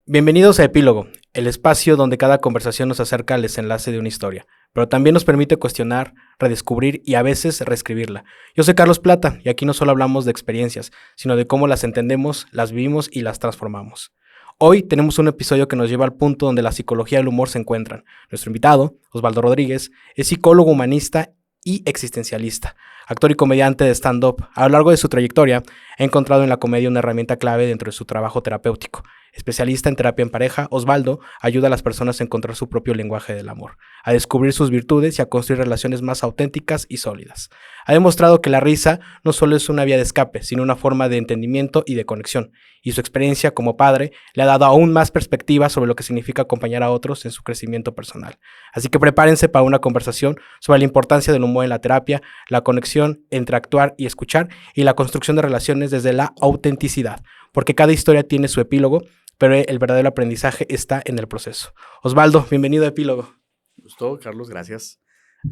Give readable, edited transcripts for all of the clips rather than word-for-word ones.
Bienvenidos a Epílogo, el espacio donde cada conversación nos acerca al desenlace de una historia, pero también nos permite cuestionar, redescubrir y a veces reescribirla. Yo soy Carlos Plata y aquí no solo hablamos de experiencias, sino de cómo las entendemos, las vivimos y las transformamos. Hoy tenemos un episodio que nos lleva al punto donde la psicología y el humor se encuentran. Nuestro invitado, Osvaldo Rodríguez, es psicólogo humanista y existencialista, actor y comediante de stand-up. A lo largo de su trayectoria, ha encontrado en la comedia una herramienta clave dentro de su trabajo terapéutico. Especialista en terapia en pareja, Osvaldo ayuda a las personas a encontrar su propio lenguaje del amor, a descubrir sus virtudes y a construir relaciones más auténticas y sólidas. Ha demostrado que la risa no solo es una vía de escape, sino una forma de entendimiento y de conexión, y su experiencia como padre le ha dado aún más perspectiva sobre lo que significa acompañar a otros en su crecimiento personal. Así que prepárense para una conversación sobre la importancia del humor en la terapia, la conexión entre actuar y escuchar, y la construcción de relaciones desde la autenticidad, porque cada historia tiene su epílogo, pero el verdadero aprendizaje está en el proceso. Osvaldo, bienvenido a Epílogo. Gustavo, Carlos, gracias.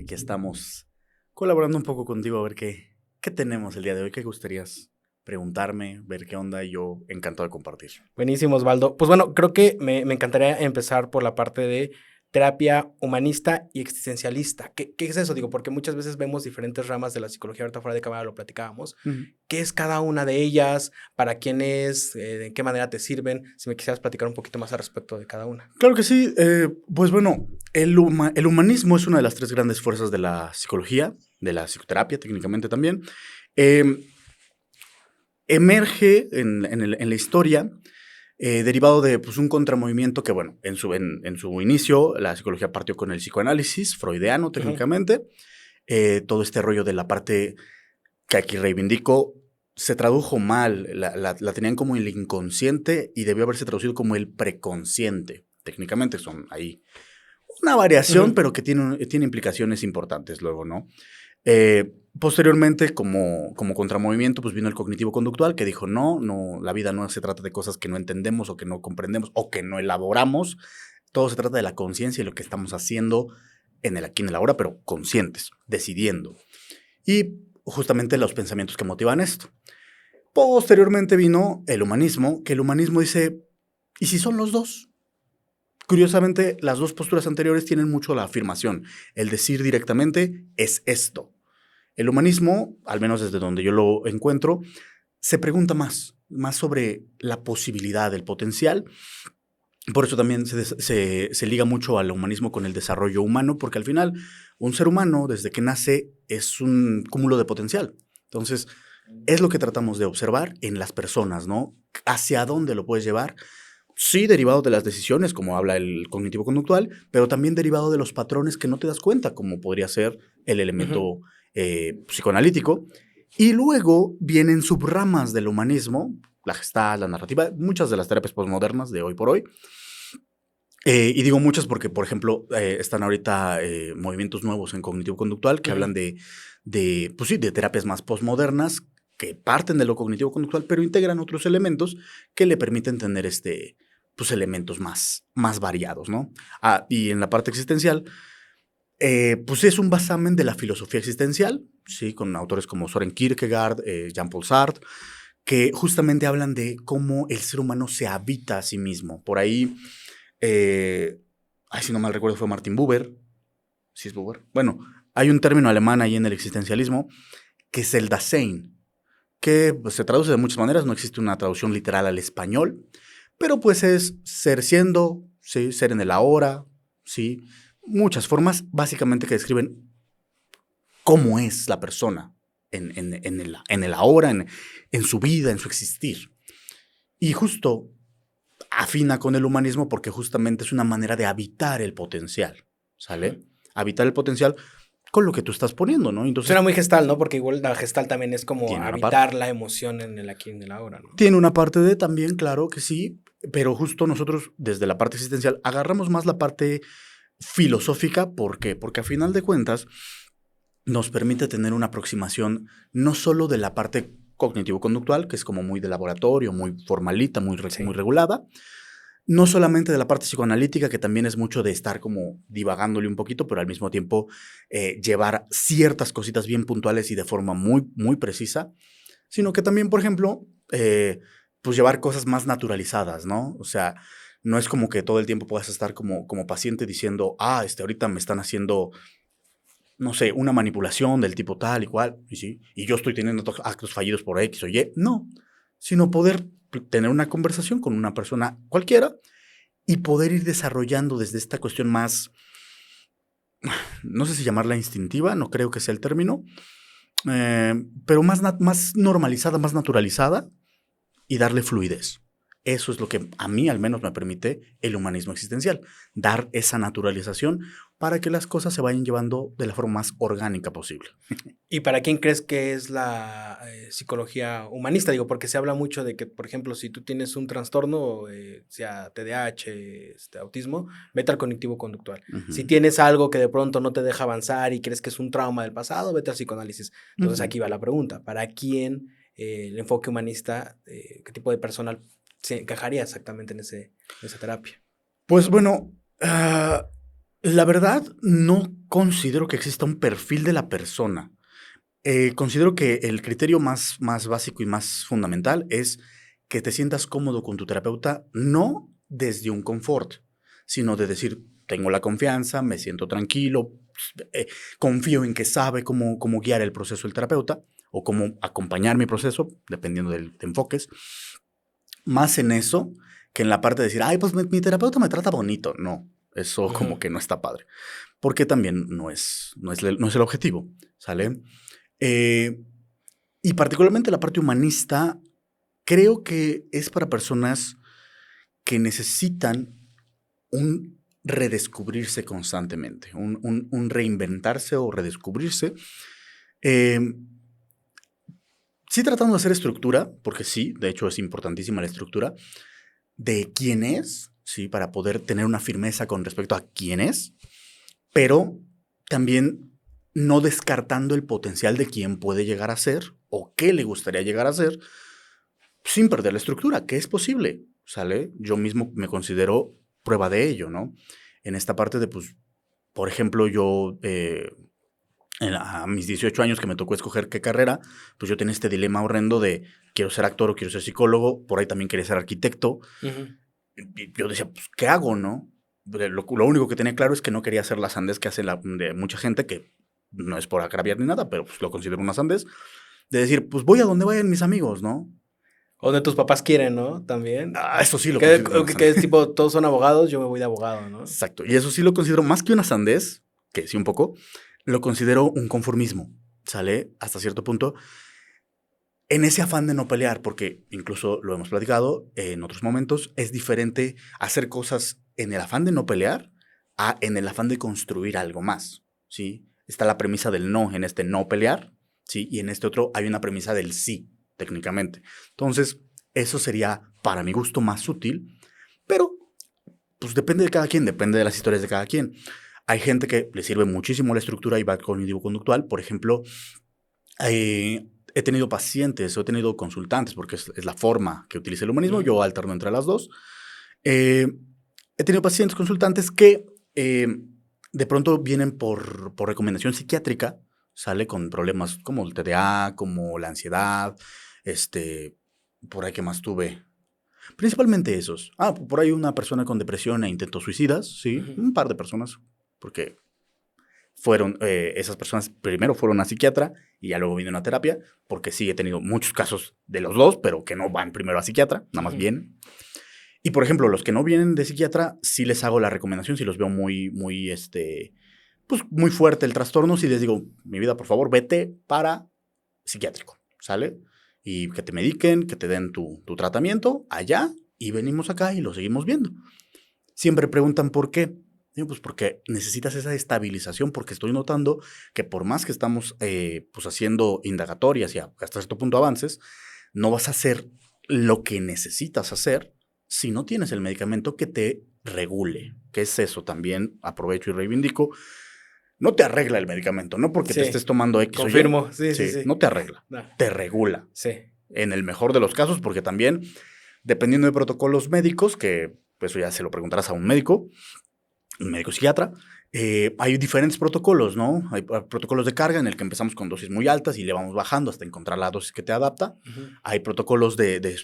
Aquí estamos colaborando un poco contigo a ver qué tenemos el día de hoy. ¿Qué gustarías preguntarme, ver qué onda? Y yo encantado de compartir. Buenísimo, Osvaldo. Pues bueno, creo que me encantaría empezar por la parte de terapia humanista y existencialista. ¿Qué es eso? Digo, porque muchas veces vemos diferentes ramas de la psicología, ahorita fuera de cámara lo platicábamos. ¿Qué es cada una de ellas? ¿Para quién es? ¿De qué manera te sirven? Si me quisieras platicar un poquito más al respecto de cada una. Claro que sí. Pues bueno, el humanismo es una de las tres grandes fuerzas de la psicología, de la psicoterapia técnicamente también. Emerge en la historia derivado de pues, un contramovimiento que, bueno, en su inicio la psicología partió con el psicoanálisis freudiano técnicamente. Todo este rollo de la parte que aquí reivindico se tradujo mal, la tenían como el inconsciente y debió haberse traducido como el preconsciente. Técnicamente son ahí una variación, pero que tiene implicaciones importantes luego, ¿no? Posteriormente, como contramovimiento, pues vino el cognitivo-conductual que dijo, no, la vida no se trata de cosas que no entendemos o que no comprendemos o que no elaboramos. Todo se trata de la conciencia y lo que estamos haciendo en el aquí y en el ahora, pero conscientes, decidiendo. Y justamente los pensamientos que motivan esto. Posteriormente vino el humanismo, que el humanismo dice, ¿y si son los dos? Curiosamente, las dos posturas anteriores tienen mucho la afirmación, el decir directamente es esto. El humanismo, al menos desde donde yo lo encuentro, se pregunta más sobre la posibilidad, el potencial. Por eso también se liga mucho al humanismo con el desarrollo humano, porque al final un ser humano desde que nace es un cúmulo de potencial. Entonces, es lo que tratamos de observar en las personas, ¿no? ¿Hacia dónde lo puedes llevar? Sí, derivado de las decisiones, como habla el cognitivo-conductual, pero también derivado de los patrones que no te das cuenta, como podría ser el elemento psicoanalítico. Y luego vienen subramas del humanismo, la gestalt, la narrativa, muchas de las terapias postmodernas de hoy por hoy. Y digo muchas porque, por ejemplo, están ahorita movimientos nuevos en cognitivo-conductual que hablan de terapias más postmodernas que parten de lo cognitivo-conductual, pero integran otros elementos que le permiten tener elementos más variados, ¿no? Y en la parte existencial, pues es un basamen de la filosofía existencial, ¿sí? Con autores como Søren Kierkegaard, Jean-Paul Sartre, que justamente hablan de cómo el ser humano se habita a sí mismo. Por ahí, si no mal recuerdo, fue Martin Buber. ¿Sí es Buber? Bueno, hay un término alemán ahí en el existencialismo que es el Dasein, que pues, se traduce de muchas maneras, no existe una traducción literal al español, pero pues es ser siendo, ¿sí? Ser en el ahora, ¿sí? Muchas formas básicamente que describen cómo es la persona en el ahora, en su vida, en su existir. Y justo afina con el humanismo porque justamente es una manera de habitar el potencial, ¿sale? Habitar el potencial con lo que tú estás poniendo, ¿no? Entonces, suena muy gestal, ¿no? Porque igual la gestal también es como tiene una habitar parte. la emoción en el aquí y en el ahora, ¿no? Tiene una parte de también, claro que sí, pero justo nosotros desde la parte existencial agarramos más la parte filosófica. ¿Por qué? Porque a final de cuentas nos permite tener una aproximación no solo de la parte cognitivo-conductual, que es como muy de laboratorio, muy formalita, muy regulada, no solamente de la parte psicoanalítica, que también es mucho de estar como divagándole un poquito, pero al mismo tiempo llevar ciertas cositas bien puntuales y de forma muy, muy precisa, sino que también, por ejemplo, pues llevar cosas más naturalizadas, ¿no? O sea, No es como que todo el tiempo puedas estar como paciente diciendo, ahorita me están haciendo, no sé, una manipulación del tipo tal y cual, y sí, y yo estoy teniendo actos fallidos por X o Y. No, sino poder tener una conversación con una persona cualquiera y poder ir desarrollando desde esta cuestión más, no sé si llamarla instintiva, no creo que sea el término, pero más normalizada, más naturalizada, y darle fluidez. Eso es lo que a mí al menos me permite el humanismo existencial, dar esa naturalización para que las cosas se vayan llevando de la forma más orgánica posible. ¿Y para quién crees que es la psicología humanista? Digo, porque se habla mucho de que, por ejemplo, si tú tienes un trastorno, sea TDAH, autismo, vete al cognitivo-conductual. Si tienes algo que de pronto no te deja avanzar y crees que es un trauma del pasado, vete al psicoanálisis. Entonces aquí va la pregunta, ¿para quién el enfoque humanista, qué tipo de personal se encajaría exactamente en esa terapia? Pues bueno, la verdad no considero que exista un perfil de la persona. Considero que el criterio más básico y más fundamental es que te sientas cómodo con tu terapeuta, no desde un confort, sino de decir, tengo la confianza, me siento tranquilo, confío en que sabe cómo guiar el proceso el terapeuta o cómo acompañar mi proceso, dependiendo de enfoques. Más en eso que en la parte de decir, pues mi terapeuta me trata bonito. No, eso como que no está padre. Porque también no es el objetivo, ¿sale? Y particularmente la parte humanista, creo que es para personas que necesitan un redescubrirse constantemente, un reinventarse o redescubrirse. Sí tratando de hacer estructura, porque sí, de hecho es importantísima la estructura, de quién es, sí, para poder tener una firmeza con respecto a quién es, pero también no descartando el potencial de quién puede llegar a ser o qué le gustaría llegar a ser sin perder la estructura, que es posible, ¿sale? Yo mismo me considero prueba de ello, ¿no? En esta parte de, pues, por ejemplo, yo a mis 18 años que me tocó escoger qué carrera, pues yo tenía este dilema horrendo de quiero ser actor o quiero ser psicólogo, por ahí también quería ser arquitecto. Y yo decía, pues, ¿qué hago, no? Lo único que tenía claro es que no quería hacer la sandez que hace de mucha gente, que no es por agraviar ni nada, pero pues lo considero una sandez, de decir, pues voy a donde vayan mis amigos, ¿no? O donde tus papás quieren, ¿no? También. Eso sí lo considero. Que es tipo, todos son abogados, yo me voy de abogado, ¿no? Exacto. Y eso sí lo considero más que una sandez, que sí un poco, lo considero un conformismo, ¿sale? Hasta cierto punto. En ese afán de no pelear, porque incluso lo hemos platicado en otros momentos, es diferente hacer cosas en el afán de no pelear a en el afán de construir algo más, ¿sí? Está la premisa del no en este no pelear, ¿sí? Y en este otro hay una premisa del sí, técnicamente. Entonces, eso sería, para mi gusto, más útil, pero pues depende de cada quien, depende de las historias de cada quien. Hay gente que le sirve muchísimo la estructura y va cognitivo-conductal. Por ejemplo, he tenido pacientes o he tenido consultantes, porque es la forma que utiliza el humanismo. Yo alterno entre las dos. He tenido pacientes consultantes que de pronto vienen por recomendación psiquiátrica, sale con problemas como el TDA, como la ansiedad, por ahí que más tuve. Principalmente esos. Por ahí una persona con depresión e intentos suicidas, sí, un par de personas, porque fueron, esas personas primero fueron a psiquiatra y ya luego vinieron a terapia, porque sí he tenido muchos casos de los dos, pero que no van primero a psiquiatra, nada más vienen. Y por ejemplo, los que no vienen de psiquiatra, sí les hago la recomendación, si los veo muy fuerte el trastorno, sí les digo, mi vida, por favor, vete para psiquiátrico, ¿sale? Y que te mediquen, que te den tu tratamiento allá y venimos acá y lo seguimos viendo. Siempre preguntan por qué. Digo, pues porque necesitas esa estabilización, porque estoy notando que por más que estamos pues haciendo indagatorias y hasta cierto punto avances, no vas a hacer lo que necesitas hacer si no tienes el medicamento que te regule. ¿Qué es eso? También aprovecho y reivindico. No te arregla el medicamento, no porque te estés tomando X Confirmo. o Y. Sí. No te arregla, te regula. Sí. En el mejor de los casos, porque también, dependiendo de protocolos médicos, que eso ya se lo preguntarás a un médico psiquiatra, Hay diferentes protocolos, ¿no? Hay protocolos de carga en el que empezamos con dosis muy altas y le vamos bajando hasta encontrar la dosis que te adapta. Hay protocolos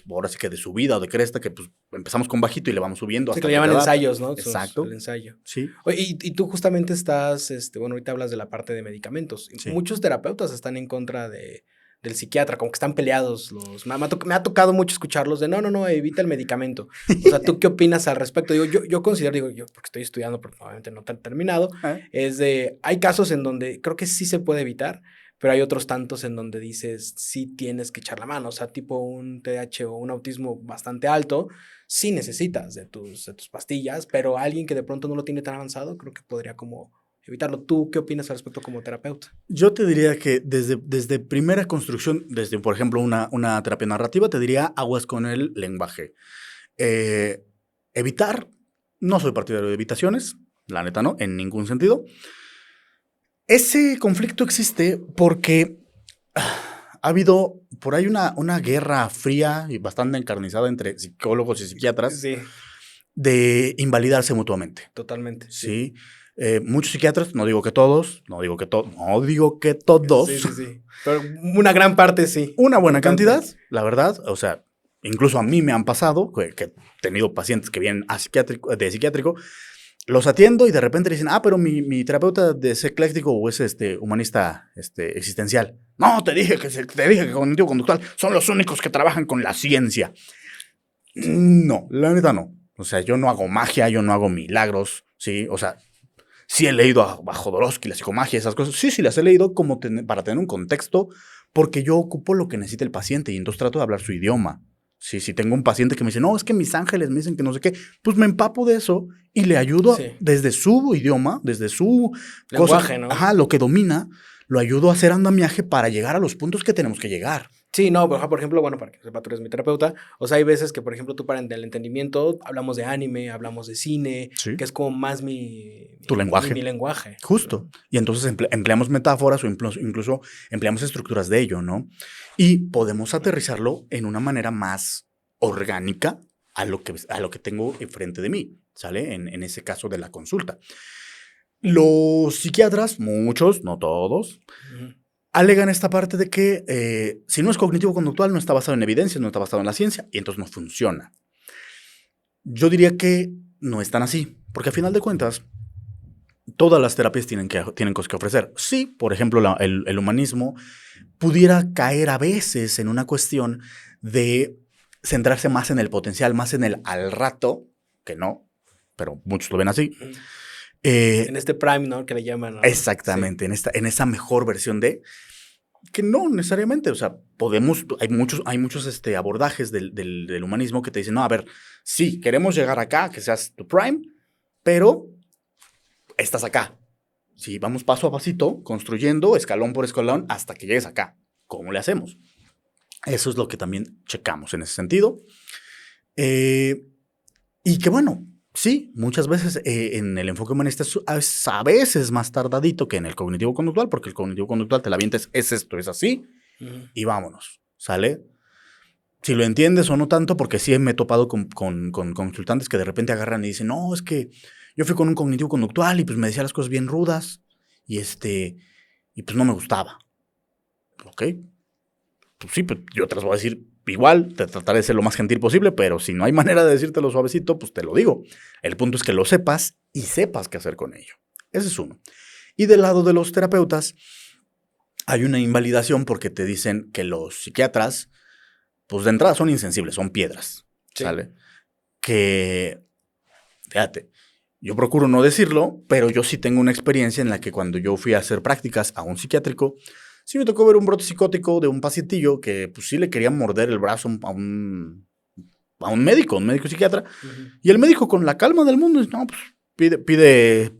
ahora sí que de subida o de cresta que pues empezamos con bajito y le vamos subiendo Sí, hasta que le que te llaman adapta. ensayos, ¿no? Exacto. El ensayo. Sí, Oye, y tú justamente estás, bueno, ahorita hablas de la parte de medicamentos. sí. Muchos terapeutas están en contra del psiquiatra, como que están peleados. Me ha tocado mucho escucharlos de no, evita el medicamento. O sea, ¿tú qué opinas al respecto? Digo, yo considero, yo porque estoy estudiando, porque obviamente no he terminado, es hay casos en donde creo que sí se puede evitar, pero hay otros tantos en donde dices, sí tienes que echar la mano. O sea, tipo un TDAH o un autismo bastante alto, sí necesitas de tus pastillas, pero alguien que de pronto no lo tiene tan avanzado, creo que podría como evitarlo. ¿Tú qué opinas al respecto como terapeuta? Yo te diría que desde primera construcción, desde, por ejemplo, una terapia narrativa, te diría aguas con el lenguaje. Evitar, no soy partidario de evitaciones, la neta no, en ningún sentido. Ese conflicto existe porque ha habido por ahí una guerra fría y bastante encarnizada entre psicólogos y psiquiatras Sí, de invalidarse mutuamente. totalmente. Sí. Muchos psiquiatras, no digo que todos, no digo que todos, Sí. Pero una gran parte sí. una buena cantidad, la verdad, o sea, incluso a mí me han pasado que he tenido pacientes que vienen de psiquiátrico, los atiendo y de repente dicen, pero mi terapeuta es ecléctico o es humanista existencial. No, te dije que cognitivo-conductual son los únicos que trabajan con la ciencia. No, la neta no. O sea, yo no hago magia, yo no hago milagros, ¿sí? O sea, sí he leído a Jodorowsky, la psicomagia, esas cosas. Sí, las he leído como para tener un contexto, porque yo ocupo lo que necesita el paciente y entonces trato de hablar su idioma. Sí, si tengo un paciente que me dice, no, es que mis ángeles me dicen que no sé qué, pues me empapo de eso y le ayudo desde su idioma, desde su lenguaje, ¿no? Ajá, lo que domina, lo ayudo a hacer andamiaje para llegar a los puntos que tenemos que llegar. Sí, no, por ejemplo, bueno, para que sepa, tú eres mi terapeuta. O sea, hay veces que, por ejemplo, tú para el entendimiento hablamos de anime, hablamos de cine, ¿Sí? que es como más tu lenguaje. Mi lenguaje. Justo. ¿No? Y entonces empleamos metáforas o incluso empleamos estructuras de ello, ¿no? Y podemos aterrizarlo en una manera más orgánica a lo que tengo enfrente de mí, ¿sale? En ese caso de la consulta. Los psiquiatras, muchos, no todos, alegan esta parte de que si no es cognitivo-conductual, no está basado en evidencias, no está basado en la ciencia, y entonces no funciona. Yo diría que no es tan así, porque a final de cuentas, todas las terapias tienen cosas que ofrecer. Sí, por ejemplo, el humanismo pudiera caer a veces en una cuestión de centrarse más en el potencial, más en el al rato, que no, pero muchos lo ven así. En este prime, ¿no? Que le llaman, ¿no? Exactamente, sí. en esa mejor versión de... Que no necesariamente, o sea, hay muchos abordajes del humanismo que te dicen, no, a ver, sí, queremos llegar acá, que seas tu prime, pero estás acá. Sí, vamos paso a pasito, construyendo, escalón por escalón, hasta que llegues acá. ¿Cómo le hacemos? Eso es lo que también checamos en ese sentido. Y que bueno, sí, muchas veces en el enfoque humanista es a veces más tardadito que en el cognitivo-conductual, porque el cognitivo-conductual te la avientes, es esto, es así, y vámonos, ¿sale? Si lo entiendes o no tanto, porque sí me he topado con consultantes que de repente agarran y dicen, no, es que yo fui con un cognitivo-conductual y pues me decía las cosas bien rudas y pues no me gustaba. ¿Ok? Pues sí, pues yo te las voy a decir igual, te trataré de ser lo más gentil posible, pero si no hay manera de decírtelo suavecito, pues te lo digo. El punto es que lo sepas y sepas qué hacer con ello. Ese es uno. Y del lado de los terapeutas, hay una invalidación porque te dicen que los psiquiatras, pues de entrada son insensibles, son piedras, sí. ¿Sale? Que, fíjate, yo procuro no decirlo, pero yo sí tengo una experiencia en la que cuando yo fui a hacer prácticas a un psiquiátrico, sí me tocó ver un brote psicótico de un pacientillo que pues sí le quería morder el brazo a un médico psiquiatra, y el médico con la calma del mundo dice, no, pues pide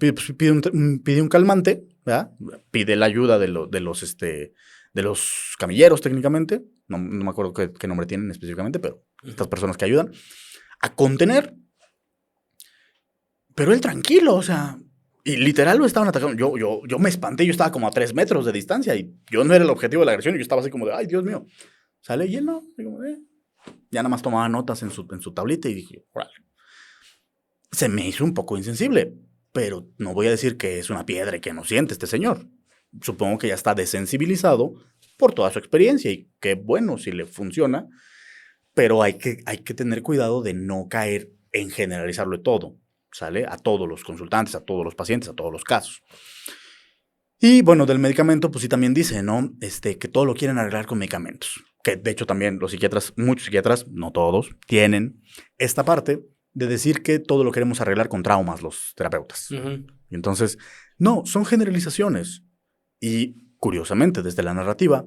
un calmante, ¿verdad? Pide la ayuda de los camilleros técnicamente, no me acuerdo qué nombre tienen específicamente, pero estas personas que ayudan a contener. Pero él tranquilo, o sea, y literal lo estaban atacando. Yo me espanté, yo estaba como a 3 metros de distancia y yo no era el objetivo de la agresión y yo estaba así como de, ay, Dios mío. Sale y él no, como ya nada más tomaba notas en su tablita y dije, órale. Se me hizo un poco insensible, pero no voy a decir que es una piedra y que no siente este señor. Supongo que ya está desensibilizado por toda su experiencia y qué bueno si le funciona, pero hay que tener cuidado de no caer en generalizarlo de todo, ¿sale? A todos los consultantes, a todos los pacientes, a todos los casos. Y bueno, del medicamento, pues sí también dice, ¿no? Que todo lo quieren arreglar con medicamentos. Que de hecho también los psiquiatras, muchos psiquiatras, no todos, tienen esta parte de decir que todo lo queremos arreglar con traumas los terapeutas. Uh-huh. Y entonces, no, son generalizaciones. Y curiosamente, desde la narrativa,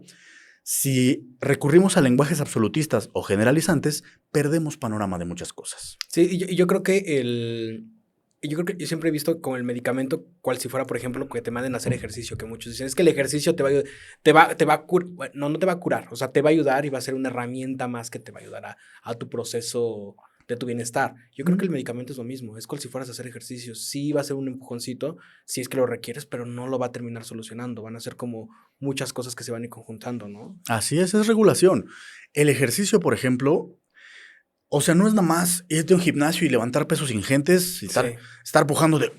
si recurrimos a lenguajes absolutistas o generalizantes, perdemos panorama de muchas cosas. Sí, y yo creo que yo siempre he visto como el medicamento, cual si fuera, por ejemplo, que te manden a hacer ejercicio, que muchos dicen, es que el ejercicio te va a curar, bueno, no te va a curar, o sea, te va a ayudar y va a ser una herramienta más que te va a ayudar a tu proceso de tu bienestar. Yo creo que el medicamento es lo mismo, es como si fueras a hacer ejercicio, sí va a ser un empujoncito, si es que lo requieres, pero no lo va a terminar solucionando, van a ser como muchas cosas que se van a ir conjuntando, ¿no? Así es regulación. El ejercicio, por ejemplo, o sea, no es nada más irte a un gimnasio y levantar pesos ingentes y estar pujando de...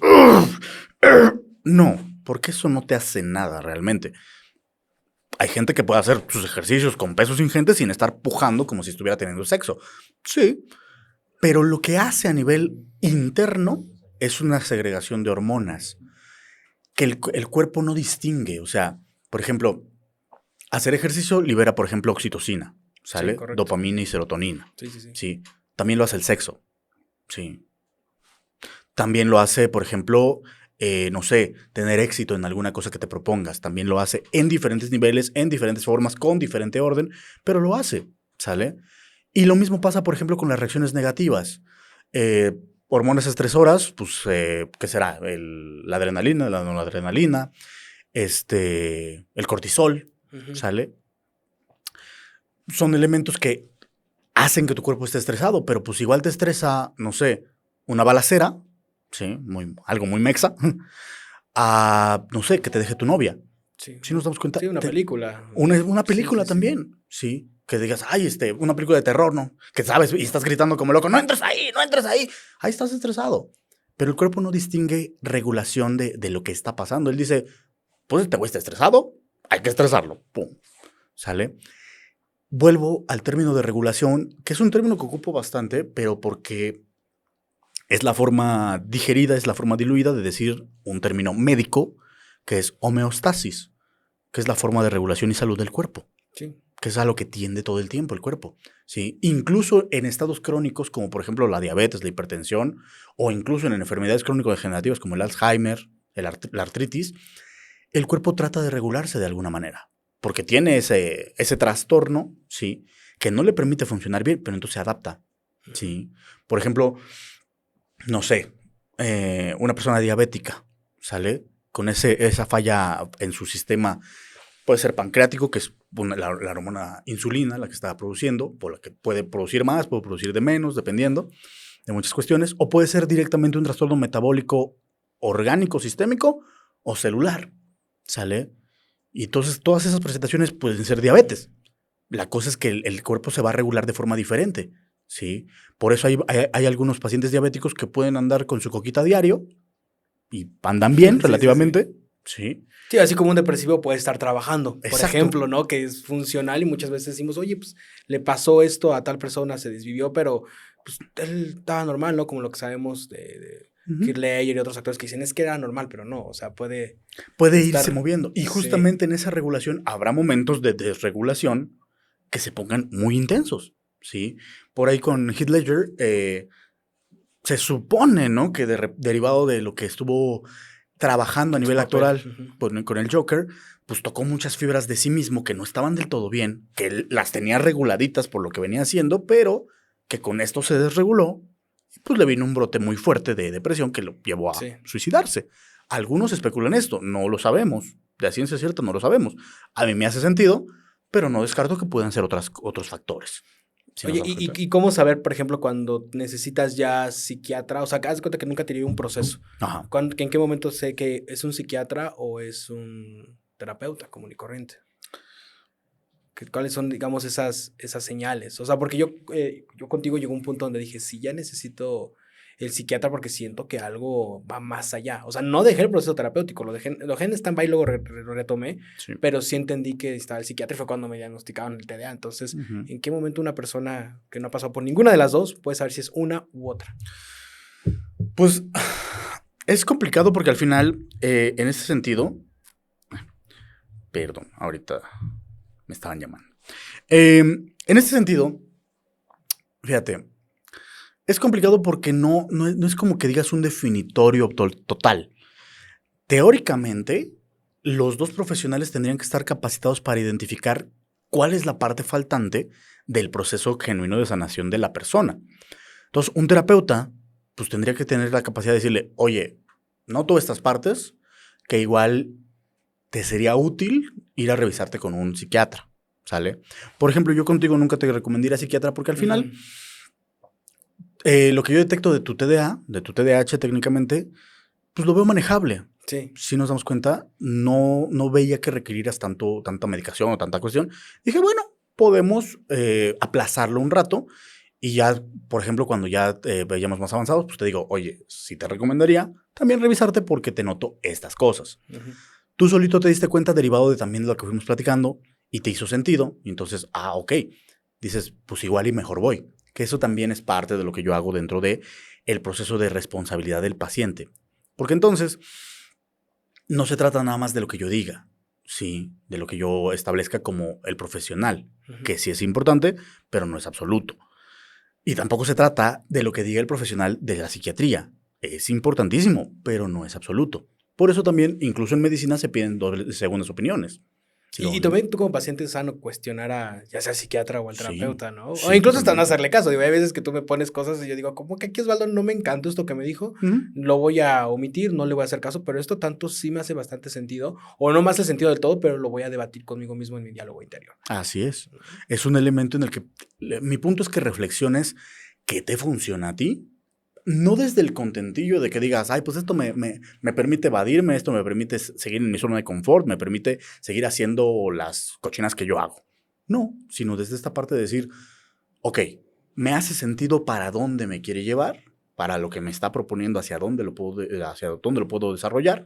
No, porque eso no te hace nada realmente. Hay gente que puede hacer sus ejercicios con pesos ingentes sin estar pujando como si estuviera teniendo sexo. Sí, pero lo que hace a nivel interno es una segregación de hormonas que el cuerpo no distingue. O sea, por ejemplo, hacer ejercicio libera, por ejemplo, oxitocina. ¿Sale? Sí, dopamina y serotonina. Sí. Sí. También lo hace el sexo. Sí. También lo hace, por ejemplo, no sé, tener éxito en alguna cosa que te propongas. También lo hace en diferentes niveles, en diferentes formas, con diferente orden, pero lo hace, ¿sale? Y lo mismo pasa, por ejemplo, con las reacciones negativas. Hormonas estresoras, pues, ¿qué será? La adrenalina, la noradrenalina, el cortisol, ¿sale? Son elementos que hacen que tu cuerpo esté estresado, pero pues igual te estresa, no sé, una balacera, ¿sí? Algo muy mexa, no sé, que te deje tu novia. Sí. ¿Sí nos damos cuenta? Sí, una película. Una película también, sí. Que digas, ay, una película de terror, ¿no? Que sabes, y estás gritando como loco, no entres ahí, no entres ahí. Ahí estás estresado. Pero el cuerpo no distingue regulación de lo que está pasando. Él dice, pues este güey está estresado, hay que estresarlo. Pum. ¿Sale? Vuelvo al término de regulación, que es un término que ocupo bastante, pero porque es la forma digerida, es la forma diluida de decir un término médico, que es homeostasis, que es la forma de regulación y salud del cuerpo, sí. Que es a lo que tiende todo el tiempo el cuerpo. ¿Sí? Incluso en estados crónicos, como por ejemplo la diabetes, la hipertensión, o incluso en enfermedades crónico-degenerativas como el Alzheimer, la artritis, el cuerpo trata de regularse de alguna manera. Porque tiene ese trastorno, ¿sí? Que no le permite funcionar bien, pero entonces se adapta, ¿sí? Por ejemplo, no sé, una persona diabética, ¿sale? Con esa falla en su sistema, puede ser pancreático, que es la hormona insulina, la que está produciendo, por la que puede producir más, puede producir de menos, dependiendo de muchas cuestiones, o puede ser directamente un trastorno metabólico orgánico, sistémico o celular, ¿sale? Y entonces todas esas presentaciones pueden ser diabetes. La cosa es que el cuerpo se va a regular de forma diferente, ¿sí? Por eso hay algunos pacientes diabéticos que pueden andar con su coquita diario y andan bien relativamente, ¿sí? Sí, así como un depresivo puede estar trabajando, por Exacto. ejemplo, ¿no? Que es funcional y muchas veces decimos, oye, pues le pasó esto a tal persona, se desvivió, pero pues él estaba normal, ¿no? Como lo que sabemos de Heath Ledger y otros actores que dicen, es que era normal, pero no, o sea, puede irse moviendo. Y justamente en esa regulación habrá momentos de desregulación que se pongan muy intensos, ¿sí? Por ahí con Heath Ledger se supone, ¿no? Que derivado de lo que estuvo trabajando a nivel actoral con el Joker, pues tocó muchas fibras de sí mismo que no estaban del todo bien, que él las tenía reguladitas por lo que venía haciendo, pero que con esto se desreguló, y pues le vino un brote muy fuerte de depresión que lo llevó a suicidarse. Algunos especulan esto, no lo sabemos, de a ciencia cierta no lo sabemos. A mí me hace sentido, pero no descarto que puedan ser otros factores. Oye, ¿y cómo saber, por ejemplo, cuando necesitas ya psiquiatra? O sea, haz de cuenta que nunca tiré un proceso. Ajá. ¿En qué momento sé que es un psiquiatra o es un terapeuta común y corriente? ¿Cuáles son, digamos, esas señales? O sea, porque yo contigo llegó un punto donde dije, si ya necesito el psiquiatra porque siento que algo va más allá. O sea, no dejé el proceso terapéutico, lo dejé en stand-by y luego retomé, Sí. pero sí entendí que estaba el psiquiatra y fue cuando me diagnosticaron el TDA. Entonces, ¿en qué momento una persona que no ha pasado por ninguna de las dos puede saber si es una u otra? Pues es complicado porque al final, en ese sentido, perdón, ahorita me estaban llamando. En ese sentido, fíjate, es complicado porque no es como que digas un definitorio total. Teóricamente, los dos profesionales tendrían que estar capacitados para identificar cuál es la parte faltante del proceso genuino de sanación de la persona. Entonces, un terapeuta, pues tendría que tener la capacidad de decirle, oye, noto estas partes que igual te sería útil ir a revisarte con un psiquiatra, ¿sale? Por ejemplo, yo contigo nunca te recomendé ir a psiquiatra porque al final lo que yo detecto de tu TDA, de tu TDAH técnicamente, pues lo veo manejable. Sí. Si nos damos cuenta, no veía que requirieras tanta medicación o tanta cuestión. Dije, bueno, podemos aplazarlo un rato y ya, por ejemplo, cuando ya vayamos más avanzados, pues te digo, oye, sí te recomendaría también revisarte porque te noto estas cosas. Tú solito te diste cuenta derivado de también lo que fuimos platicando y te hizo sentido. Y entonces, ok, dices, pues igual y mejor voy. Que eso también es parte de lo que yo hago dentro de el proceso de responsabilidad del paciente. Porque entonces, no se trata nada más de lo que yo diga, sí, de lo que yo establezca como el profesional, que sí es importante, pero no es absoluto. Y tampoco se trata de lo que diga el profesional de la psiquiatría. Es importantísimo, pero no es absoluto. Por eso también, incluso en medicina, se piden segundas opiniones. Sí, Y también tú como paciente es sano cuestionar a ya sea psiquiatra o al terapeuta, ¿no? Sí, O incluso hasta no totalmente. hacerle caso. Digo, hay veces que tú me pones cosas y yo digo, como que aquí Osvaldo no me encantó esto que me dijo, lo voy a omitir, no le voy a hacer caso, pero esto tanto sí me hace bastante sentido, o no me hace sentido del todo, pero lo voy a debatir conmigo mismo en mi diálogo interior. Así es. Es un elemento en el que mi punto es que reflexiones qué te funciona a ti. No desde el contentillo de que digas, ay, pues esto me permite evadirme, esto me permite seguir en mi zona de confort, me permite seguir haciendo las cochinas que yo hago. No, sino desde esta parte de decir, ok, me hace sentido para dónde me quiere llevar, para lo que me está proponiendo, hacia dónde lo puedo desarrollar.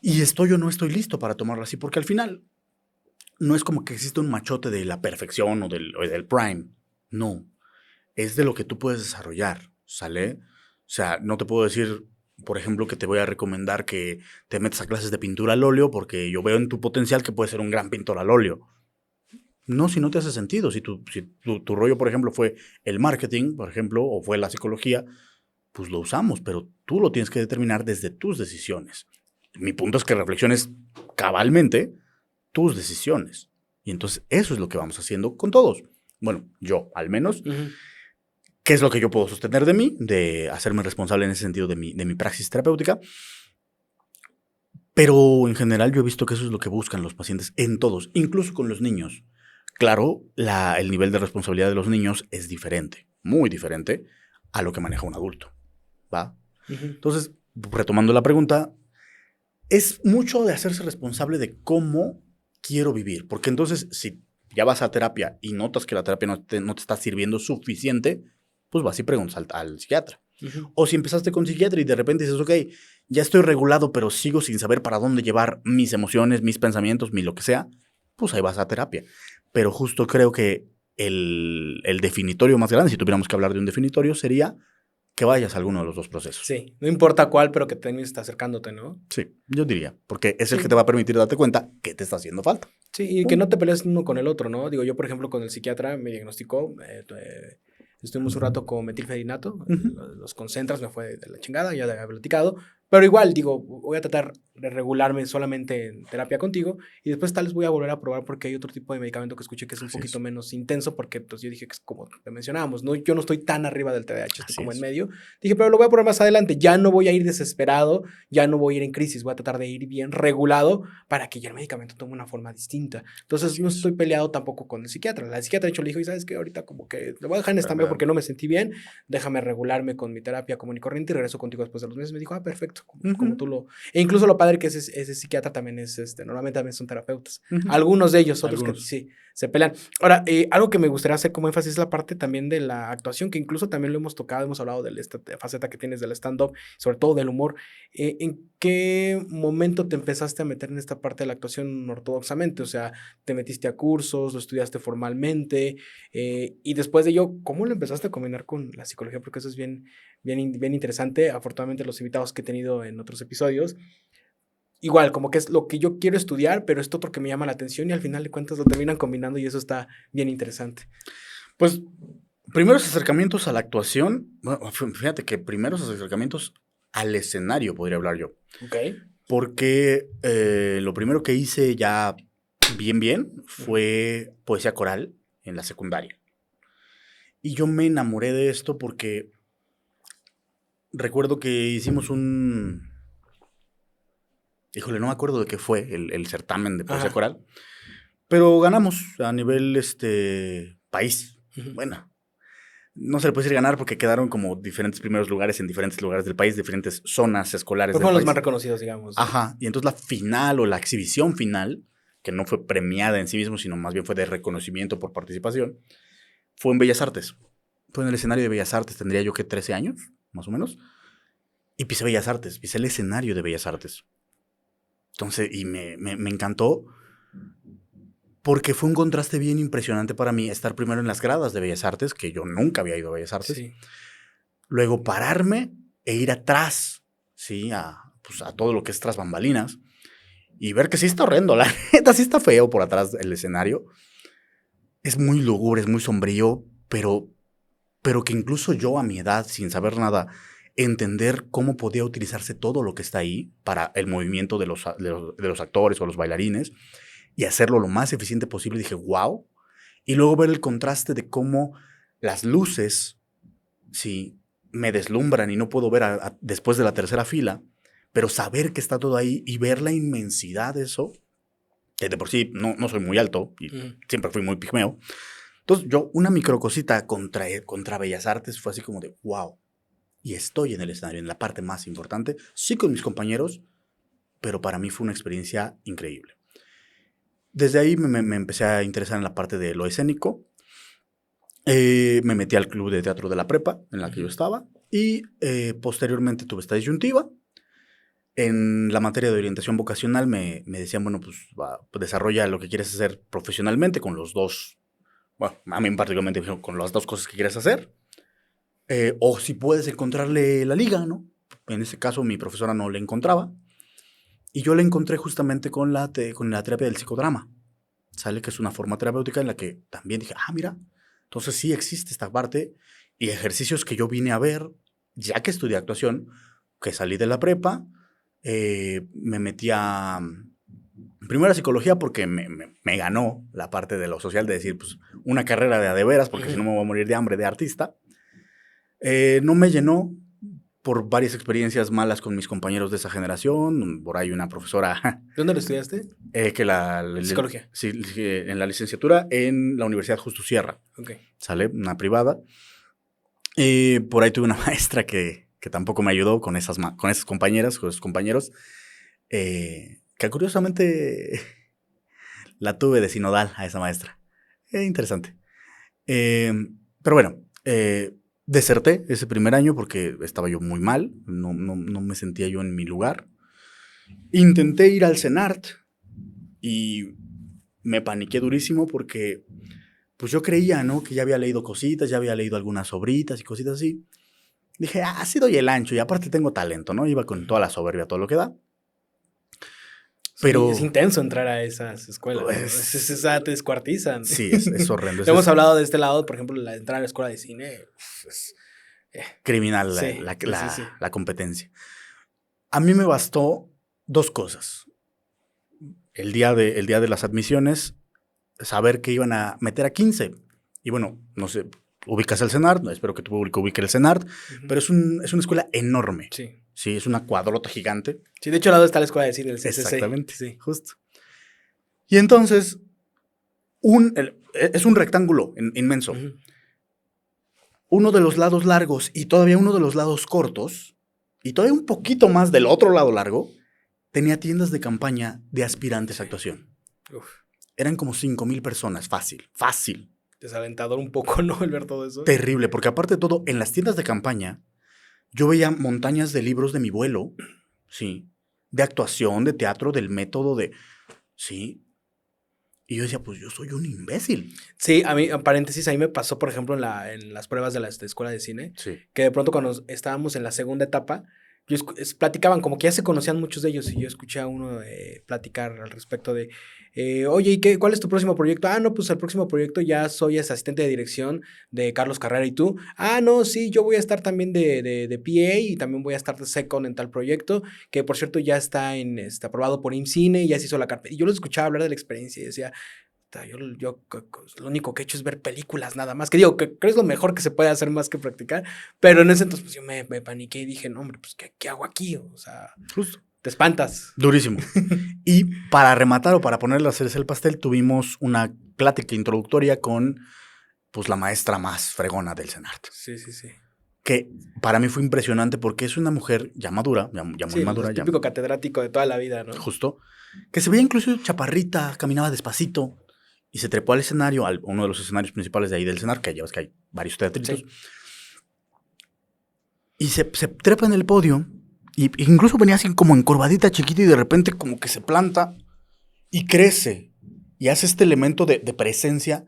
Y estoy o no estoy listo para tomarlo así, porque al final no es como que existe un machote de la perfección o del prime. No. Es de lo que tú puedes desarrollar, ¿sale? O sea, no te puedo decir, por ejemplo, que te voy a recomendar que te metas a clases de pintura al óleo porque yo veo en tu potencial que puedes ser un gran pintor al óleo. No, si no te hace sentido. Si tu rollo, por ejemplo, fue el marketing, por ejemplo, o fue la psicología, pues lo usamos, pero tú lo tienes que determinar desde tus decisiones. Mi punto es que reflexiones cabalmente tus decisiones. Y entonces eso es lo que vamos haciendo con todos. Bueno, yo al menos. ¿Qué es lo que yo puedo sostener de mí? De hacerme responsable en ese sentido de mi praxis terapéutica. Pero en general yo he visto que eso es lo que buscan los pacientes en todos, incluso con los niños. Claro, el nivel de responsabilidad de los niños es diferente, muy diferente a lo que maneja un adulto, ¿va? Entonces, retomando la pregunta, es mucho de hacerse responsable de cómo quiero vivir. Porque entonces, si ya vas a terapia y notas que la terapia no te está sirviendo suficiente, pues vas y preguntas al psiquiatra. O si empezaste con psiquiatra y de repente dices, ok, ya estoy regulado, pero sigo sin saber para dónde llevar mis emociones, mis pensamientos, mi lo que sea, pues ahí vas a terapia. Pero justo creo que el definitorio más grande, si tuviéramos que hablar de un definitorio, sería que vayas a alguno de los dos procesos. Sí, no importa cuál, pero que termines acercándote, ¿no? Sí, yo diría, porque es el que te va a permitir darte cuenta que te está haciendo falta. Sí, y que no te pelees uno con el otro, ¿no? Digo, yo, por ejemplo, con el psiquiatra me diagnosticó, estuvimos un rato con metilfeninato, los concentras, me fue de la chingada, ya había platicado, pero igual, digo, voy a tratar de regularme solamente en terapia contigo y después tal vez voy a volver a probar porque hay otro tipo de medicamento que escuché que es un poquito menos intenso porque pues yo dije que es como te mencionábamos, ¿no? Yo no estoy tan arriba del TDAH, estoy como en medio. Dije, pero lo voy a probar más adelante, ya no voy a ir desesperado, ya no voy a ir en crisis, voy a tratar de ir bien regulado para que ya el medicamento tome una forma distinta. Entonces no estoy peleado tampoco con el psiquiatra. La psiquiatra de hecho le dijo, y sabes que ahorita como que lo voy a dejar en stand-by porque no me sentí bien, déjame regularme con mi terapia común y corriente y regreso contigo después de los meses. Me dijo, perfecto. exacto, como tú lo... E incluso lo padre que ese psiquiatra también es, normalmente también son terapeutas. Algunos de ellos, otros que sí, se pelean. Ahora, algo que me gustaría hacer como énfasis es la parte también de la actuación, que incluso también lo hemos tocado, hemos hablado de esta faceta que tienes del stand-up, sobre todo del humor. ¿En qué momento te empezaste a meter en esta parte de la actuación ortodoxamente? O sea, ¿te metiste a cursos, lo estudiaste formalmente? Y después de ello, ¿cómo lo empezaste a combinar con la psicología? Porque eso es bien interesante. Afortunadamente, los invitados que he tenido en otros episodios, igual, como que es lo que yo quiero estudiar, pero esto otro que me llama la atención y al final de cuentas lo terminan combinando y eso está bien interesante. Pues, primeros acercamientos a la actuación, bueno, fíjate que primeros acercamientos al escenario, podría hablar yo. Ok. Porque lo primero que hice ya bien fue poesía coral en la secundaria. Y yo me enamoré de esto porque recuerdo que hicimos un... Híjole, no me acuerdo de qué fue el certamen de poesía coral. Pero ganamos a nivel país. Bueno, no se le puede decir ganar porque quedaron como diferentes primeros lugares en diferentes lugares del país, diferentes zonas escolares del país. Fueron los más reconocidos, digamos. Ajá, y entonces la final o la exhibición final, que no fue premiada en sí mismo, sino más bien fue de reconocimiento por participación, fue en Bellas Artes. Fue en el escenario de Bellas Artes, tendría yo que 13 años, más o menos. Y pisé Bellas Artes, pisé el escenario de Bellas Artes. Entonces, y me encantó porque fue un contraste bien impresionante para mí estar primero en las gradas de Bellas Artes, que yo nunca había ido a Bellas Artes. Sí. Luego pararme e ir atrás, ¿sí? A todo lo que es tras bambalinas y ver que sí está horrendo, la neta, sí está feo por atrás del escenario. Es muy lúgubre, es muy sombrío, pero que incluso yo a mi edad, sin saber nada, entender cómo podía utilizarse todo lo que está ahí para el movimiento de los actores o los bailarines y hacerlo lo más eficiente posible, dije, wow. Y luego ver el contraste de cómo las luces, sí, me deslumbran y no puedo ver después de la tercera fila, pero saber que está todo ahí y ver la inmensidad de eso, que de por sí no soy muy alto y siempre fui muy pigmeo. Entonces yo, una microcosita contra Bellas Artes fue así como de wow. Y estoy en el escenario, en la parte más importante, sí con mis compañeros, pero para mí fue una experiencia increíble. Desde ahí me empecé a interesar en la parte de lo escénico. Me metí al club de teatro de la prepa, en la que yo estaba, y posteriormente tuve esta disyuntiva. En la materia de orientación vocacional me decían, bueno, pues desarrolla lo que quieres hacer profesionalmente con los dos, bueno, a mí particularmente con las dos cosas que quieres hacer, o si puedes encontrarle la liga, ¿no? En ese caso mi profesora no le encontraba, y yo la encontré justamente con la terapia del psicodrama. Sale que es una forma terapéutica en la que también dije, mira, entonces sí existe esta parte, y ejercicios que yo vine a ver, ya que estudié actuación, que salí de la prepa, me metí a primero a psicología porque me ganó la parte de lo social de decir, pues, una carrera de veras, porque si no me voy a morir de hambre de artista. No me llenó por varias experiencias malas con mis compañeros de esa generación. Por ahí una profesora... ¿Dónde lo estudiaste? Psicología. Sí, en la licenciatura en la Universidad Justo Sierra. Ok. Sale, una privada. Por ahí tuve una maestra que tampoco me ayudó con esas compañeras, con esos compañeros, que curiosamente la tuve de sinodal a esa maestra. Interesante. Pero bueno, deserté ese primer año porque estaba yo muy mal, no me sentía yo en mi lugar. Intenté ir al CENART y me paniqué durísimo porque pues yo creía, ¿no? Que ya había leído cositas, ya había leído algunas obritas y cositas así. Dije, sí doy el ancho y aparte tengo talento, ¿no? Iba con toda la soberbia, todo lo que da. Pero sí, es intenso entrar a esas escuelas. ¿No? Te descuartizan. Sí, es horrendo. Hemos hablado de este lado, por ejemplo, la entrada a la escuela de cine. Criminal sí, la competencia. A mí me bastó 2 cosas. El día de las admisiones, saber que iban a meter a 15. Y bueno, no sé, ubicas el CENART, espero que tu público ubique el CENART, pero es una escuela enorme. Sí. Sí, es una cuadrota gigante. Sí, de hecho al lado está la escuela de cine, el CCC. Exactamente, sí, justo. Y entonces, es un rectángulo inmenso. Uno de los lados largos y todavía uno de los lados cortos Y todavía un poquito más del otro lado largo, tenía tiendas de campaña de aspirantes a actuación. Uf, Eran como 5,000 personas, fácil. desalentador un poco, ¿no? El ver todo eso. Terrible, porque aparte de todo, en las tiendas de campaña, yo veía montañas de libros de mi vuelo, sí, de actuación, de teatro, del método, sí. Y yo decía, pues yo soy un imbécil. Sí, a mí, en paréntesis, a mí me pasó, por ejemplo, en las pruebas de la escuela de cine, Sí. que de pronto cuando estábamos en la segunda etapa, platicaban, como que ya se conocían muchos de ellos, y yo escuché a uno platicar al respecto de, oye, ¿y cuál es tu próximo proyecto? Ah, no, pues el próximo proyecto ya soy asistente de dirección de Carlos Carrera, ¿y tú? Ah, no, sí, yo voy a estar también de PA y también voy a estar de second en tal proyecto, que por cierto ya está aprobado por IMCINE y ya se hizo la carpeta. Y yo los escuchaba hablar de la experiencia y decía, yo lo único que he hecho es ver películas nada más, que digo, que es lo mejor que se puede hacer más que practicar, pero en ese entonces pues yo me paniqué y dije, no hombre, pues ¿qué hago aquí? O sea, Justo. te espantas. Durísimo. Y para rematar o para ponerle la cereza al pastel, tuvimos una plática introductoria con pues la maestra más fregona del CENART. Sí. Que para mí fue impresionante porque es una mujer ya madura, ya muy Sí, madura. el típico catedrático de toda la vida, ¿no? Justo. Que se veía incluso chaparrita, caminaba despacito y se trepó al escenario, uno de los escenarios principales de ahí del CENART, que ya ves que hay varios teatritos. Sí. Y se trepa en el podio y incluso venía así como encorvadita, chiquita, y de repente como que se planta y crece y hace este elemento de presencia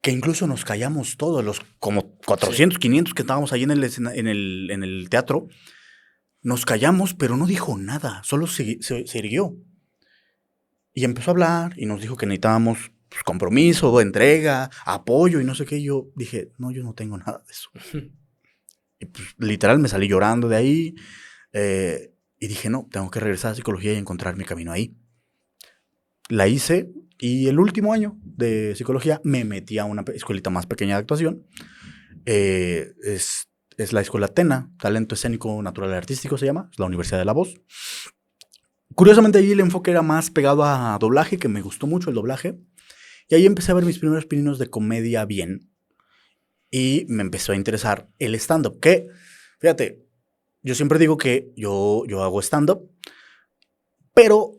que incluso nos callamos todos, los como 400, 500 que estábamos ahí en el teatro, nos callamos, pero no dijo nada, solo se irguió. Y empezó a hablar y nos dijo que necesitábamos pues, compromiso, entrega, apoyo y no sé qué. Y yo dije, no, yo no tengo nada de eso. Y pues literal me salí llorando de ahí y dije, no, tengo que regresar a psicología y encontrar mi camino ahí. La hice y el último año de psicología me metí a una escuelita más pequeña de actuación. Es la escuela TENA, Talento Escénico Natural y Artístico se llama, es la Universidad de la Voz. Curiosamente ahí el enfoque era más pegado a doblaje, que me gustó mucho el doblaje. Y ahí empecé a ver mis primeros pininos de comedia bien. Y me empezó a interesar el stand-up. Que, fíjate, yo siempre digo que yo hago stand-up. Pero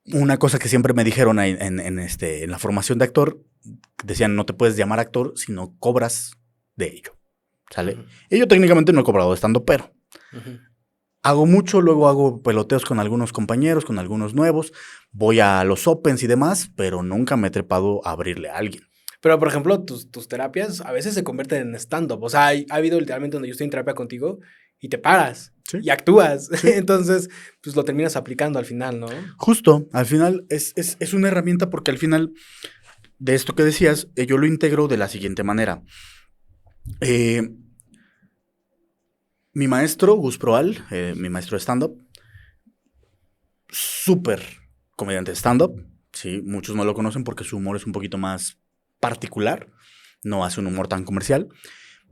una cosa que siempre me dijeron en la formación de actor, decían, no te puedes llamar actor si no cobras de ello. ¿Sale? Uh-huh. Y yo técnicamente no he cobrado de stand-up, pero... Uh-huh. Hago mucho, luego hago peloteos con algunos compañeros, con algunos nuevos. Voy a los opens y demás, pero nunca me he trepado a abrirle a alguien. Pero, por ejemplo, tus terapias a veces se convierten en stand-up. O sea, ha habido literalmente donde yo estoy en terapia contigo y te paras. ¿Sí? Y actúas. ¿Sí? Entonces, pues lo terminas aplicando al final, ¿no? Justo. Al final es una herramienta porque al final de esto que decías, yo lo integro de la siguiente manera. Mi maestro, Gus Proal, mi maestro de stand-up, súper comediante de stand-up. Sí, muchos no lo conocen porque su humor es un poquito más particular. No hace un humor tan comercial.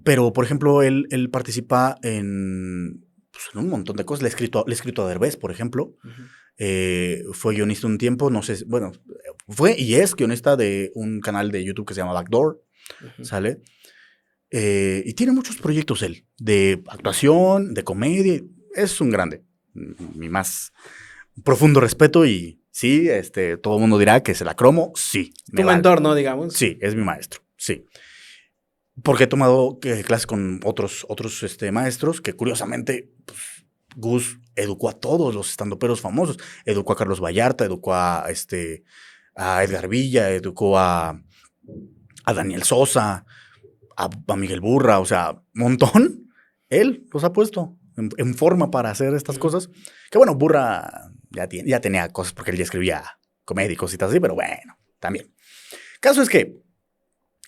Pero, por ejemplo, él participa en un montón de cosas. Le he escrito a Derbez, por ejemplo. Uh-huh. Fue guionista un tiempo, no sé, bueno, fue y es guionista de un canal de YouTube que se llama Backdoor. Uh-huh. ¿Sale? Y tiene muchos proyectos él, de actuación, de comedia. Es un grande. Mi más profundo respeto y sí, todo el mundo dirá que se la cromo. Sí. Tu mentor, ¿no? Digamos. Sí, es mi maestro, sí. Porque he tomado clases con otros maestros que curiosamente pues, Gus educó a todos los estandoperos famosos. Educó a Carlos Vallarta, educó a Edgar Villa, educó a Daniel Sosa, a Miguel Burra, o sea, montón. Él los ha puesto en forma para hacer estas cosas. Que bueno, Burra ya tenía cosas porque él ya escribía comedia y cositas así, pero bueno, también. Caso es que,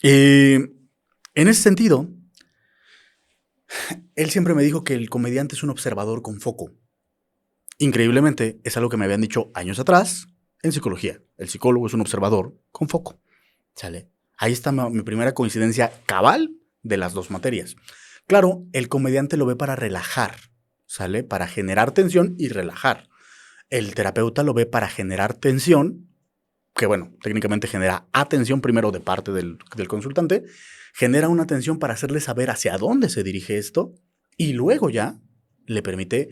en ese sentido, él siempre me dijo que el comediante es un observador con foco. Increíblemente, es algo que me habían dicho años atrás en psicología. El psicólogo es un observador con foco. ¿Sale? Ahí está mi primera coincidencia cabal de las dos materias. Claro, el comediante lo ve para relajar, ¿sale? Para generar tensión y relajar. El terapeuta lo ve para generar tensión, que bueno, técnicamente genera atención primero de parte del consultante, genera una tensión para hacerle saber hacia dónde se dirige esto y luego ya le permite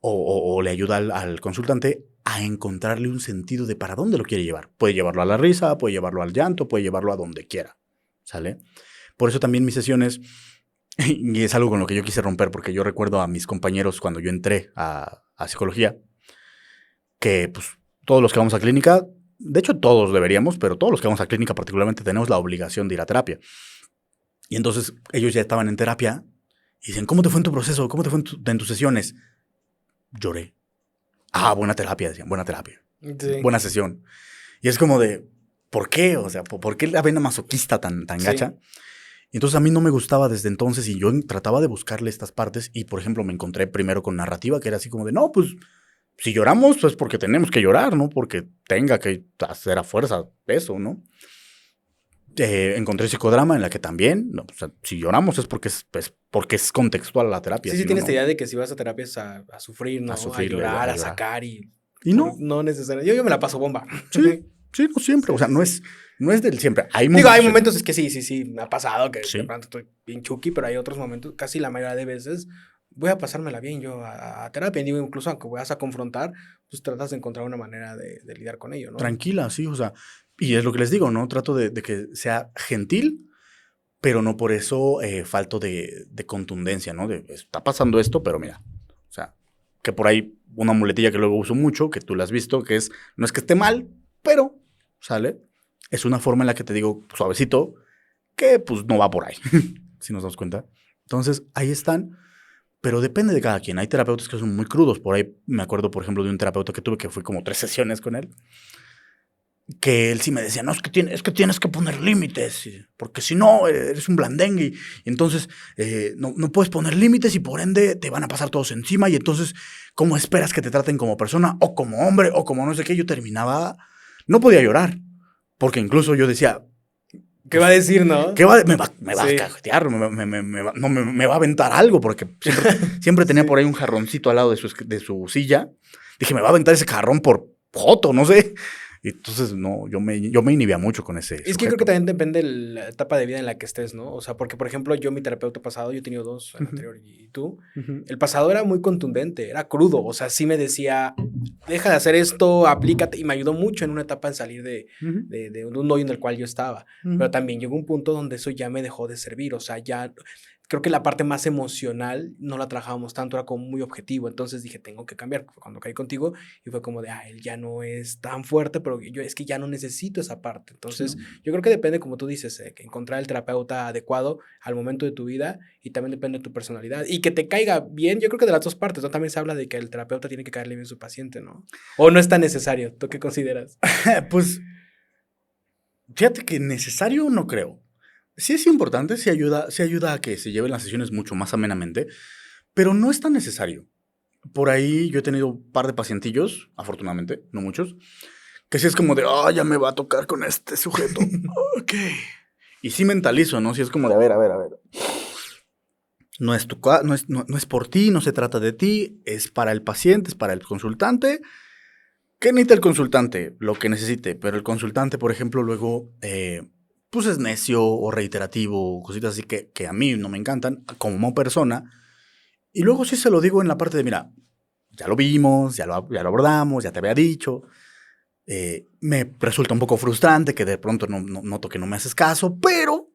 o le ayuda al consultante a encontrarle un sentido de para dónde lo quiere llevar. Puede llevarlo a la risa, puede llevarlo al llanto, puede llevarlo a donde quiera, ¿sale? Por eso también mis sesiones, y es algo con lo que yo quise romper, porque yo recuerdo a mis compañeros cuando yo entré a psicología, que pues todos los que vamos a clínica, de hecho todos deberíamos, pero todos los que vamos a clínica particularmente tenemos la obligación de ir a terapia. Y entonces ellos ya estaban en terapia y dicen, ¿cómo te fue en tu proceso? ¿Cómo te fue en tus sesiones? Lloré. Ah, buena terapia, decían, buena terapia. Sí. Buena sesión. Y es como de, ¿por qué? O sea, ¿por qué la vena masoquista tan gacha? Y entonces a mí no me gustaba desde entonces y yo trataba de buscarle estas partes y, por ejemplo, me encontré primero con narrativa que era así como de, no, pues, si lloramos, pues porque tenemos que llorar, ¿no? Porque tenga que hacer a fuerza eso, ¿no? Encontré psicodrama en la que también, no, o sea, si lloramos es porque es contextual a la terapia. Sí, si tienes no, esta idea de que si vas a terapia es a sufrir, ¿no? A sufrir, a llorar, a a llorar. sacar y no. No necesariamente. Yo me la paso bomba. Sí, no siempre. Sí, o sea, sí, no es del siempre. Hay momentos es que sí, me ha pasado que de pronto estoy bien chucky, pero hay otros momentos, casi la mayoría de veces, voy a pasármela bien yo a terapia. Y digo, incluso aunque vayas a confrontar, pues tratas de encontrar una manera de lidiar con ello, ¿no? Tranquila, sí, o sea, y es lo que les digo, ¿no? Trato de que sea gentil, pero no por eso falto de contundencia, ¿no? Está pasando esto, pero mira, o sea, que por ahí una muletilla que luego uso mucho, que tú la has visto, que es, no es que esté mal, pero, ¿sale? Es una forma en la que te digo suavecito, que pues no va por ahí, si nos damos cuenta. Entonces, ahí están, pero depende de cada quien. Hay terapeutas que son muy crudos, por ahí me acuerdo, por ejemplo, de un terapeuta que tuve que fui como 3 sesiones con él, que él sí me decía, no, es que tienes que poner límites, porque si no, eres un blandengue, y entonces no puedes poner límites y por ende te van a pasar todos encima, y entonces, ¿cómo esperas que te traten como persona, o como hombre, o como no sé qué? Yo terminaba, no podía llorar, porque incluso yo decía, ¿qué va a decir, no? me va a cajetear, me va a aventar algo, porque siempre tenía por ahí un jarroncito al lado de su silla. Dije, me va a aventar ese jarrón por joto, no sé. Y entonces, no, yo me inhibía mucho con ese Es que creo que también depende de la etapa de vida en la que estés, ¿no? O sea, porque, por ejemplo, yo, mi terapeuta pasado, yo he tenido 2, el anterior y tú, el pasado era muy contundente, era crudo, o sea, sí me decía, deja de hacer esto, aplícate, y me ayudó mucho en una etapa en salir de un hoyo en el cual yo estaba, pero también llegó un punto donde eso ya me dejó de servir, o sea, ya... Creo que la parte más emocional no la trabajábamos tanto, era como muy objetivo. Entonces dije, tengo que cambiar. Cuando caí contigo y fue como de, él ya no es tan fuerte, pero yo es que ya no necesito esa parte. Entonces, yo creo que depende, como tú dices, que encontrar el terapeuta adecuado al momento de tu vida y también depende de tu personalidad. Y que te caiga bien, yo creo que de las dos partes, ¿no? También se habla de que el terapeuta tiene que caerle bien a su paciente, ¿no? O no es tan necesario. ¿Tú qué consideras? Pues, fíjate que necesario no creo. Sí es importante, sí ayuda a que se lleven las sesiones mucho más amenamente, pero no es tan necesario. Por ahí yo he tenido un par de pacientillos, afortunadamente, no muchos, que sí es como de, ya me va a tocar con este sujeto. Ok. Y sí mentalizo, ¿no? Sí es como de, a ver. No es por ti, no se trata de ti, es para el paciente, es para el consultante. ¿Qué necesita el consultante? Lo que necesite, pero el consultante, por ejemplo, luego... pues es necio o reiterativo, cositas así que a mí no me encantan como persona. Y luego sí se lo digo en la parte de, mira, ya lo vimos, ya lo abordamos, ya te había dicho. Me resulta un poco frustrante que de pronto noto que no me haces caso, pero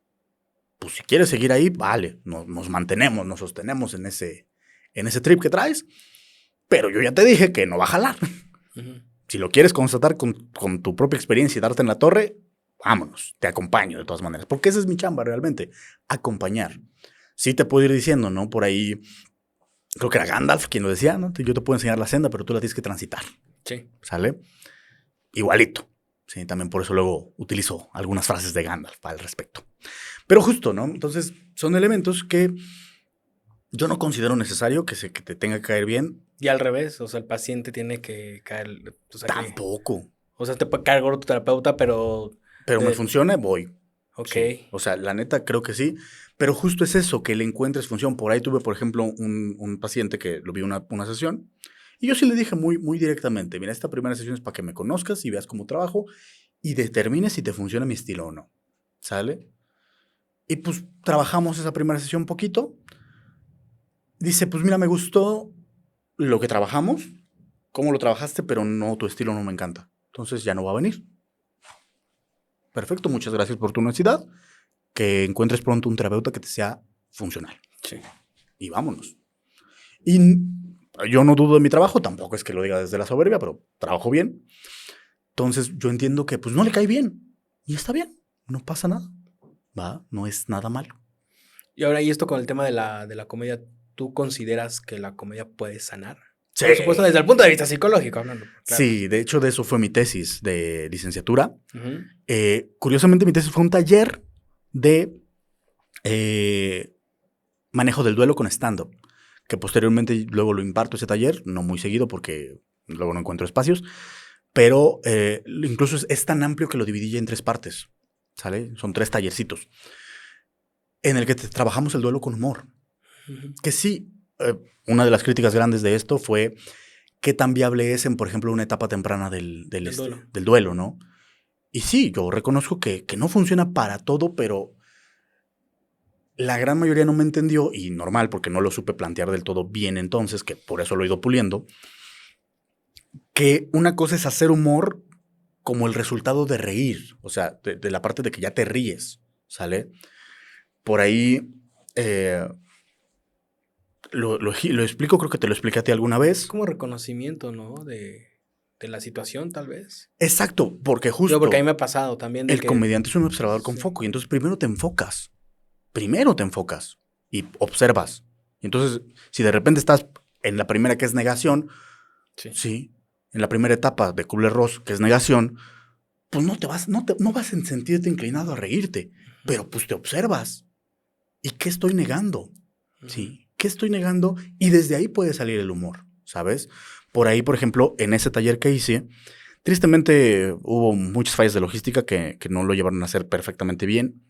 pues si quieres seguir ahí, vale, nos mantenemos, nos sostenemos en ese trip que traes, pero yo ya te dije que no va a jalar. Si lo quieres constatar con tu propia experiencia y darte en la torre, vámonos, te acompaño de todas maneras, porque esa es mi chamba realmente, acompañar. Sí te puedo ir diciendo, ¿no? Por ahí, creo que era Gandalf quien lo decía, ¿no? Yo te puedo enseñar la senda, pero tú la tienes que transitar. Sí. ¿Sale? Igualito. Sí, también por eso luego utilizo algunas frases de Gandalf al respecto. Pero justo, ¿no? Entonces, son elementos que yo no considero necesario que te tenga que caer bien. Y al revés, o sea, el paciente tiene que caer... O sea, tampoco. O sea, te puede caer gordo tu terapeuta, pero... Pero me funciona, voy. Ok. Sí. O sea, la neta creo que sí. Pero justo es eso, que le encuentres función. Por ahí tuve, por ejemplo, un paciente que lo vi una sesión. Y yo sí le dije muy, muy directamente, mira, esta primera sesión es para que me conozcas y veas cómo trabajo y determines si te funciona mi estilo o no. ¿Sale? Y pues trabajamos esa primera sesión un poquito. Dice, pues mira, me gustó lo que trabajamos, cómo lo trabajaste, pero no, tu estilo no me encanta. Entonces ya no va a venir. Perfecto, muchas gracias por tu honestidad. Que encuentres pronto un terapeuta que te sea funcional. Sí. Y vámonos. Y yo no dudo de mi trabajo, tampoco es que lo diga desde la soberbia, pero trabajo bien. Entonces yo entiendo que pues no le cae bien. Y está bien, no pasa nada. ¿Va? No es nada malo. Y ahora, y esto con el tema de la comedia, ¿tú consideras que la comedia puede sanar? Sí. Por supuesto, desde el punto de vista psicológico hablando. Claro. Sí, de hecho de eso fue mi tesis de licenciatura. Uh-huh. Curiosamente mi tesis fue un taller de manejo del duelo con stand-up, que posteriormente luego lo imparto ese taller, no muy seguido porque luego no encuentro espacios, pero incluso es tan amplio que lo dividí ya en 3 partes, ¿sale? Son 3 tallercitos, en el que trabajamos el duelo con humor. Uh-huh. Que sí, una de las críticas grandes de esto fue qué tan viable es en, por ejemplo, una etapa temprana del duelo, ¿no? Y sí, yo reconozco que no funciona para todo, pero la gran mayoría no me entendió, y normal, porque no lo supe plantear del todo bien entonces, que por eso lo he ido puliendo, que una cosa es hacer humor como el resultado de reír, o sea, de la parte de que ya te ríes, ¿sale? Por ahí lo explico, creo que te lo expliqué a ti alguna vez. Es como reconocimiento, ¿no? De la situación, tal vez. Exacto, porque justo... Yo, porque a mí me ha pasado también. El comediante es un observador con foco, y entonces primero te enfocas y observas. Y entonces, si de repente estás en la primera, que es negación, sí, en la primera etapa de Kubler-Ross, que es negación, pues no vas a sentirte inclinado a reírte, pero pues te observas. ¿Y qué estoy negando? ¿Sí? ¿Qué estoy negando? Y desde ahí puede salir el humor, ¿sabes? Por ahí, por ejemplo, en ese taller que hice, tristemente hubo muchas fallas de logística que no lo llevaron a hacer perfectamente bien.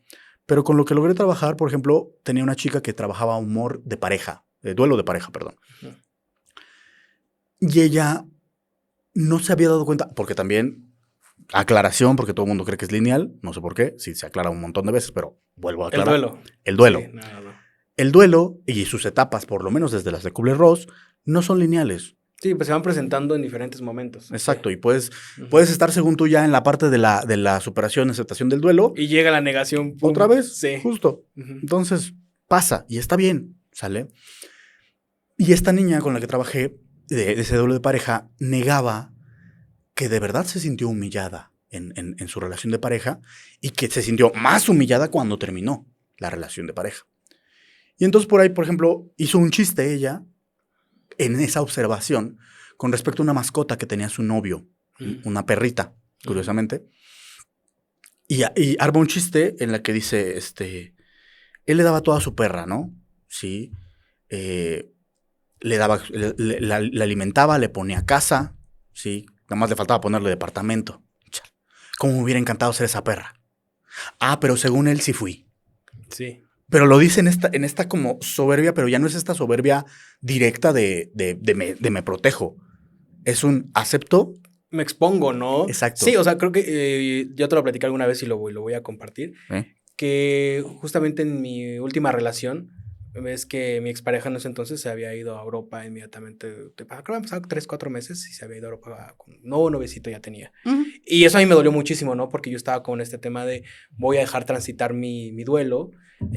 Pero con lo que logré trabajar, por ejemplo, tenía una chica que trabajaba humor de pareja, duelo de pareja, perdón. Uh-huh. Y ella no se había dado cuenta, porque también, aclaración, porque todo el mundo cree que es lineal, no sé por qué, sí se aclara un montón de veces, pero vuelvo a aclarar. El duelo. Sí, no. El duelo y sus etapas, por lo menos desde las de Kubler-Ross, no son lineales. Sí, pues se van presentando en diferentes momentos. Exacto, sí. Y puedes estar, según tú, ya en la parte de la superación, aceptación del duelo. Y llega la negación. ¡Pum! ¿Otra vez? Sí. Justo. Uh-huh. Entonces, pasa, y está bien, ¿sale? Y esta niña con la que trabajé, de ese duelo de pareja, negaba que de verdad se sintió humillada en su relación de pareja, y que se sintió más humillada cuando terminó la relación de pareja. Y entonces por ahí, por ejemplo, hizo un chiste ella en esa observación con respecto a una mascota que tenía su novio, una perrita, curiosamente. Y arma un chiste en la que dice, él le daba toda su perra, ¿no? Sí. Le daba, la alimentaba, le ponía casa, sí. Nada más le faltaba ponerle departamento. ¿Cómo me hubiera encantado ser esa perra? Ah, pero según él sí fui. Sí. Pero lo dice en esta como soberbia, pero ya no es esta soberbia directa de me protejo. Es un acepto. Me expongo, ¿no? Exacto. Sí, o sea, creo que yo te lo platicé alguna vez y lo voy a compartir. Que justamente en mi última relación, ves que mi expareja en ese entonces se había ido a Europa inmediatamente. Creo que han pasado 3-4 meses y se había ido a Europa con un nuevo novecito ya tenía. Uh-huh. Y eso a mí me dolió muchísimo, ¿no? Porque yo estaba con este tema de voy a dejar transitar mi duelo.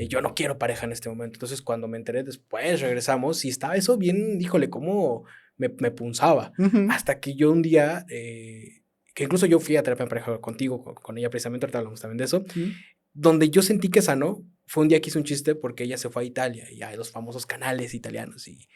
Yo no quiero pareja en este momento. Entonces, cuando me enteré después, regresamos y estaba eso bien, híjole, cómo me punzaba. Uh-huh. Hasta que yo un día, que incluso yo fui a terapia en pareja contigo, con ella precisamente, ahorita hablamos también de eso, uh-huh. Donde yo sentí que sanó fue un día que hice un chiste porque ella se fue a Italia y hay los famosos canales italianos y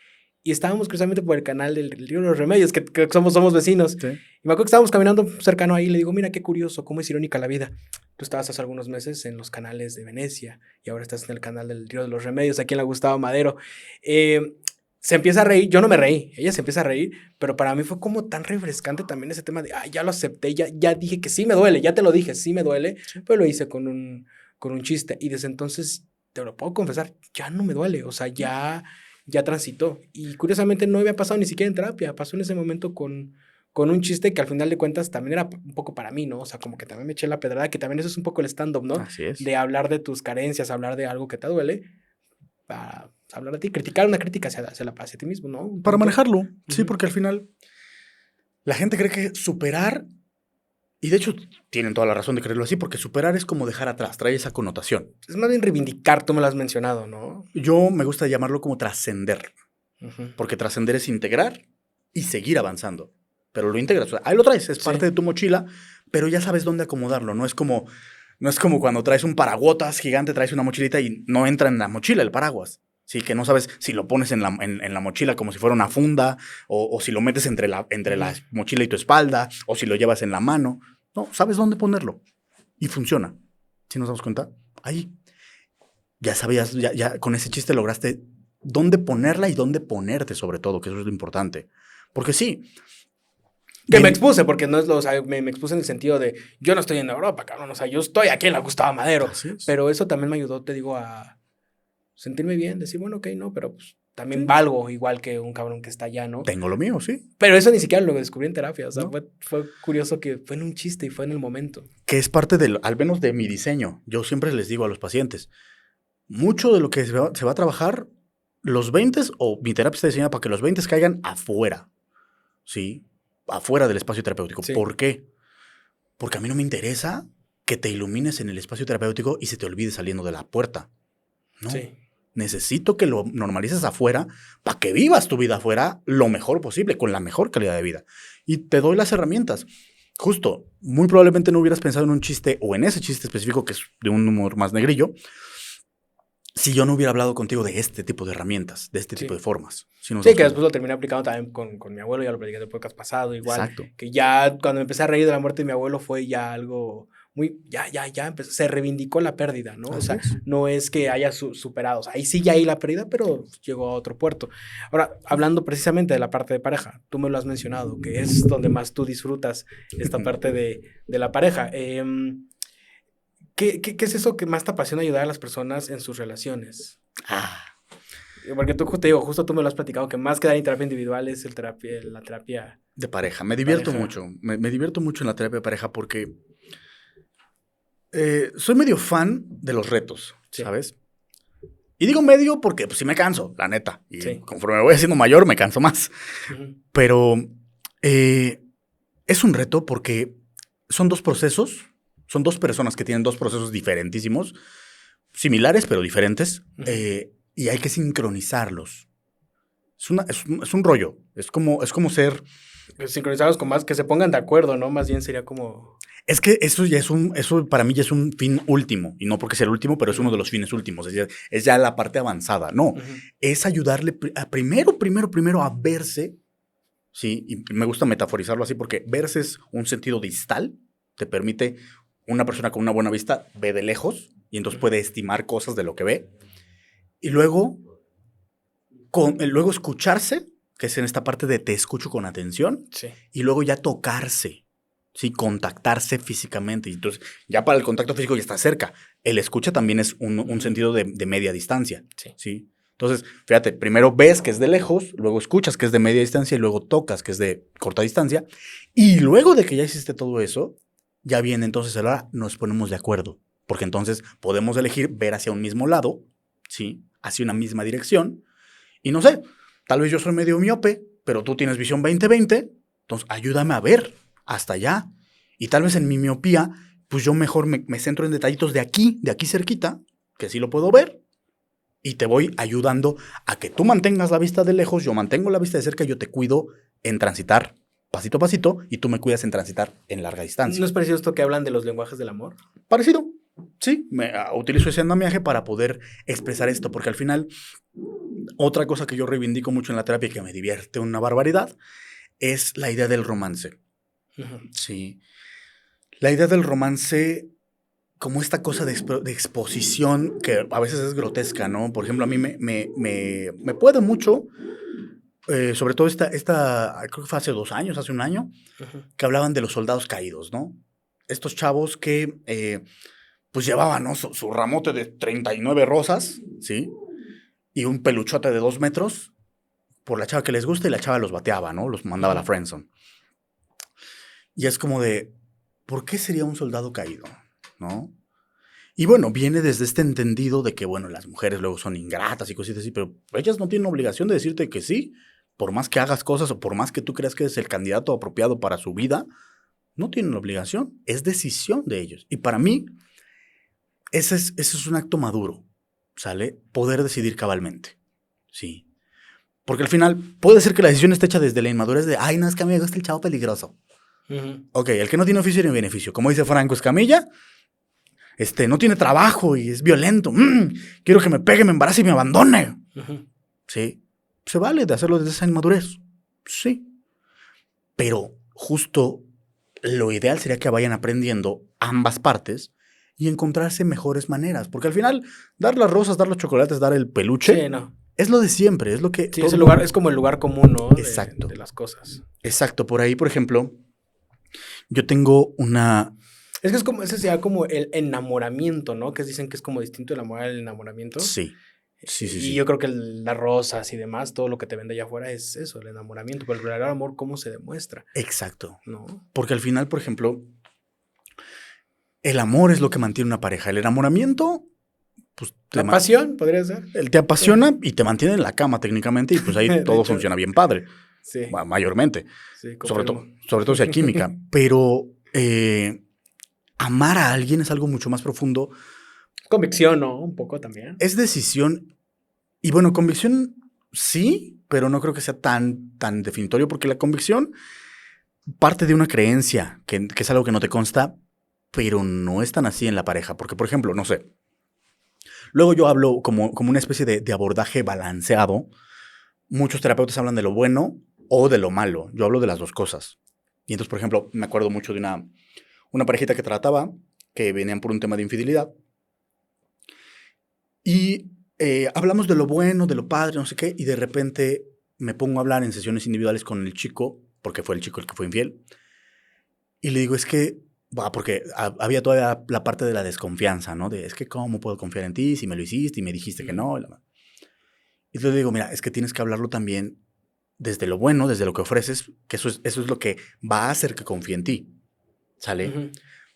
estábamos precisamente por el canal del Río de los Remedios, que somos vecinos. Sí. Y me acuerdo que estábamos caminando cercano ahí y le digo, mira qué curioso, cómo es irónica la vida. Tú estabas hace algunos meses en los canales de Venecia y ahora estás en el canal del Río de los Remedios, aquí en la Gustavo Madero. Se empieza a reír, yo no me reí, ella se empieza a reír, pero para mí fue como tan refrescante también ese tema de, ya lo acepté, ya dije que sí me duele, ya te lo dije, sí me duele, sí. Pero lo hice con un chiste y desde entonces, te lo puedo confesar, ya no me duele, o sea, ya transitó. Y curiosamente no había pasado ni siquiera en terapia, pasó en ese momento con un chiste que al final de cuentas también era un poco para mí, ¿no? O sea, como que también me eché la pedrada, que también eso es un poco el stand-up, ¿no? Así es. De hablar de tus carencias, hablar de algo que te duele, para hablar de ti, criticar una crítica hacia ti mismo, ¿no? Para manejarlo, sí, Ujú. porque al final la gente cree que superar, y de hecho tienen toda la razón de creerlo así, porque superar es como dejar atrás, trae esa connotación. Es más bien reivindicar, tú me lo has mencionado, ¿no? Yo me gusta llamarlo como trascender, Ujú. porque trascender es integrar y seguir avanzando. Pero lo integras, o sea, ahí lo traes, es Sí. parte de tu mochila, pero ya sabes dónde acomodarlo. No es como cuando traes un paraguotas gigante, traes una mochilita y no entra en la mochila el paraguas. Sí, que no sabes si lo pones en la mochila como si fuera una funda, o si lo metes entre la mochila y tu espalda, o si lo llevas en la mano. No, sabes dónde ponerlo. Y funciona. ¿Sí nos damos cuenta? Ahí. Ya sabías, ya con ese chiste lograste dónde ponerla y dónde ponerte, sobre todo, que eso es lo importante. Porque sí. Que me expuse, porque no es lo, o sea, me expuse en el sentido de, yo no estoy en Europa, cabrón, o sea, yo estoy aquí en la Gustavo Madero. Así es. Pero eso también me ayudó, te digo, a sentirme bien, decir, bueno, ok, no, pero pues también Sí. valgo igual que un cabrón que está allá, ¿no? Tengo lo mío, sí. Pero eso ni siquiera lo descubrí en terapia, o sea, ¿No? fue curioso que fue en un chiste y fue en el momento. Que es parte al menos de mi diseño. Yo siempre les digo a los pacientes, mucho de lo que se va a trabajar, los 20 o mi terapia está diseñada para que los 20 caigan afuera, ¿sí? Afuera del espacio terapéutico. Sí. ¿Por qué? Porque a mí no me interesa que te ilumines en el espacio terapéutico y se te olvide saliendo de la puerta. No. Sí. Necesito que lo normalices afuera para que vivas tu vida afuera lo mejor posible, con la mejor calidad de vida. Y te doy las herramientas. Justo, muy probablemente no hubieras pensado en un chiste o en ese chiste específico que es de un humor más negrillo, si yo no hubiera hablado contigo de este tipo de herramientas, de este Sí. tipo de formas. Si Sí, que después lo terminé aplicando también con mi abuelo, ya lo platicé en el podcast pasado, igual. Exacto. Que ya cuando me empecé a reír de la muerte de mi abuelo fue ya algo muy, ya empezó, se reivindicó la pérdida, ¿no? Así o sea, es. no es que haya superado, o sea, ahí sí ya hay la pérdida, pero llegó a otro puerto. Ahora, hablando precisamente de la parte de pareja, tú me lo has mencionado, que es donde más tú disfrutas esta parte de la pareja. ¿Qué es eso que más te apasiona ayudar a las personas en sus relaciones? Porque tú, te digo, justo tú me lo has platicado, que más que dar en terapia individual es la terapia de pareja. Me divierto pareja. mucho. Me divierto mucho en la terapia de pareja porque soy medio fan de los retos, Sí. ¿sabes? Y digo medio porque pues sí me canso, la neta. Y Sí. conforme me voy haciendo mayor, me canso más. Ujú. Pero es un reto porque son dos procesos, son dos personas que tienen dos procesos diferentísimos, similares pero diferentes, Ujú. y hay que sincronizarlos. Es un rollo, es como ser... Sincronizados con más, que se pongan de acuerdo, ¿no? Más bien sería como... Es que eso para mí ya es un fin último, y no porque sea el último, pero es uno de los fines últimos, es ya la parte avanzada, no, Ujú. es ayudarle a primero a verse, ¿sí? Y me gusta metaforizarlo así porque verse es un sentido distal, te permite, una persona con una buena vista ve de lejos y entonces puede estimar cosas de lo que ve, y luego escucharse, que es en esta parte de te escucho con atención, Sí. y luego ya tocarse, ¿sí? Contactarse físicamente. Y entonces, ya para el contacto físico ya está cerca. El escucha también es un sentido de media distancia, Sí. ¿sí? Entonces, fíjate, primero ves que es de lejos, luego escuchas que es de media distancia y luego tocas que es de corta distancia. Y luego de que ya hiciste todo eso, ya viene entonces ahora nos ponemos de acuerdo. Porque entonces podemos elegir ver hacia un mismo lado, ¿sí? Hacia una misma dirección. Y no sé, tal vez yo soy medio miope, pero tú tienes visión 20/20, entonces ayúdame a ver hasta allá. Y tal vez en mi miopía, pues yo mejor me centro en detallitos de aquí cerquita, que sí lo puedo ver, y te voy ayudando a que tú mantengas la vista de lejos, yo mantengo la vista de cerca, yo te cuido en transitar pasito a pasito, y tú me cuidas en transitar en larga distancia. ¿No es parecido esto que hablan de los lenguajes del amor? Parecido, sí, utilizo ese andamiaje para poder expresar esto, porque al final... Otra cosa que yo reivindico mucho en la terapia y que me divierte una barbaridad es la idea del romance. Ujú. Sí. La idea del romance como esta cosa de exposición que a veces es grotesca, ¿no? Por ejemplo, a mí me puede mucho, sobre todo creo que fue hace 2 años, hace 1 año, Ujú. que hablaban de los soldados caídos, ¿no? Estos chavos que pues llevaban, ¿no? Su ramote de 39 rosas, ¿sí? Y un peluchote de 2 metros por la chava que les gusta y la chava los bateaba, ¿no? Los mandaba a la friendzone. Y es como de, ¿por qué sería un soldado caído? ¿No? Y bueno, viene desde este entendido de que, bueno, las mujeres luego son ingratas y cositas así, pero ellas no tienen obligación de decirte que sí, por más que hagas cosas o por más que tú creas que es el candidato apropiado para su vida, no tienen obligación, es decisión de ellos. Y para mí, ese es un acto maduro, ¿sale? Poder decidir cabalmente, sí. Porque al final puede ser que la decisión esté hecha desde la inmadurez de, ay, no, es que a mí me gusta el chavo peligroso. Ok, el que no tiene oficio ni beneficio, como dice Franco Escamilla, no tiene trabajo y es violento. Quiero que me pegue, me embarace y me abandone. Sí, se vale de hacerlo desde esa inmadurez. Sí. Pero justo lo ideal sería que vayan aprendiendo ambas partes y encontrarse mejores maneras. Porque al final, dar las rosas, dar los chocolates, dar el peluche, Sí, no. es lo de siempre, es lo que... Sí, es, el lugar, es como el lugar común, ¿no? Exacto. De las cosas. Exacto. Por ahí, por ejemplo, yo tengo una... Es que es como, ese sería como el enamoramiento, ¿no? Que dicen que es como distinto el amor al enamoramiento. Sí. Sí, sí, Y sí. yo creo que las rosas y demás, todo lo que te vende allá afuera es eso, el enamoramiento. Pero el verdadero amor, ¿cómo se demuestra? Exacto. ¿No? Porque al final, por ejemplo, el amor es lo que mantiene una pareja. El enamoramiento, pues... La pasión, podría ser. Él te apasiona y te mantiene en la cama técnicamente y pues ahí todo hecho, funciona bien padre. Sí. Mayormente. Sí, sobre todo si hay química. Pero amar a alguien es algo mucho más profundo. Convicción, ¿no? Un poco también. Es decisión. Y bueno, convicción sí, pero no creo que sea tan definitorio porque la convicción parte de una creencia que es algo que no te consta, pero no es tan así en la pareja. Porque, por ejemplo, no sé. Luego yo hablo como una especie de abordaje balanceado. Muchos terapeutas hablan de lo bueno o de lo malo. Yo hablo de las dos cosas. Y entonces, por ejemplo, me acuerdo mucho de una parejita que trataba, que venían por un tema de infidelidad. Y hablamos de lo bueno, de lo padre, no sé qué, y de repente me pongo a hablar en sesiones individuales con el chico, porque fue el chico el que fue infiel. Y le digo, es que, porque había todavía la parte de la desconfianza, ¿no? De, es que, ¿cómo puedo confiar en ti si me lo hiciste y me dijiste que no? Y le digo, mira, es que tienes que hablarlo también desde lo bueno, desde lo que ofreces, que eso es lo que va a hacer que confíe en ti, ¿sale?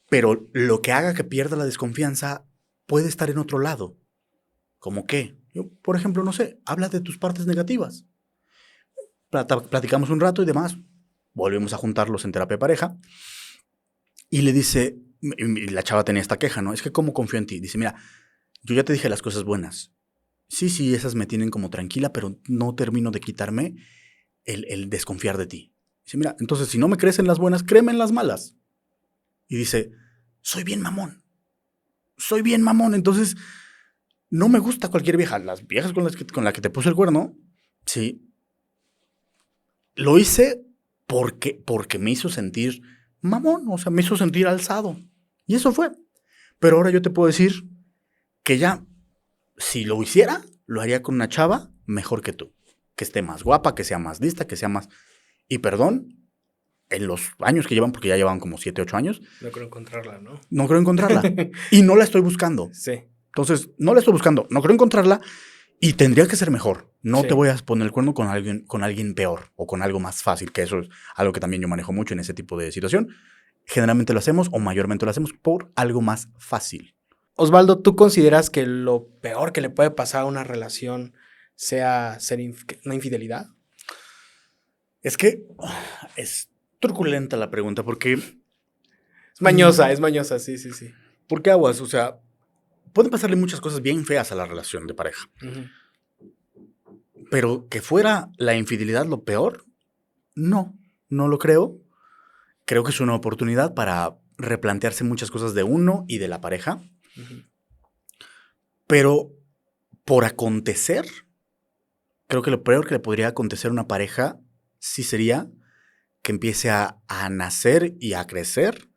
Pero lo que haga que pierda la desconfianza puede estar en otro lado. ¿Cómo qué? Yo, por ejemplo, no sé, habla de tus partes negativas. Platicamos un rato y demás, volvemos a juntarlos en terapia de pareja, y le dice, y la chava tenía esta queja, ¿no? Es que ¿cómo confío en ti? Dice, mira, yo ya te dije las cosas buenas. Sí, esas me tienen como tranquila, pero no termino de quitarme el desconfiar de ti. Dice, mira, entonces si no me crees en las buenas, créeme en las malas. Y dice, soy bien mamón. Entonces no me gusta cualquier vieja. Las viejas con las que te puse el cuerno, sí. Lo hice porque me hizo sentir mamón, o sea, me hizo sentir alzado. Y eso fue. Pero ahora yo te puedo decir que ya, si lo hiciera, lo haría con una chava mejor que tú. Que esté más guapa, que sea más lista, que sea más... Y perdón, en los años que llevan, porque ya llevan como 7, 8 años. No creo encontrarla, ¿no? No creo encontrarla. Y no la estoy buscando. Sí. Entonces, no la estoy buscando, no creo encontrarla y tendría que ser mejor. No Sí. te voy a poner el cuerno con alguien peor o con algo más fácil, que eso es algo que también yo manejo mucho en ese tipo de situación. Generalmente lo hacemos o mayormente lo hacemos por algo más fácil. Osvaldo, ¿tú consideras que lo peor que le puede pasar a una relación sea ser una infidelidad? Es que es truculenta la pregunta porque... Es mañosa, sí. ¿Por qué aguas? O sea, pueden pasarle muchas cosas bien feas a la relación de pareja. Pero que fuera la infidelidad lo peor, no lo creo. Creo que es una oportunidad para replantearse muchas cosas de uno y de la pareja. Pero por acontecer, creo que lo peor que le podría acontecer a una pareja sí sería que empiece a nacer y a crecer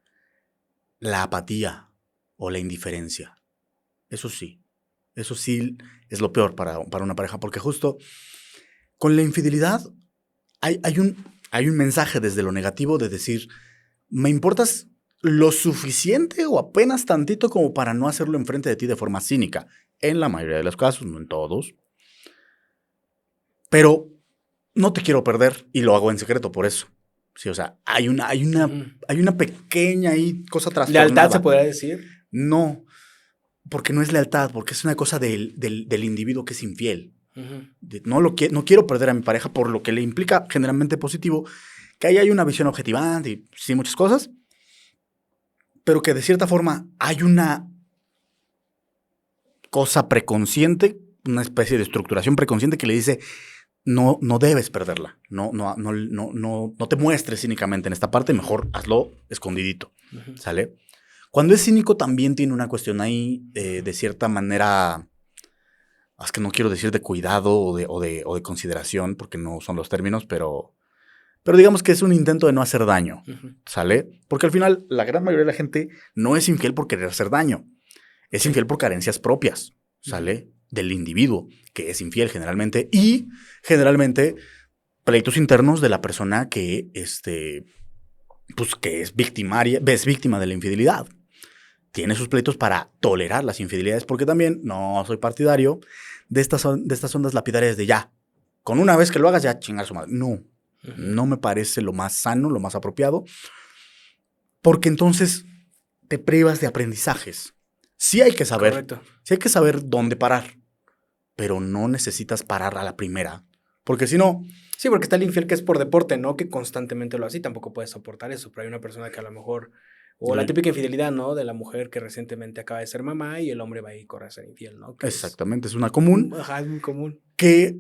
la apatía o la indiferencia. Eso sí es lo peor para una pareja, porque justo con la infidelidad hay un mensaje desde lo negativo de decir, me importas lo suficiente o apenas tantito como para no hacerlo enfrente de ti de forma cínica. En la mayoría de los casos, no en todos. Pero no te quiero perder y lo hago en secreto por eso. Sí, o sea, hay una pequeña ahí cosa trastornada. ¿Lealtad se podría decir? No. porque no es lealtad, porque es una cosa del individuo que es infiel. Ujú. No quiero perder a mi pareja por lo que le implica generalmente positivo, que ahí hay una visión objetivante y sí muchas cosas, pero que de cierta forma hay una cosa preconsciente, una especie de estructuración preconsciente que le dice, no debes perderla, no te muestres cínicamente en esta parte, mejor hazlo escondidito, Ujú. ¿sale? Cuando es cínico también tiene una cuestión ahí de cierta manera, es que no quiero decir de cuidado o de consideración, porque no son los términos, pero digamos que es un intento de no hacer daño, Ujú. ¿sale? Porque al final la gran mayoría de la gente no es infiel por querer hacer daño, es Sí. infiel por carencias propias, ¿sale? Del individuo, que es infiel generalmente, y generalmente pleitos internos de la persona que, pues, que es víctima de la infidelidad. Tiene sus pleitos para tolerar las infidelidades, porque también no soy partidario de estas ondas lapidarias de ya, con una vez que lo hagas ya chingar su madre. No, Ujú. no me parece lo más sano, lo más apropiado, porque entonces te privas de aprendizajes. Sí hay que saber, Correcto. sí hay que saber dónde parar, pero no necesitas parar a la primera, porque si no, Sí, porque está el infiel que es por deporte, ¿no? Que constantemente lo hace y tampoco puedes soportar eso. Pero hay una persona que a lo mejor. O la típica infidelidad, ¿no? De la mujer que recientemente acaba de ser mamá y el hombre va y corre a ser infiel, ¿no? Que es. exactamente, es una común Ajá, es muy común. que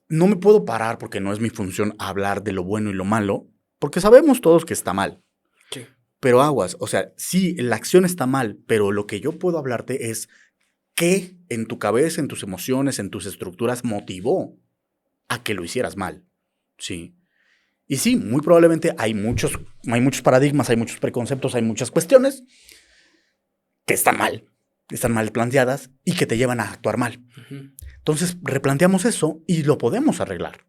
no me puedo parar porque no es mi función hablar de lo bueno y lo malo, porque sabemos todos que está mal. Sí. Pero aguas, o sea, sí, la acción está mal, pero lo que yo puedo hablarte es qué en tu cabeza, en tus emociones, en tus estructuras motivó a que lo hicieras mal. Sí. Y sí, muy probablemente hay muchos paradigmas, hay muchos preconceptos, hay muchas cuestiones que están mal planteadas y que te llevan a actuar mal. Ujú. Entonces, replanteamos eso y lo podemos arreglar.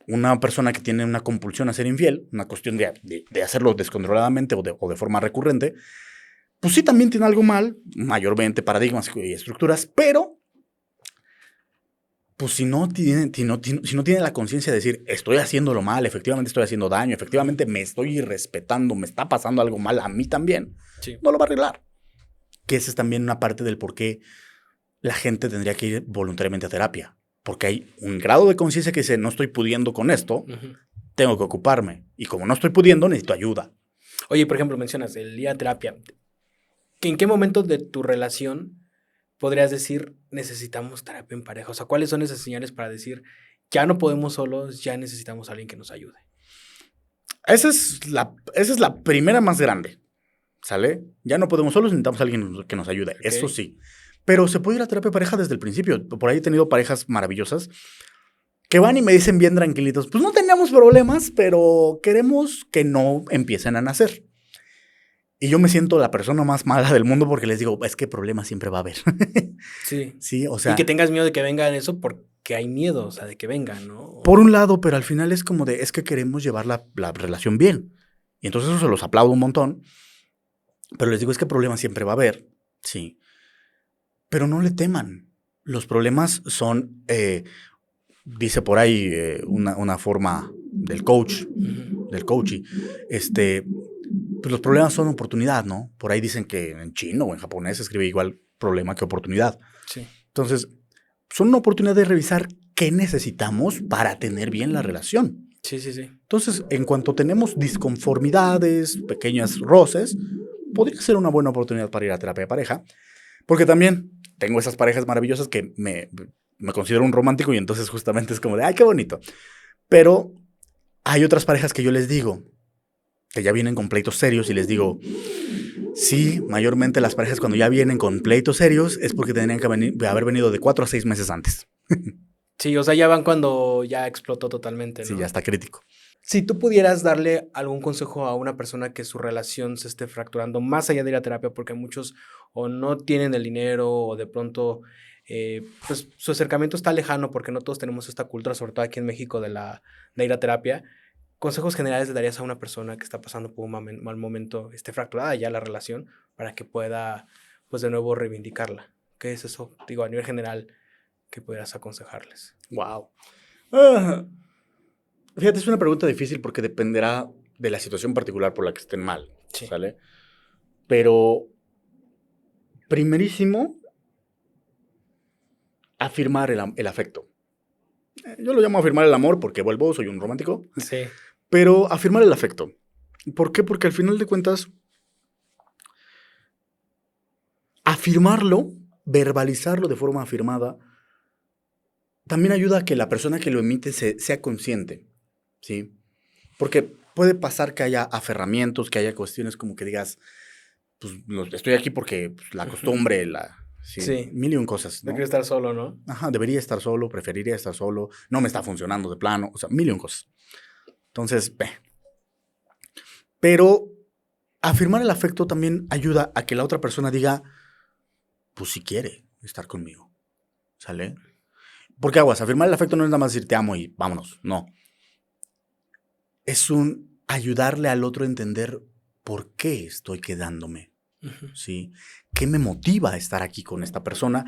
Una persona que tiene una compulsión a ser infiel, una cuestión de hacerlo descontroladamente o de forma recurrente, pues sí también tiene algo mal, mayormente paradigmas y estructuras, pero pues si no tiene la conciencia de decir, estoy haciéndolo mal, efectivamente estoy haciendo daño, efectivamente me estoy irrespetando, me está pasando algo mal a mí también, Sí. no lo va a arreglar. Que esa es también una parte del por qué la gente tendría que ir voluntariamente a terapia. Porque hay un grado de conciencia que dice, no estoy pudiendo con esto, Ujú. tengo que ocuparme. Y como no estoy pudiendo, necesito ayuda. Oye, por ejemplo, mencionas el ir a terapia. ¿En qué momento de tu relación podrías decir necesitamos terapia en pareja? O sea, ¿cuáles son esas señales para decir ya no podemos solos, ya necesitamos a alguien que nos ayude? Esa es la primera más grande, ¿sale? Ya no podemos solos, necesitamos a alguien que nos ayude, Ok. eso sí. Pero se puede ir a terapia de pareja desde el principio. Por ahí he tenido parejas maravillosas que van y me dicen bien tranquilitos, pues no tenemos problemas, pero queremos que no empiecen a nacer. Y yo me siento la persona más mala del mundo porque les digo, es que problemas siempre va a haber. Sí. Sí, o Y que sea, tengas miedo de que vengan eso porque hay miedo, o sea, de que vengan, ¿no? por un lado, pero al final es como es que queremos llevar la relación bien. Y entonces eso se los aplaudo un montón, pero les digo, es que problemas siempre va a haber, sí. Pero no le teman. Los problemas son, dice por ahí una forma del coach, Ujú. del coaching, pues los problemas son oportunidad, ¿no? Por ahí dicen que en chino o en japonés se escribe igual problema que oportunidad. Sí. Entonces, son una oportunidad de revisar qué necesitamos para tener bien la relación. Sí, sí, sí. Entonces, en cuanto tenemos disconformidades, pequeños roces, podría ser una buena oportunidad para ir a terapia de pareja, porque también tengo esas parejas maravillosas que me considero un romántico y entonces justamente es como de, ay, qué bonito. Pero hay otras parejas que yo les digo, que ya vienen con pleitos serios y les digo, sí, mayormente las parejas cuando ya vienen con pleitos serios es porque tendrían que haber venido de 4 a 6 meses antes. Sí, o sea, ya van cuando ya explotó totalmente, Sí, ya ¿no? está crítico. Si tú pudieras darle algún consejo a una persona que su relación se esté fracturando, más allá de ir a terapia, porque muchos o no tienen el dinero o de pronto pues su acercamiento está lejano porque no todos tenemos esta cultura, sobre todo aquí en México, de ir a terapia. ¿Consejos generales le darías a una persona que está pasando por un mal momento, esté fracturada ya la relación, para que pueda, pues de nuevo, reivindicarla? ¿Qué es eso? Digo, a nivel general, ¿qué pudieras aconsejarles? Wow. Fíjate, es una pregunta difícil porque dependerá de la situación particular por la que estén mal, Sí. ¿sale? Pero Primerísimo, afirmar el afecto. Yo lo llamo afirmar el amor porque vuelvo, soy un romántico. Sí. Pero afirmar el afecto. ¿Por qué? Porque al final de cuentas, afirmarlo, verbalizarlo de forma afirmada, también ayuda a que la persona que lo emite sea consciente, ¿sí? Porque puede pasar que haya aferramientos, que haya cuestiones como que digas, pues estoy aquí porque pues, la costumbre, Sí. mil y un cosas, No ¿no? quiero estar solo, ¿no? Ajá, debería estar solo, preferiría estar solo, no me está funcionando de plano, o sea, mil y un cosas. Entonces, pero afirmar el afecto también ayuda a que la otra persona diga, pues si quiere estar conmigo, ¿sale? Porque aguas, afirmar el afecto no es nada más decir te amo y vámonos, no. Es un ayudarle al otro a entender por qué estoy quedándome, ¿sí? ¿Qué me motiva a estar aquí con esta persona,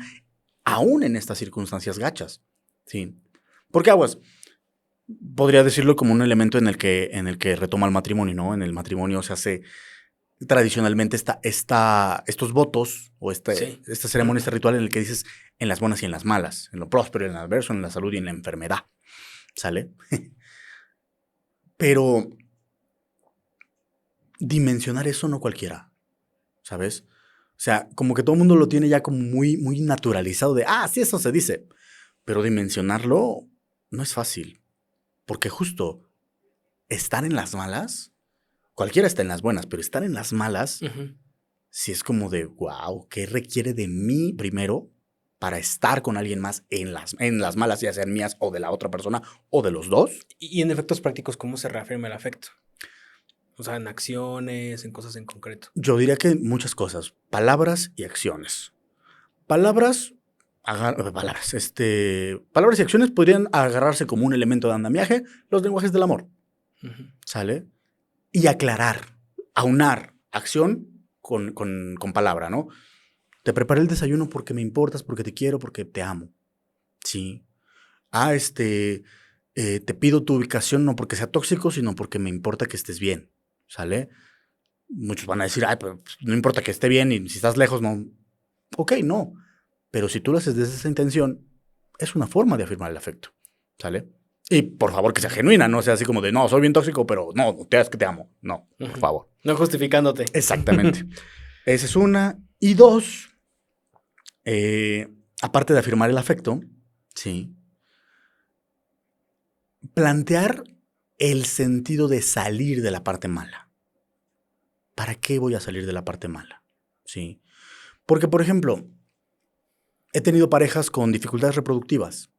aún en estas circunstancias gachas? ¿Sí? Porque aguas, podría decirlo como un elemento en el que retoma el matrimonio, ¿no? En el matrimonio se hace tradicionalmente estos votos o Sí. esta ceremonia, este ritual en el que dices en las buenas y en las malas, en lo próspero y en lo adverso, en la salud y en la enfermedad, ¿sale? Pero dimensionar eso no cualquiera, ¿sabes? O sea, como que todo el mundo lo tiene ya como muy, muy naturalizado de, sí, eso se dice, pero dimensionarlo no es fácil, porque justo estar en las malas, cualquiera está en las buenas, pero estar en las malas, sí es como de, wow, ¿qué requiere de mí primero para estar con alguien más en las malas, ya sean mías o de la otra persona o de los dos? Y en efectos prácticos, ¿cómo se reafirma el afecto? O sea, en acciones, en cosas en concreto. Yo diría que muchas cosas, palabras y acciones. Palabras, palabras y acciones podrían agarrarse como un elemento de andamiaje, los lenguajes del amor, ¿sale? Y aclarar, aunar acción con palabra, ¿no? Te preparé el desayuno porque me importas, porque te quiero, porque te amo. Sí. Te pido tu ubicación no porque sea tóxico, sino porque me importa que estés bien, ¿sale? Muchos van a decir, pues no importa que esté bien y si estás lejos, no. Ok, no. Pero si tú lo haces desde esa intención, es una forma de afirmar el afecto, ¿sale? Y por favor que sea genuina, no sea así como de, no, soy bien tóxico, pero no, es que te amo. No, por favor. No justificándote. Exactamente. Esa es una. Y dos, aparte de afirmar el afecto, sí, plantear el sentido de salir de la parte mala. ¿Para qué voy a salir de la parte mala? Sí. Porque, por ejemplo, he tenido parejas con dificultades reproductivas,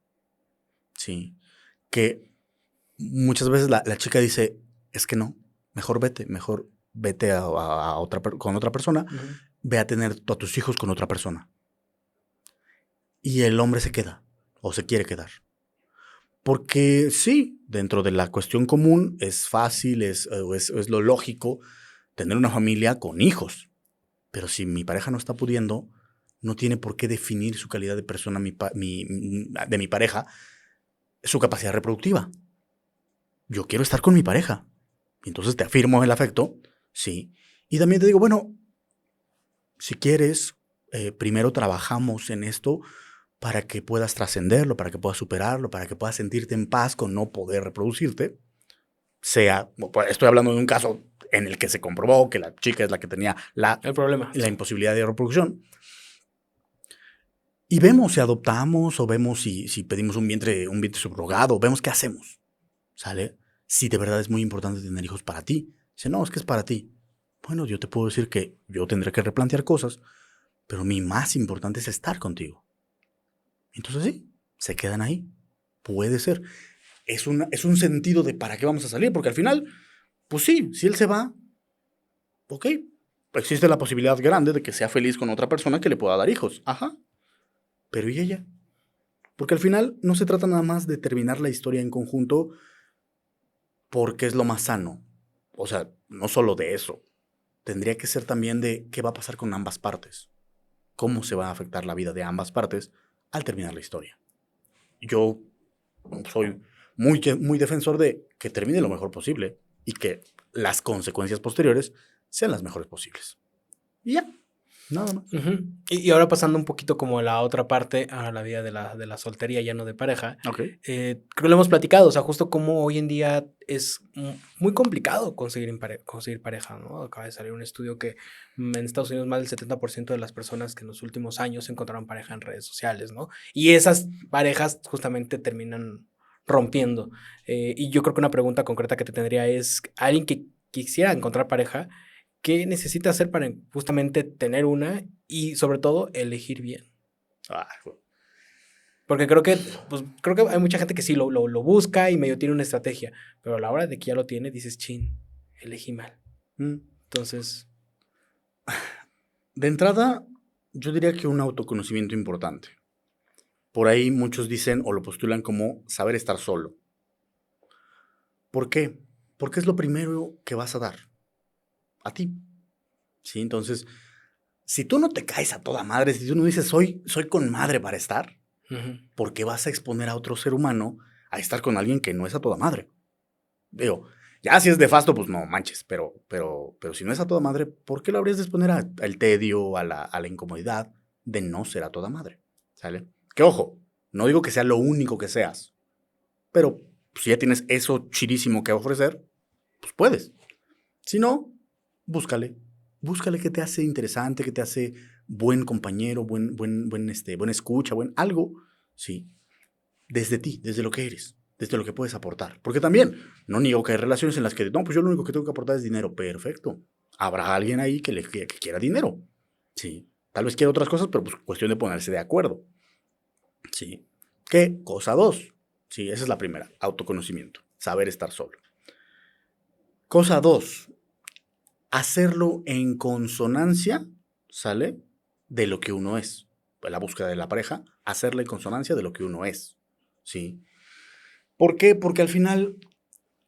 sí, que muchas veces la chica dice, es que no, mejor vete con otra persona, ve a tener a tus hijos con otra persona. Y el hombre se queda, o se quiere quedar. Porque sí, dentro de la cuestión común es fácil, es lo lógico tener una familia con hijos. Pero si mi pareja no está pudiendo, no tiene por qué definir su calidad de persona de mi pareja, su capacidad reproductiva. Yo quiero estar con mi pareja. Entonces te afirmo el afecto, sí. Y también te digo, bueno, si quieres, primero trabajamos en esto para que puedas trascenderlo, para que puedas superarlo, para que puedas sentirte en paz con no poder reproducirte. Estoy hablando de un caso en el que se comprobó que la chica es la que tenía el problema, la imposibilidad de reproducción. Y vemos si adoptamos o vemos si pedimos un vientre subrogado, vemos qué hacemos, ¿sale? Si de verdad es muy importante tener hijos para ti. Dice, no, es que es para ti. Bueno, yo te puedo decir que yo tendré que replantear cosas, pero mi más importante es estar contigo. Entonces sí, se quedan ahí. Puede ser. Es un sentido de para qué vamos a salir, porque al final, pues sí, si él se va, ok, existe la posibilidad grande de que sea feliz con otra persona que le pueda dar hijos. Ajá. Pero ¿y ella? Porque al final no se trata nada más de terminar la historia en conjunto porque es lo más sano. O sea, no solo de eso. Tendría que ser también de qué va a pasar con ambas partes. Cómo se va a afectar la vida de ambas partes al terminar la historia. Yo soy muy defensor de que termine lo mejor posible y que las consecuencias posteriores sean las mejores posibles. Y ya. Nada más. Ujú. Y ahora pasando un poquito como a la otra parte, a la vida de la soltería, ya no de pareja, Ok. creo que lo hemos platicado, o sea, justo como hoy en día es muy complicado conseguir pareja, ¿no? Acaba de salir un estudio que en Estados Unidos más del 70% de las personas que en los últimos años encontraron pareja en redes sociales, ¿no? Y esas parejas justamente terminan rompiendo. Y yo creo que una pregunta concreta que te tendría es, alguien que quisiera encontrar pareja, ¿qué necesita hacer para justamente tener una y sobre todo elegir bien? Ah, güey. Porque pues, creo que hay mucha gente que sí lo busca y medio tiene una estrategia, pero a la hora de que ya lo tiene, dices, chin, elegí mal. Mm. Entonces, De entrada, yo diría que un autoconocimiento importante. Por ahí muchos dicen o lo postulan como saber estar solo. ¿Por qué? Porque es lo primero que vas a dar a ti. ¿Sí? Entonces, si tú no te caes a toda madre, si tú no dices soy con madre para estar, ujú, ¿por qué vas a exponer a otro ser humano a estar con alguien que no es a toda madre? Digo, ya si es de fasto, pues no manches, pero si no es a toda madre, ¿por qué lo habrías de exponer al tedio, a la incomodidad de no ser a toda madre? ¿Sale? Que ojo, no digo que sea lo único que seas, pero si ya tienes eso chidísimo que ofrecer, pues puedes. Si no, búscale. Búscale qué te hace interesante, qué te hace buen compañero, buen escucha, buen algo, sí, desde ti, desde lo que eres, desde lo que puedes aportar. Porque también, no niego que hay relaciones en las que, no, pues yo lo único que tengo que aportar es dinero. Perfecto. Habrá alguien ahí que quiera dinero. Sí. Tal vez quiera otras cosas, pero pues cuestión de ponerse de acuerdo. Sí. ¿Qué? Cosa dos. Sí, esa es la primera. Autoconocimiento. Saber estar solo. Cosa dos. Hacerlo en consonancia, ¿sale? De lo que uno es. La búsqueda de la pareja, hacerla en consonancia de lo que uno es. ¿Sí? ¿Por qué? Porque al final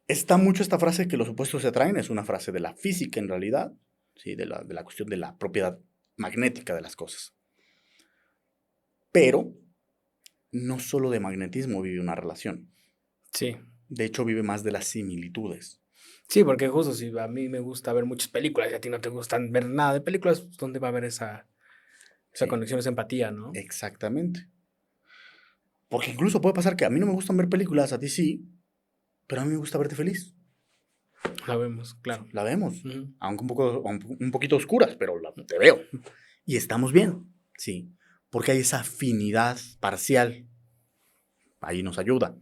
está mucho esta frase que los opuestos se atraen, es una frase de la física en realidad, ¿sí? De la cuestión de la propiedad magnética de las cosas. Pero no solo de magnetismo vive una relación. sí. De hecho, vive más de las similitudes. Sí, porque justo si a mí me gusta ver muchas películas y a ti no te gustan ver nada de películas, pues, ¿dónde va a haber esa Sí, conexión, esa empatía, ¿no? exactamente. Porque incluso puede pasar que a mí no me gustan ver películas, a ti sí, pero a mí me gusta verte feliz. La vemos, Sí, claro. la vemos, Ujú. aunque un poquito oscuras, pero te veo. Y estamos bien, sí, porque hay esa afinidad parcial, ahí nos ayuda.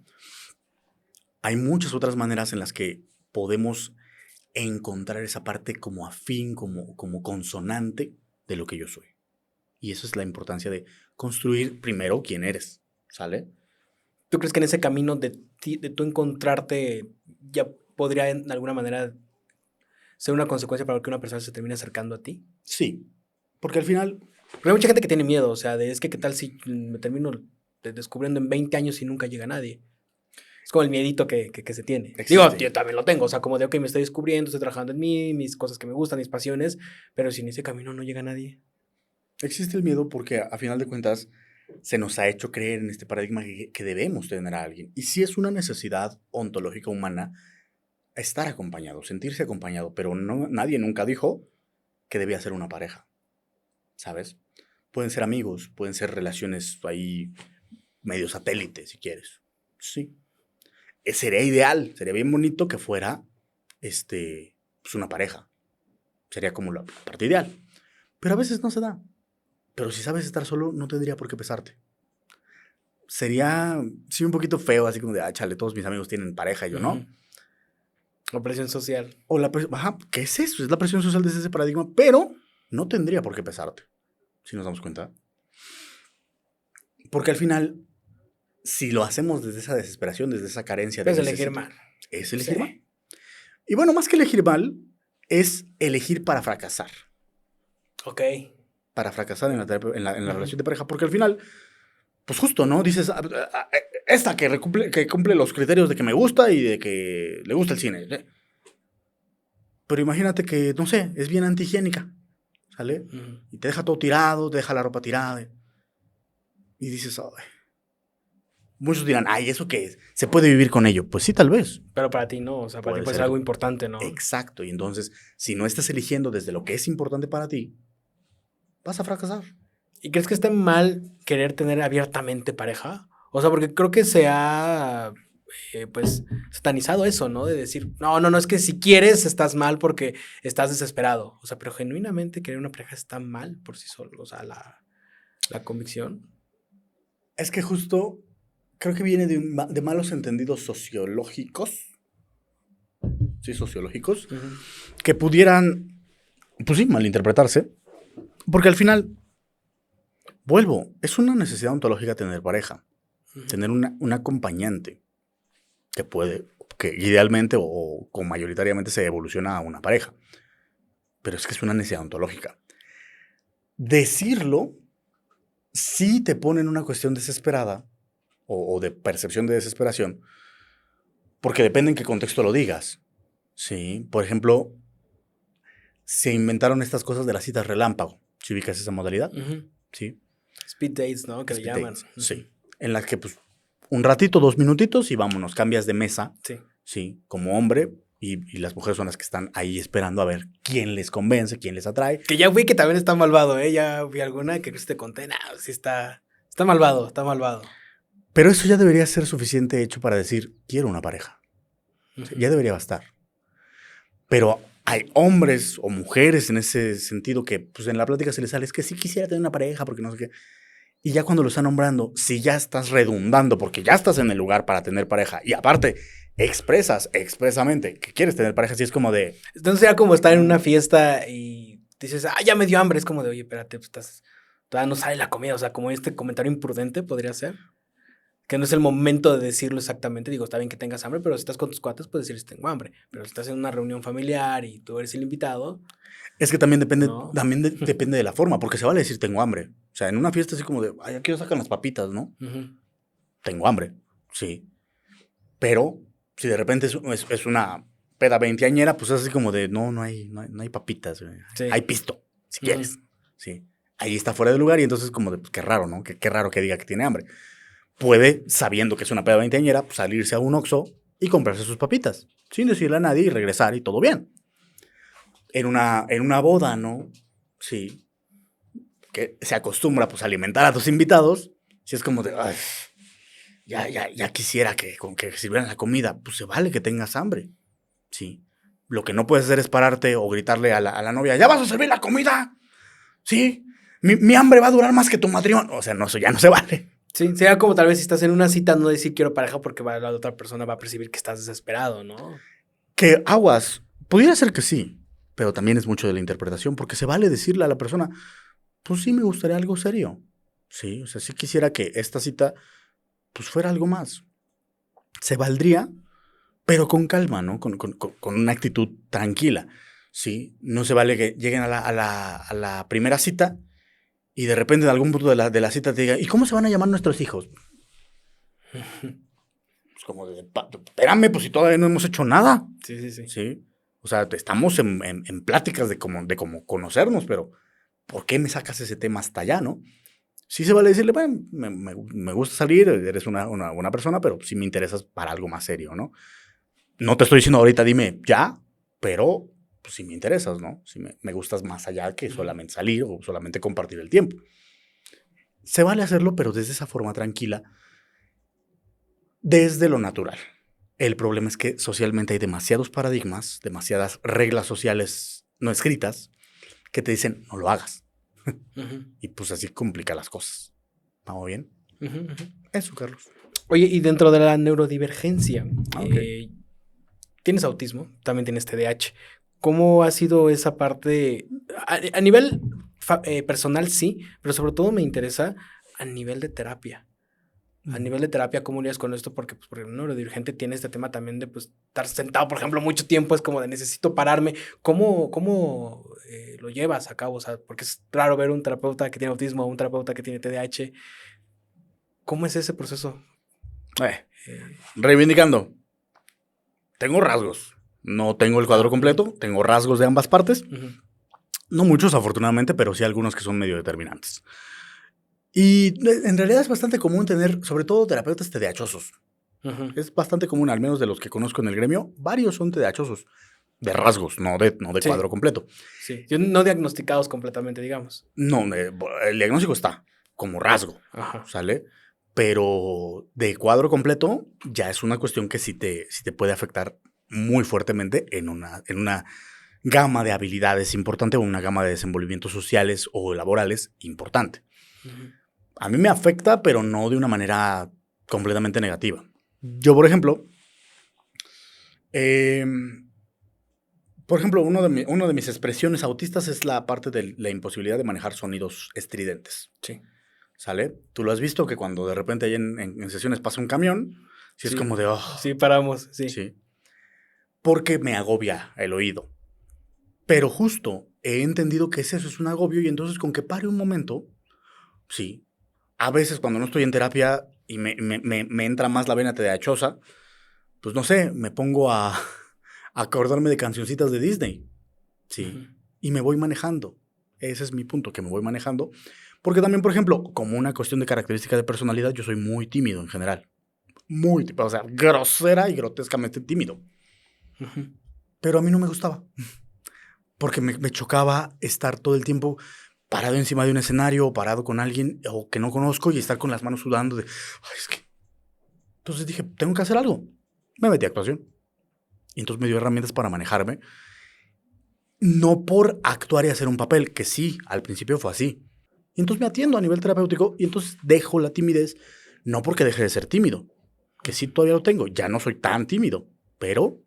Hay muchas otras maneras en las que podemos encontrar esa parte como afín, como consonante de lo que yo soy. Y eso es la importancia de construir primero quién eres, ¿sale? ¿Tú crees que en ese camino de tú encontrarte ya podría en alguna manera ser una consecuencia para que una persona se termine acercando a ti? Sí, porque al final, Porque hay mucha gente que tiene miedo, o sea, es que qué tal si me termino descubriendo en 20 años y nunca llega nadie. Es como el miedito que se tiene. Digo, existe, yo también lo tengo, o sea, como de, ok, me estoy descubriendo, estoy trabajando en mí, mis cosas que me gustan, mis pasiones, pero si en ese camino no llega nadie. existe el miedo porque a final de cuentas se nos ha hecho creer en este paradigma que debemos tener a alguien. Y sí es una necesidad ontológica humana estar acompañado, sentirse acompañado, pero no, nadie nunca dijo que debía ser una pareja, ¿sabes? Pueden ser amigos, pueden ser relaciones ahí medio satélite, si quieres. Sí. Sería ideal, sería bien bonito que fuera pues una pareja. Sería como la parte ideal. Pero a veces no se da. Pero si sabes estar solo, no tendría por qué pesarte. Sería, sí, un poquito feo, así como de, chale, todos mis amigos tienen pareja y yo Ujú. no. O presión social. O la presión, ajá, ¿qué es eso? Es la presión social desde ese paradigma, pero no tendría por qué pesarte, si nos damos cuenta. Porque al final, si lo hacemos desde esa desesperación, desde esa carencia de Puedes elegir necesito, mal. es Sí. elegir mal. Y bueno, más que elegir mal, es elegir para fracasar. Ok. Para fracasar en la Ujú. relación de pareja, porque al final, pues justo, ¿no? Dices, esta que cumple los criterios de que me gusta y de que le gusta el cine. Pero imagínate que, no sé, es bien antihigiénica, ¿sale? Ujú. Y te deja todo tirado, te deja la ropa tirada. Y dices, ay. Muchos dirán, ay, ¿eso qué es? ¿Se puede vivir con ello? Pues sí, tal vez. Pero para ti no, o sea, para ti Puede puede ser ser. algo importante, ¿no? Exacto. Y entonces, si no estás eligiendo desde lo que es importante para ti, vas a fracasar. ¿Y crees que esté mal querer tener abiertamente pareja? O sea, porque creo que se ha, pues, satanizado eso, ¿no? De decir, no, es que si quieres estás mal porque estás desesperado. O sea, pero genuinamente querer una pareja está mal por sí solo. O sea, la convicción. Es que justo creo que viene de malos entendidos sociológicos, sí, sociológicos, Uh-huh. que pudieran, pues sí, malinterpretarse, porque al final, vuelvo, es una necesidad ontológica tener pareja, Uh-huh. tener un acompañante que idealmente o mayoritariamente se evoluciona a una pareja, pero es que es una necesidad ontológica. Decirlo sí te pone en una cuestión desesperada o de percepción de desesperación, porque depende en qué contexto lo digas. Sí, por ejemplo, se inventaron estas cosas de las citas relámpago. ¿Sí ubicas esa modalidad? Uh-huh. Sí. Speed dates, ¿no? Que le Speed llaman. dates, Uh-huh. sí. En las que, pues, un ratito, 2 minutitos y vámonos, cambias de mesa. Sí. Sí, como hombre. Y las mujeres son las que están ahí esperando a ver quién les convence, quién les atrae. Que ya vi que también está malvado, ¿eh? Ya vi alguna que te conté. Sí está malvado, está malvado. Pero eso ya debería ser suficiente hecho para decir, quiero una pareja. Uh-huh. Ya debería bastar. Pero hay hombres o mujeres en ese sentido que pues en la plática se les sale, es que sí quisiera tener una pareja porque no sé qué. Y ya cuando lo están nombrando, si ya estás redundando porque ya estás en el lugar para tener pareja y aparte expresas expresamente que quieres tener pareja, así es como de... Entonces era como estar en una fiesta y dices, ya me dio hambre. Es como de, oye, espérate, pues todavía no sale la comida. O sea, como este comentario imprudente podría ser. Que no es el momento de decirlo exactamente. Digo, está bien que tengas hambre, pero si estás con tus cuates, puedes decir, tengo hambre. Pero si estás en una reunión familiar y tú eres el invitado... Es que también depende, ¿no? Depende de la forma, porque se vale decir tengo hambre. O sea, en una fiesta así como de, ay, aquí sacan las papitas, ¿no? Uh-huh. Tengo hambre, sí. Pero si de repente es una peda veinteañera, pues es así como de, no hay papitas, güey. Sí. Hay pisto, si quieres. Sí. Ahí está fuera de lugar y entonces como de, pues qué raro, ¿no? Qué raro que diga que tiene hambre. Puede, sabiendo que es una peda veinteañera, pues salirse a un Oxxo y comprarse sus papitas, sin decirle a nadie y regresar y todo bien. En una boda, ¿no? Sí. Que se acostumbra, pues, a alimentar a tus invitados. Si es como de, ay, ya quisiera que sirvieran la comida. Pues se vale que tengas hambre. Sí. Lo que no puedes hacer es pararte o gritarle a la novia, ¿ya vas a servir la comida? Sí. Mi hambre va a durar más que tu matrimonio. O sea, no, eso ya no se vale. Sí, sería como tal vez si estás en una cita no decir quiero pareja porque la otra persona va a percibir que estás desesperado, ¿no? Que aguas, pudiera ser que sí, pero también es mucho de la interpretación, porque se vale decirle a la persona, pues sí me gustaría algo serio. Sí, o sea, sí quisiera que esta cita, pues fuera algo más. Se valdría, pero con calma, ¿no? Con una actitud tranquila. Sí, no se vale que lleguen a la primera cita y de repente en algún punto de la cita te diga, ¿y cómo se van a llamar nuestros hijos? Pues como de, espérame, pues si todavía no hemos hecho nada. Sí. Sí. O sea, estamos en pláticas de cómo conocernos, pero ¿por qué me sacas ese tema hasta allá, no? Sí se vale decirle, bueno, me gusta salir, eres una buena persona, pero sí me interesas para algo más serio, ¿no? No te estoy diciendo ahorita, dime ya, pero pues sí me interesas, ¿no? Sí me gustas más allá que solamente salir o solamente compartir el tiempo. Se vale hacerlo, pero desde esa forma tranquila, desde lo natural. El problema es que socialmente hay demasiados paradigmas, demasiadas reglas sociales no escritas que te dicen, no lo hagas. Uh-huh. Y pues así complica las cosas. ¿Vamos bien? Uh-huh. Eso, Carlos. Oye, y dentro de la neurodivergencia, tienes autismo, también tienes TDAH. ¿Cómo ha sido esa parte? A nivel personal, sí, pero sobre todo me interesa a nivel de terapia. A nivel de terapia, ¿cómo lidias con esto? Porque un neurodivergente tiene este tema también de pues, estar sentado, por ejemplo, mucho tiempo, es como de necesito pararme. ¿Cómo lo llevas a cabo? O sea, porque es raro ver un terapeuta que tiene autismo o un terapeuta que tiene TDAH. ¿Cómo es ese proceso? Reivindicando. Tengo rasgos. No tengo el cuadro completo, tengo rasgos de ambas partes. Uh-huh. No muchos, afortunadamente, pero sí algunos que son medio determinantes. Y en realidad es bastante común tener, sobre todo, terapeutas TDAHosos. Uh-huh. Es bastante común, al menos de los que conozco en el gremio, varios son TDAHosos. De rasgos, no de Sí. cuadro completo. Sí, no diagnosticados completamente, digamos. No, el diagnóstico está como rasgo, Ajá. ¿sale? Pero de cuadro completo ya es una cuestión que sí te puede afectar muy fuertemente en una gama de habilidades importante o una gama de desenvolvimientos sociales o laborales importante. Ujú. A mí me afecta, pero no de una manera completamente negativa. Yo, por ejemplo, uno de mis expresiones autistas es la parte de la imposibilidad de manejar sonidos estridentes. Sí. ¿Sale? Tú lo has visto que cuando de repente ahí en sesiones pasa un camión, sí es Sí. como de, oh, Sí, paramos, sí. sí, porque me agobia el oído. Pero justo he entendido que eso, es un agobio y entonces con que pare un momento, sí. A veces cuando no estoy en terapia y me entra más la vena TDAHosa, pues no sé, me pongo a acordarme de cancioncitas de Disney, sí, Ujú. y me voy manejando. Ese es mi punto, que me voy manejando. Porque también, por ejemplo, como una cuestión de característica de personalidad, yo soy muy tímido en general. Muy tímido, o sea, grosera y grotescamente tímido. Ujú. Pero a mí no me gustaba, porque me chocaba estar todo el tiempo parado encima de un escenario o parado con alguien o que no conozco y estar con las manos sudando de, ay, es que... Entonces dije, tengo que hacer algo. Me metí a actuación. Y entonces me dio herramientas para manejarme. No por actuar y hacer un papel, que sí, al principio fue así. Y entonces me atiendo a nivel terapéutico y entonces dejo la timidez, no porque deje de ser tímido, que sí todavía lo tengo, ya no soy tan tímido, pero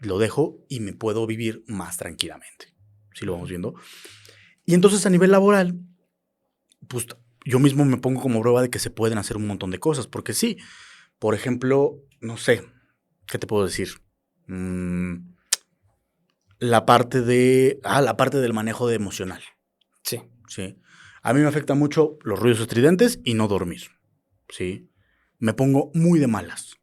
lo dejo y me puedo vivir más tranquilamente. Si lo vamos viendo. Y entonces a nivel laboral, pues yo mismo me pongo como prueba de que se pueden hacer un montón de cosas, porque sí, por ejemplo, no sé, ¿qué te puedo decir? La parte del manejo de emocional. Sí. Sí. A mí me afecta mucho los ruidos estridentes y no dormir. Sí. Me pongo muy de malas.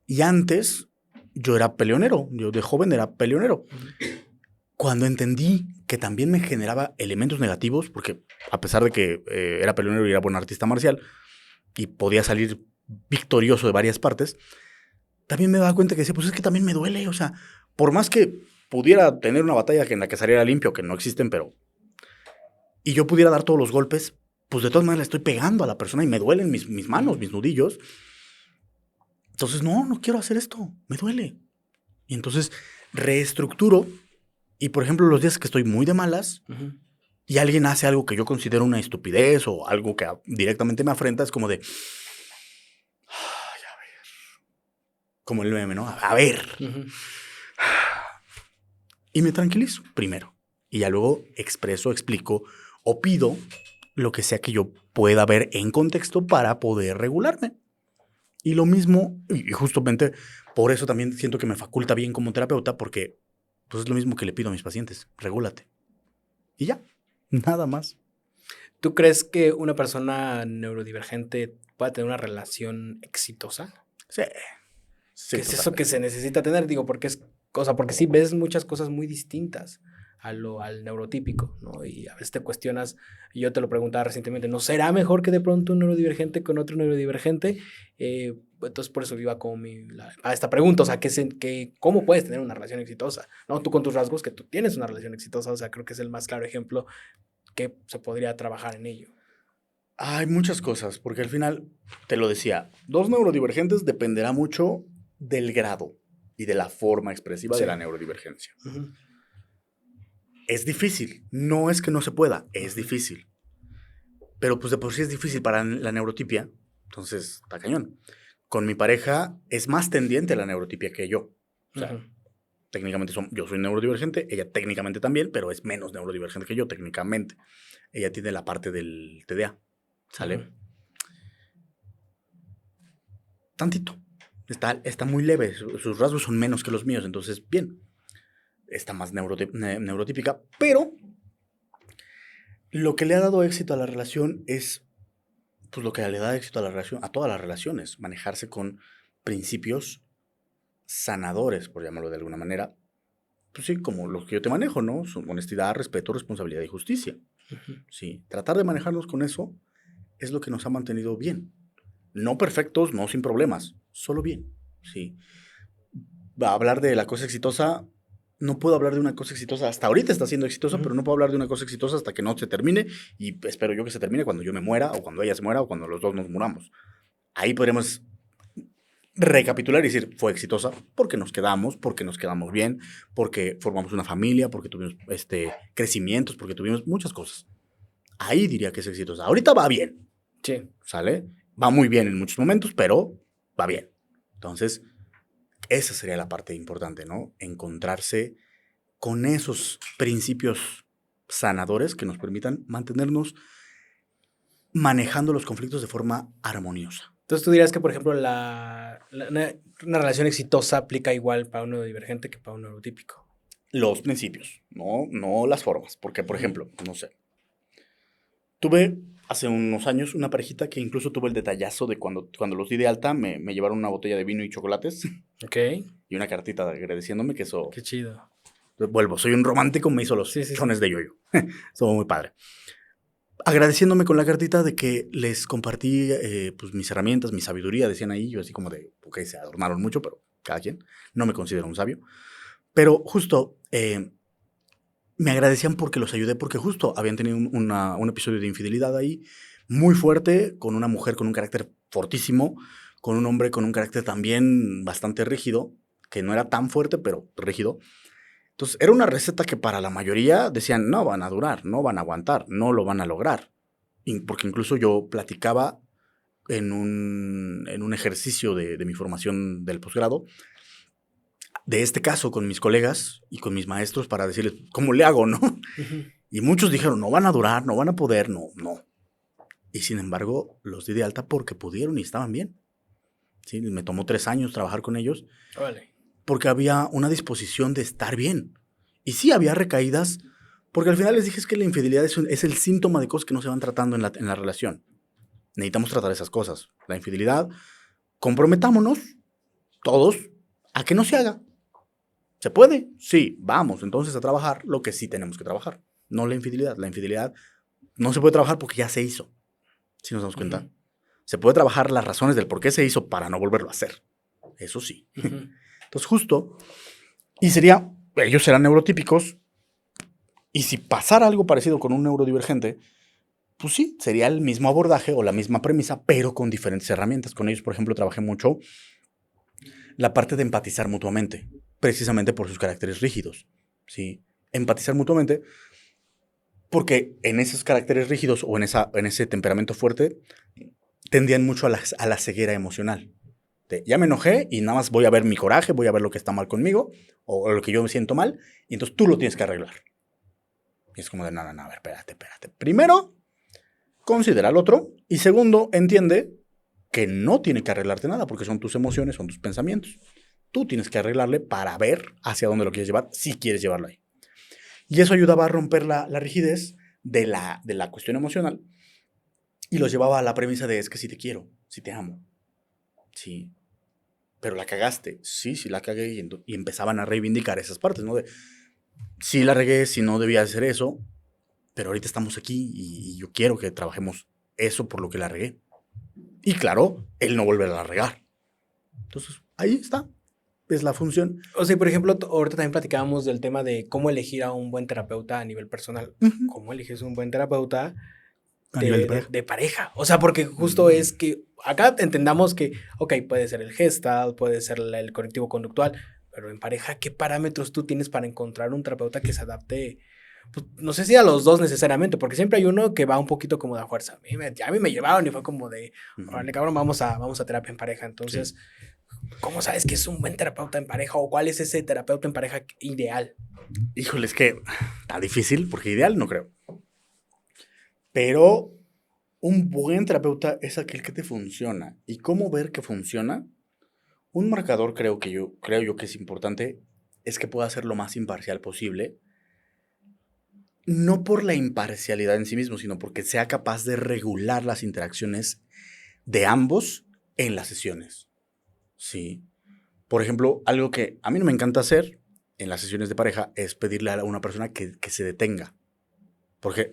Y antes yo era peleonero. Yo de joven era peleonero. Ujú. Cuando entendí que también me generaba elementos negativos, porque a pesar de que era peleonero y era buen artista marcial y podía salir victorioso de varias partes, también me daba cuenta que decía, pues es que también me duele. O sea, por más que pudiera tener una batalla en la que saliera limpio, que no existen, pero y yo pudiera dar todos los golpes, pues de todas maneras le estoy pegando a la persona y me duelen mis manos, mis nudillos. Entonces, no quiero hacer esto, me duele. Y entonces reestructuro y, por ejemplo, los días que estoy muy de malas Ujú. y alguien hace algo que yo considero una estupidez o algo que directamente me afrenta, es como de, ay, a ver, como el meme, ¿no? A ver. Ujú. Y me tranquilizo primero. Y ya luego expreso, explico o pido lo que sea que yo pueda ver en contexto para poder regularme. Y lo mismo, y justamente por eso también siento que me faculta bien como terapeuta, porque pues es lo mismo que le pido a mis pacientes, regúlate. Y ya, nada más. ¿Tú crees que una persona neurodivergente pueda tener una relación exitosa? Sí, ¿Qué sí, es eso que totalmente. se necesita tener? Digo, porque es cosa, porque sí ves muchas cosas muy distintas al neurotípico, ¿no? Y a veces te cuestionas, y yo te lo preguntaba recientemente, ¿no será mejor que de pronto un neurodivergente con otro neurodivergente? Entonces por eso iba como a esta pregunta, o sea, ¿cómo puedes tener una relación exitosa? ¿No? Tú con tus rasgos, que tú tienes una relación exitosa, o sea, creo que es el más claro ejemplo que se podría trabajar en ello. Hay muchas cosas, porque al final, te lo decía, dos neurodivergentes dependerá mucho del grado y de la forma expresiva de Sí. la neurodivergencia. Ujú. Es difícil, no es que no se pueda, es Ujú. difícil. Pero pues de por sí es difícil para la neurotipia, entonces está cañón. Con mi pareja es más tendiente a la neurotipia que yo. O sea, Ujú. técnicamente yo soy neurodivergente, ella técnicamente también, pero es menos neurodivergente que yo técnicamente. Ella tiene la parte del TDA, Ujú. ¿sale? Tantito. Está muy leve, sus rasgos son menos que los míos, entonces bien, está más neurotípica, pero lo que le ha dado éxito a la relación es pues lo que le da éxito a la relación, a todas las relaciones, manejarse con principios sanadores, por llamarlo de alguna manera. Pues sí, como los que yo te manejo, ¿no? Son honestidad, respeto, responsabilidad y justicia. Ujú. Sí, tratar de manejarnos con eso es lo que nos ha mantenido bien. No perfectos, no sin problemas, solo bien. Sí. Va a hablar de la cosa exitosa, no puedo hablar de una cosa exitosa. Hasta ahorita está siendo exitosa, pero no puedo hablar de una cosa exitosa hasta que no se termine. Y espero yo que se termine cuando yo me muera, o cuando ella se muera, o cuando los dos nos muramos. Ahí podremos recapitular y decir, fue exitosa porque nos quedamos bien, porque formamos una familia, porque tuvimos crecimientos, porque tuvimos muchas cosas. Ahí diría que es exitosa. Ahorita va bien. Sí. ¿Sale? Va muy bien en muchos momentos, pero va bien. Entonces, esa sería la parte importante, ¿no? Encontrarse con esos principios sanadores que nos permitan mantenernos manejando los conflictos de forma armoniosa. Entonces tú dirías que, por ejemplo, una relación exitosa aplica igual para un neurodivergente que para un neurotípico. Los principios, no las formas. Porque, por ejemplo, no sé, tuve hace unos años una parejita que incluso tuve el detallazo de cuando los di de alta, me llevaron una botella de vino y chocolates. Ok. Y una cartita agradeciéndome que eso... Qué chido. Vuelvo, soy un romántico, me hizo los chones de yoyo. Estuvo muy padre. Agradeciéndome con la cartita de que les compartí pues mis herramientas, mi sabiduría, decían ahí. Yo así como de, ok, se adornaron mucho, pero cada quien. No me considero un sabio. Pero justo me agradecían porque los ayudé, porque justo habían tenido un episodio de infidelidad ahí muy fuerte, con una mujer con un carácter fortísimo, con un hombre con un carácter también bastante rígido, que no era tan fuerte, pero rígido. Entonces, era una receta que para la mayoría decían, no van a durar, no van a aguantar, no lo van a lograr. Porque incluso yo platicaba en un ejercicio de mi formación del posgrado, de este caso con mis colegas y con mis maestros para decirles, ¿cómo le hago, no? Uh-huh. Y muchos dijeron, no van a durar, no van a poder, no. Y sin embargo, los di de alta porque pudieron y estaban bien. ¿Sí? Me tomó 3 años trabajar con ellos. Vale. Porque había una disposición de estar bien. Y sí, había recaídas, porque al final les dije es que la infidelidad es el síntoma de cosas que no se van tratando en la relación. Necesitamos tratar esas cosas. La infidelidad, comprometámonos, todos, a que no se haga. ¿Se puede? Sí, vamos entonces a trabajar lo que sí tenemos que trabajar. No la infidelidad. La infidelidad no se puede trabajar porque ya se hizo. ¿Sí nos damos cuenta? Uh-huh. Se puede trabajar las razones del por qué se hizo para no volverlo a hacer. Eso sí. Uh-huh. Entonces, justo, y ellos serán neurotípicos, y si pasara algo parecido con un neurodivergente, pues sí, sería el mismo abordaje o la misma premisa, pero con diferentes herramientas. Con ellos, por ejemplo, trabajé mucho la parte de empatizar mutuamente, precisamente por sus caracteres rígidos, ¿sí? Empatizar mutuamente, porque en esos caracteres rígidos o en ese temperamento fuerte, tendían mucho a la ceguera emocional. Ya me enojé y nada más voy a ver mi coraje, voy a ver lo que está mal conmigo o lo que yo me siento mal, y entonces tú lo tienes que arreglar. Y es como de, no, a ver, espérate. Primero, considera al otro, y segundo, entiende que no tiene que arreglarte nada porque son tus emociones, son tus pensamientos. Tú tienes que arreglarle para ver hacia dónde lo quieres llevar, si quieres llevarlo ahí. Y eso ayudaba a romper la rigidez de la cuestión emocional y los llevaba a la premisa de, es que sí te quiero, sí te amo. Sí, pero la cagaste. Sí, la cagué. Y empezaban a reivindicar esas partes, ¿no? De, sí la regué, sí no debía hacer eso, pero ahorita estamos aquí y yo quiero que trabajemos eso por lo que la regué. Y claro, el no volver a regar. Entonces, ahí está. Es la función. O sea, por ejemplo, ahorita también platicábamos del tema de cómo elegir a un buen terapeuta a nivel personal. Uh-huh. ¿Cómo eliges un buen terapeuta de pareja? O sea, porque justo es que acá entendamos que, ok, puede ser el Gestalt, puede ser el cognitivo conductual, pero en pareja, ¿qué parámetros tú tienes para encontrar un terapeuta que se adapte? Pues, no sé si a los dos necesariamente, porque siempre hay uno que va un poquito como de fuerza. A mí me llevaron y fue como de, órale, cabrón, vamos a terapia en pareja. Entonces, sí. ¿Cómo sabes que es un buen terapeuta en pareja o cuál es ese terapeuta en pareja ideal? Híjole, es que está difícil, porque ideal no creo. Pero un buen terapeuta es aquel que te funciona. ¿Y cómo ver que funciona? Un marcador creo yo que es importante es que pueda ser lo más imparcial posible. No por la imparcialidad en sí mismo, sino porque sea capaz de regular las interacciones de ambos en las sesiones. Sí. Por ejemplo, algo que a mí no me encanta hacer en las sesiones de pareja es pedirle a una persona que se detenga. Porque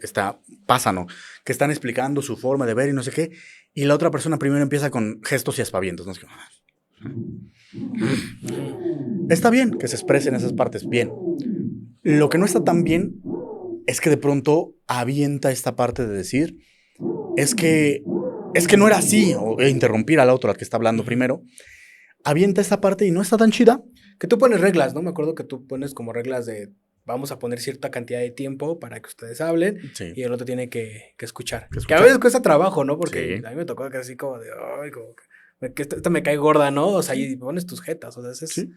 pasa, ¿no? Que están explicando su forma de ver y no sé qué, y la otra persona primero empieza con gestos y aspavientos, ¿no? Está bien que se expresen esas partes, bien. Lo que no está tan bien es que de pronto avienta esta parte de decir, es que no era así, o interrumpir al otro, al que está hablando primero, avienta esta parte y no está tan chida. Que tú pones reglas, ¿no? Me acuerdo que tú pones como reglas de vamos a poner cierta cantidad de tiempo para que ustedes hablen Sí. y el otro tiene que escuchar. Que escuchar. Que a veces cuesta trabajo, ¿no? Porque Sí. a mí me tocó que así como de, ay, como que esta me cae gorda, ¿no? O sea, y pones tus jetas, o sea, Sí.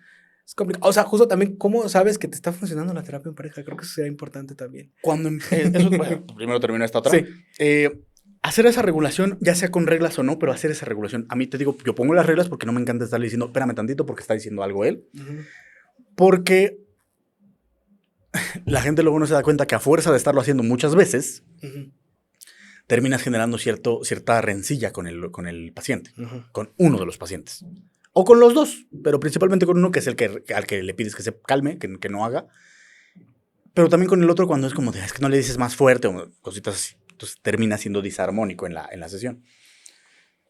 es complicado. O sea, justo también, ¿cómo sabes que te está funcionando la terapia en pareja? Creo que eso sería importante también. Cuando eso, bueno, primero termina esta otra. Sí. Hacer esa regulación, ya sea con reglas o no, pero hacer esa regulación. A mí te digo, yo pongo las reglas porque no me encanta estarle diciendo, espérame tantito porque está diciendo algo él. Porque la gente luego no se da cuenta que a fuerza de estarlo haciendo muchas veces, terminas generando cierta rencilla con el paciente, con uno de los pacientes. O con los dos, pero principalmente con uno que es al que le pides que se calme, que no haga. Pero también con el otro cuando es como de, es que no le dices más fuerte o cositas así. Entonces termina siendo disarmónico en la sesión.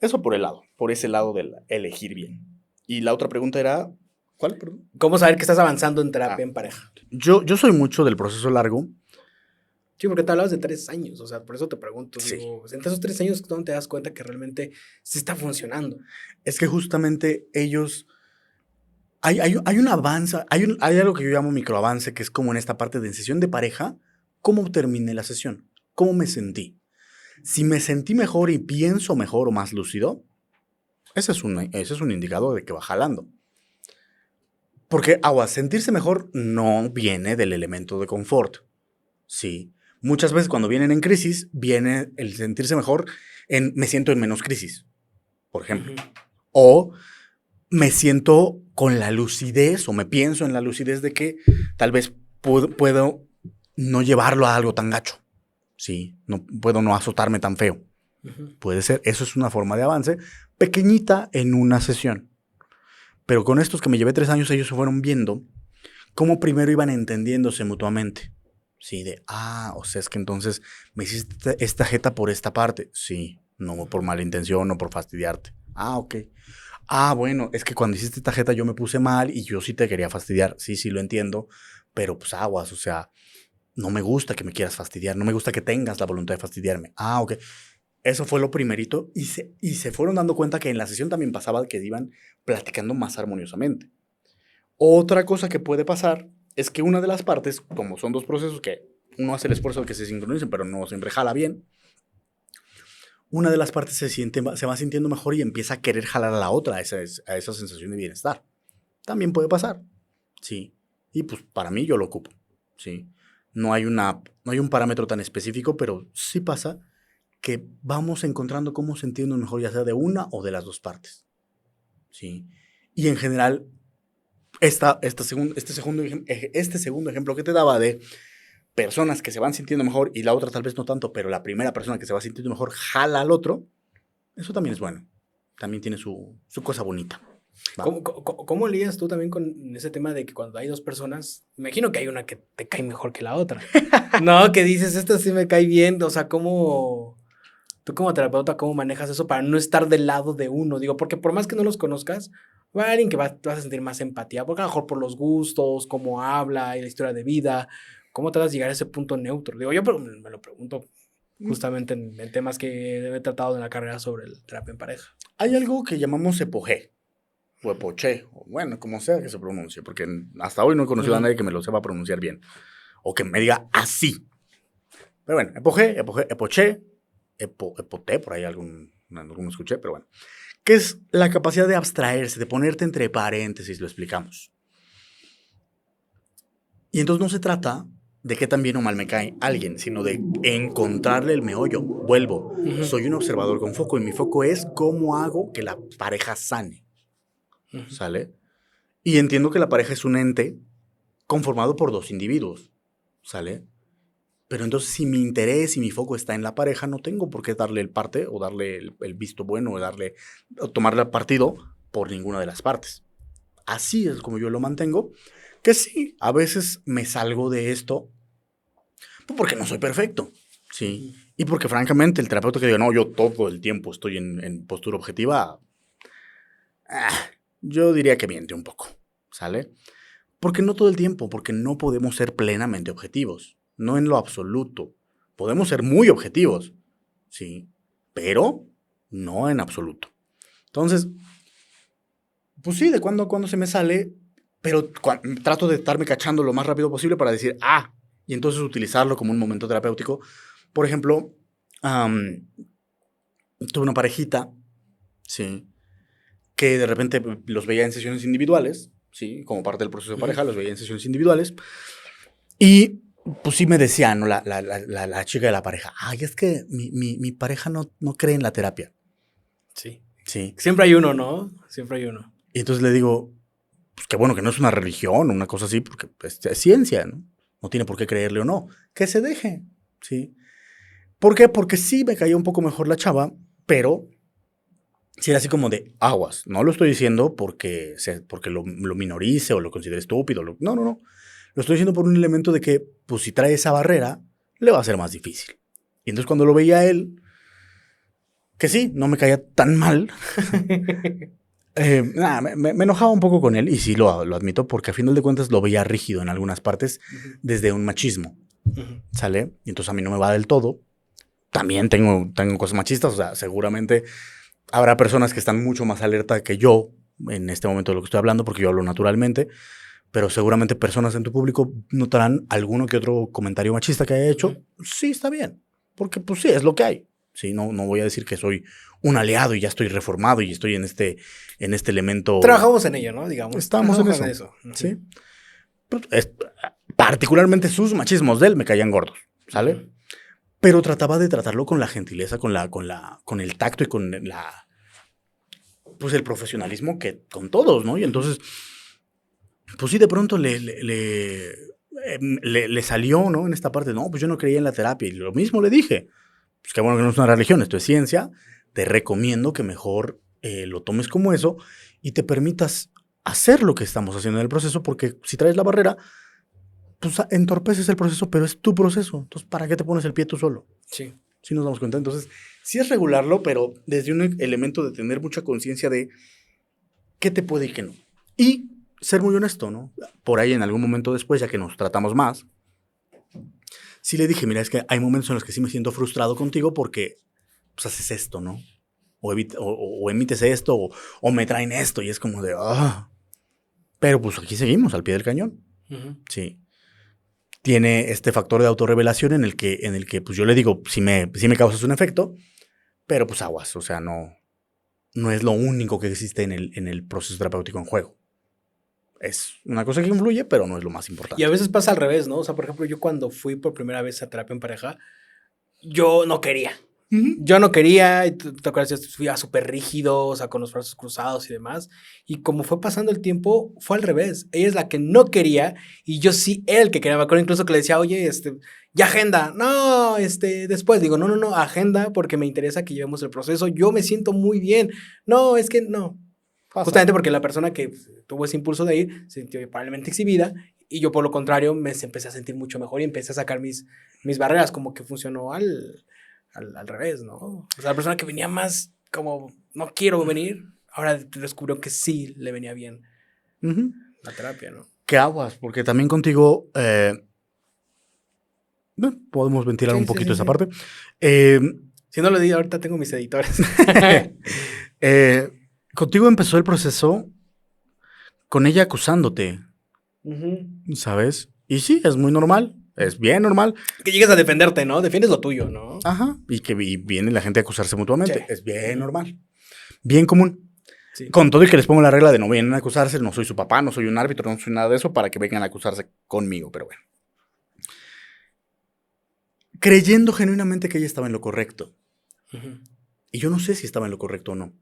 Eso por ese lado del elegir bien. Y la otra pregunta era, ¿cuál? Perdón. ¿Cómo saber que estás avanzando en terapia en pareja? Yo soy mucho del proceso largo. Sí, porque te hablabas de 3 años, o sea, por eso te pregunto. Sí. Digo, entre esos 3 años, ¿dónde te das cuenta que realmente sí está funcionando? Es que justamente ellos... Hay un avance, hay algo que yo llamo microavance, que es como en esta parte de sesión de pareja, ¿cómo terminé la sesión? ¿Cómo me sentí? Si me sentí mejor y pienso mejor o más lúcido, ese es un indicador de que va jalando. Porque, sentirse mejor no viene del elemento de confort. Sí. Muchas veces cuando vienen en crisis, viene el sentirse mejor me siento en menos crisis, por ejemplo. O me siento con la lucidez o me pienso en la lucidez de que tal vez puedo no llevarlo a algo tan gacho. Sí, no puedo no azotarme tan feo. Puede ser, eso es una forma de avance pequeñita en una sesión. Pero con estos que me llevé 3 años, ellos se fueron viendo cómo primero iban entendiéndose mutuamente. Sí, o sea, es que entonces me hiciste esta jeta por esta parte. Sí, no por mala intención, no por fastidiarte. Ok. Bueno, es que cuando hiciste esta jeta yo me puse mal y yo sí te quería fastidiar. Sí, lo entiendo, pero pues aguas, o sea, no me gusta que me quieras fastidiar, no me gusta que tengas la voluntad de fastidiarme. Ok. Eso fue lo primerito y se fueron dando cuenta que en la sesión también pasaba que iban platicando más armoniosamente. Otra cosa que puede pasar es que una de las partes, como son dos procesos que uno hace el esfuerzo de que se sincronicen, pero no siempre jala bien, una de las partes se va sintiendo mejor y empieza a querer jalar a la otra a esa sensación de bienestar. También puede pasar, sí. Y pues para mí yo lo ocupo, sí. No hay un parámetro tan específico, pero sí pasa que vamos encontrando cómo sentirnos mejor, ya sea de una o de las dos partes, sí. Y en general, este segundo ejemplo que te daba de personas que se van sintiendo mejor y la otra tal vez no tanto, pero la primera persona que se va sintiendo mejor jala al otro, eso también es bueno. También tiene su cosa bonita. ¿Cómo lidias tú también con ese tema de que cuando hay dos personas, me imagino que hay una que te cae mejor que la otra? No, que dices, esta sí me cae bien, o sea, tú como terapeuta, ¿cómo manejas eso para no estar del lado de uno? Digo, porque por más que no los conozcas, va a alguien que vas a sentir más empatía, porque a lo mejor por los gustos, cómo habla y la historia de vida, ¿cómo te vas a llegar a ese punto neutro? Digo, yo me lo pregunto justamente en temas que he tratado en la carrera sobre el terapia en pareja. Hay algo que llamamos epogé, o epoché, o bueno, como sea que se pronuncie, porque hasta hoy no he conocido a nadie que me lo sepa pronunciar bien, o que me diga así. Pero bueno, epogé, epoché, epoté, por ahí alguno escuché, pero bueno. Que es la capacidad de abstraerse, de ponerte entre paréntesis, lo explicamos. Y entonces no se trata de qué tan bien o mal me cae alguien, sino de encontrarle el meollo. Vuelvo, soy un observador con foco y mi foco es cómo hago que la pareja sane. ¿Sale? Y entiendo que la pareja es un ente conformado por dos individuos. ¿Sale? Pero entonces si mi interés y mi foco está en la pareja, no tengo por qué darle el parte o darle el visto bueno o tomarle partido por ninguna de las partes. Así es como yo lo mantengo. Que sí, a veces me salgo de esto porque no soy perfecto, sí. Y porque francamente el terapeuta que diga, no, yo todo el tiempo estoy en postura objetiva, yo diría que miente un poco, ¿sale? Porque no todo el tiempo, porque no podemos ser plenamente objetivos. No en lo absoluto. Podemos ser muy objetivos, sí, pero no en absoluto. Entonces, pues sí, de cuando a cuando se me sale, pero trato de estarme cachando lo más rápido posible para decir, y entonces utilizarlo como un momento terapéutico. Por ejemplo, tuve una parejita, sí, que de repente los veía en sesiones individuales, sí, como parte del proceso de pareja, los veía en sesiones individuales, y pues sí me decía, ¿no? La chica de la pareja, es que mi pareja no cree en la terapia. Sí. Sí. Siempre hay uno, ¿no? Siempre hay uno. Y entonces le digo, pues qué bueno que no es una religión o una cosa así, porque es ciencia, ¿no? No tiene por qué creerle o no. Que se deje, ¿sí? ¿Por qué? Porque sí me caía un poco mejor la chava, pero sí era así como de aguas. No lo estoy diciendo porque lo minorice o lo considere estúpido. No. Lo estoy diciendo por un elemento de que, pues si trae esa barrera, le va a ser más difícil. Y entonces cuando lo veía a él, que sí, no me caía tan mal, me enojaba un poco con él, y sí lo admito, porque a final de cuentas lo veía rígido en algunas partes, desde un machismo, ¿sale? Y entonces a mí no me va del todo. También tengo cosas machistas, o sea, seguramente habrá personas que están mucho más alerta que yo en este momento de lo que estoy hablando, porque yo hablo naturalmente, pero seguramente personas en tu público notarán alguno que otro comentario machista que haya hecho. Sí, está bien, porque pues sí, es lo que hay. Sí, no voy a decir que soy un aliado y ya estoy reformado y estoy en este elemento. Trabajamos en ello, ¿no? Digamos. Estamos en eso. Sí. Pues, particularmente sus machismos de él me caían gordos, ¿sale? Pero trataba de tratarlo con la gentileza, con el tacto y con pues el profesionalismo que con todos, ¿no? Y entonces, pues sí, de pronto le salió, ¿no? En esta parte, no, pues yo no creía en la terapia. Y lo mismo le dije, pues qué bueno que no es una religión, esto es ciencia. Te recomiendo que mejor lo tomes como eso y te permitas hacer lo que estamos haciendo en el proceso, porque si traes la barrera, pues entorpeces el proceso, pero es tu proceso. Entonces, ¿para qué te pones el pie tú solo? Sí. Sí nos damos cuenta. Entonces, sí es regularlo, pero desde un elemento de tener mucha conciencia de qué te puede y qué no. Y ser muy honesto, ¿no? Por ahí en algún momento después, ya que nos tratamos más, sí le dije, mira, es que hay momentos en los que sí me siento frustrado contigo porque pues haces esto, ¿no? O emites esto, o me traen esto, y es como de, Pero pues aquí seguimos, al pie del cañón. Sí. Tiene este factor de autorrevelación en el que pues yo le digo, sí me causas un efecto, pero pues aguas, o sea, no es lo único que existe en el proceso terapéutico en juego. Es una cosa que influye, pero no es lo más importante. Y a veces pasa al revés, ¿no? O sea, por ejemplo, yo cuando fui por primera vez a terapia en pareja, yo no quería. Yo no quería, ¿te acuerdas? Yo fui súper rígido, o sea, con los brazos cruzados y demás. Y como fue pasando el tiempo, fue al revés. Ella es la que no quería y yo sí era el que quería. Me acuerdo incluso que le decía, oye, ya agenda. No, después. Digo, no, agenda porque me interesa que llevemos el proceso. Yo me siento muy bien. No, es que no. Pasa. Justamente porque la persona que tuvo ese impulso de ir se sintió probablemente exhibida y yo por lo contrario me empecé a sentir mucho mejor y empecé a sacar mis barreras, como que funcionó al revés, ¿no? O sea, la persona que venía más como, no quiero venir, ahora descubrió que sí le venía bien la terapia, ¿no? ¿Qué aguas? Porque también contigo, podemos ventilar un poquito esa parte. Si no lo digo, ahorita tengo mis editores. Contigo empezó el proceso con ella acusándote, ¿sabes? Y sí, es muy normal. Es bien normal. Que llegues a defenderte, ¿no? Defiendes lo tuyo, ¿no? Ajá. Y que viene la gente a acusarse mutuamente. Sí. Es bien normal. Bien común. Sí. Con todo y que les pongo la regla de no vienen a acusarse, no soy su papá, no soy un árbitro, no soy nada de eso para que vengan a acusarse conmigo, pero bueno. Creyendo genuinamente que ella estaba en lo correcto. Y yo no sé si estaba en lo correcto o no.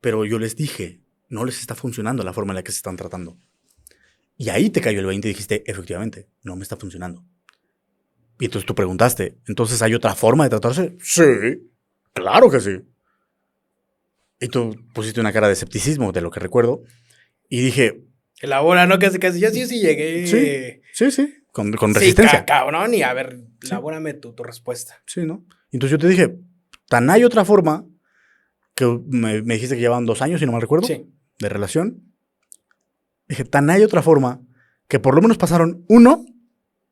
Pero yo les dije, no les está funcionando la forma en la que se están tratando. Y ahí te cayó el 20 y dijiste, efectivamente, no me está funcionando. Y entonces tú preguntaste, ¿entonces hay otra forma de tratarse? Sí, claro que sí. Y tú pusiste una cara de escepticismo, de lo que recuerdo. Y dije... Elabora, ¿no? Casi, yo sí llegué. Sí. Con resistencia. Sí, cabrón, y a ver, elabórame tu respuesta. Sí, ¿no? Entonces yo te dije, tan hay otra forma, que me dijiste que llevaban 2 años, si no mal recuerdo, de relación. Dije, tan hay otra forma que por lo menos pasaron 1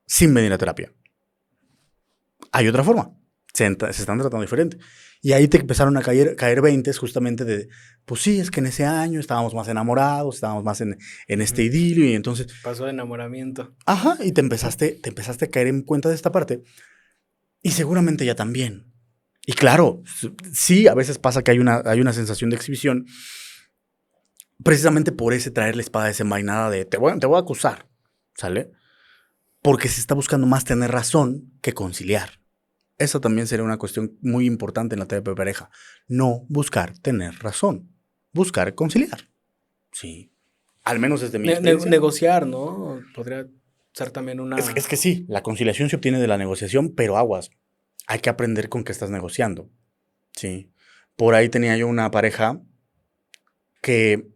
sin venir a terapia. Hay otra forma. Se están tratando diferente. Y ahí te empezaron a caer 20 justamente de, pues sí, es que en ese año estábamos más enamorados, estábamos más en este idilio y entonces... Pasó de enamoramiento. Ajá, y te empezaste a caer en cuenta de esta parte. Y seguramente ella también. Y claro, sí, a veces pasa que hay una sensación de exhibición precisamente por ese traer la espada desenvainada de te voy a acusar, ¿sale? Porque se está buscando más tener razón que conciliar. Esa también sería una cuestión muy importante en la terapia de pareja. No buscar tener razón, buscar conciliar. Sí, al menos desde mi experiencia. Negociar, ¿no? Podría ser también una... Es que sí, la conciliación se obtiene de la negociación, pero aguas. Hay que aprender con qué estás negociando. Sí. Por ahí tenía yo una pareja que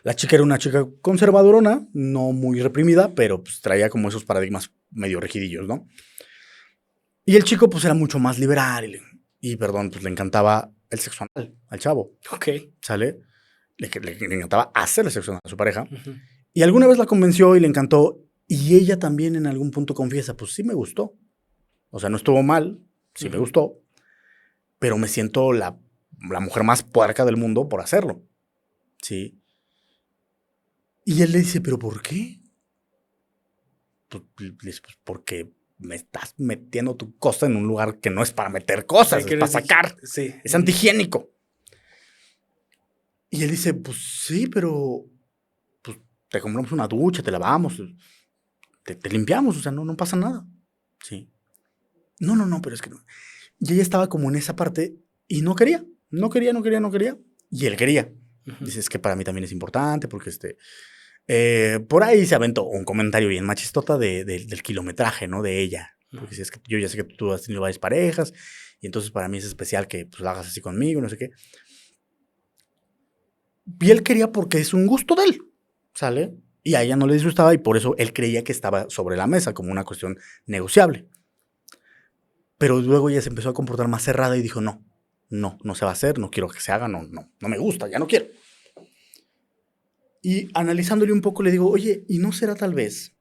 la chica era una chica conservadorona, no muy reprimida, pero pues traía como esos paradigmas medio rigidillos, ¿no? Y el chico pues era mucho más liberal y perdón, pues le encantaba el sexo anal al chavo. Ok. ¿Sale? Le encantaba hacer el sexo anal a su pareja. Uh-huh. Y alguna vez la convenció y le encantó. Y ella también en algún punto confiesa, pues sí me gustó. O sea, no estuvo mal, sí me gustó. Pero me siento la mujer más puerca del mundo por hacerlo. Sí. Y él le dice, ¿pero por qué? Pues, le dice, pues porque me estás metiendo tu cosa en un lugar que no es para meter cosas, es para sacar. Sí. Es antihigiénico. Y él dice, pues sí, pero pues, te compramos una ducha, te lavamos, te limpiamos, o sea, no pasa nada. Sí. No, pero es que no. Y ella estaba como en esa parte y no quería. Y él quería. Uh-huh. Dice, es que para mí también es importante porque por ahí se aventó un comentario bien machistota del kilometraje, ¿no? De ella. Porque si es que yo ya sé que tú has tenido varias parejas y entonces para mí es especial que pues, lo hagas así conmigo, no sé qué. Y él quería porque es un gusto de él, ¿sale? Y a ella no le disgustaba y por eso él creía que estaba sobre la mesa como una cuestión negociable. Pero luego ella se empezó a comportar más cerrada y dijo, no se va a hacer, no quiero que se haga, no me gusta, ya no quiero. Y analizándole un poco le digo, oye, ¿y no será tal vez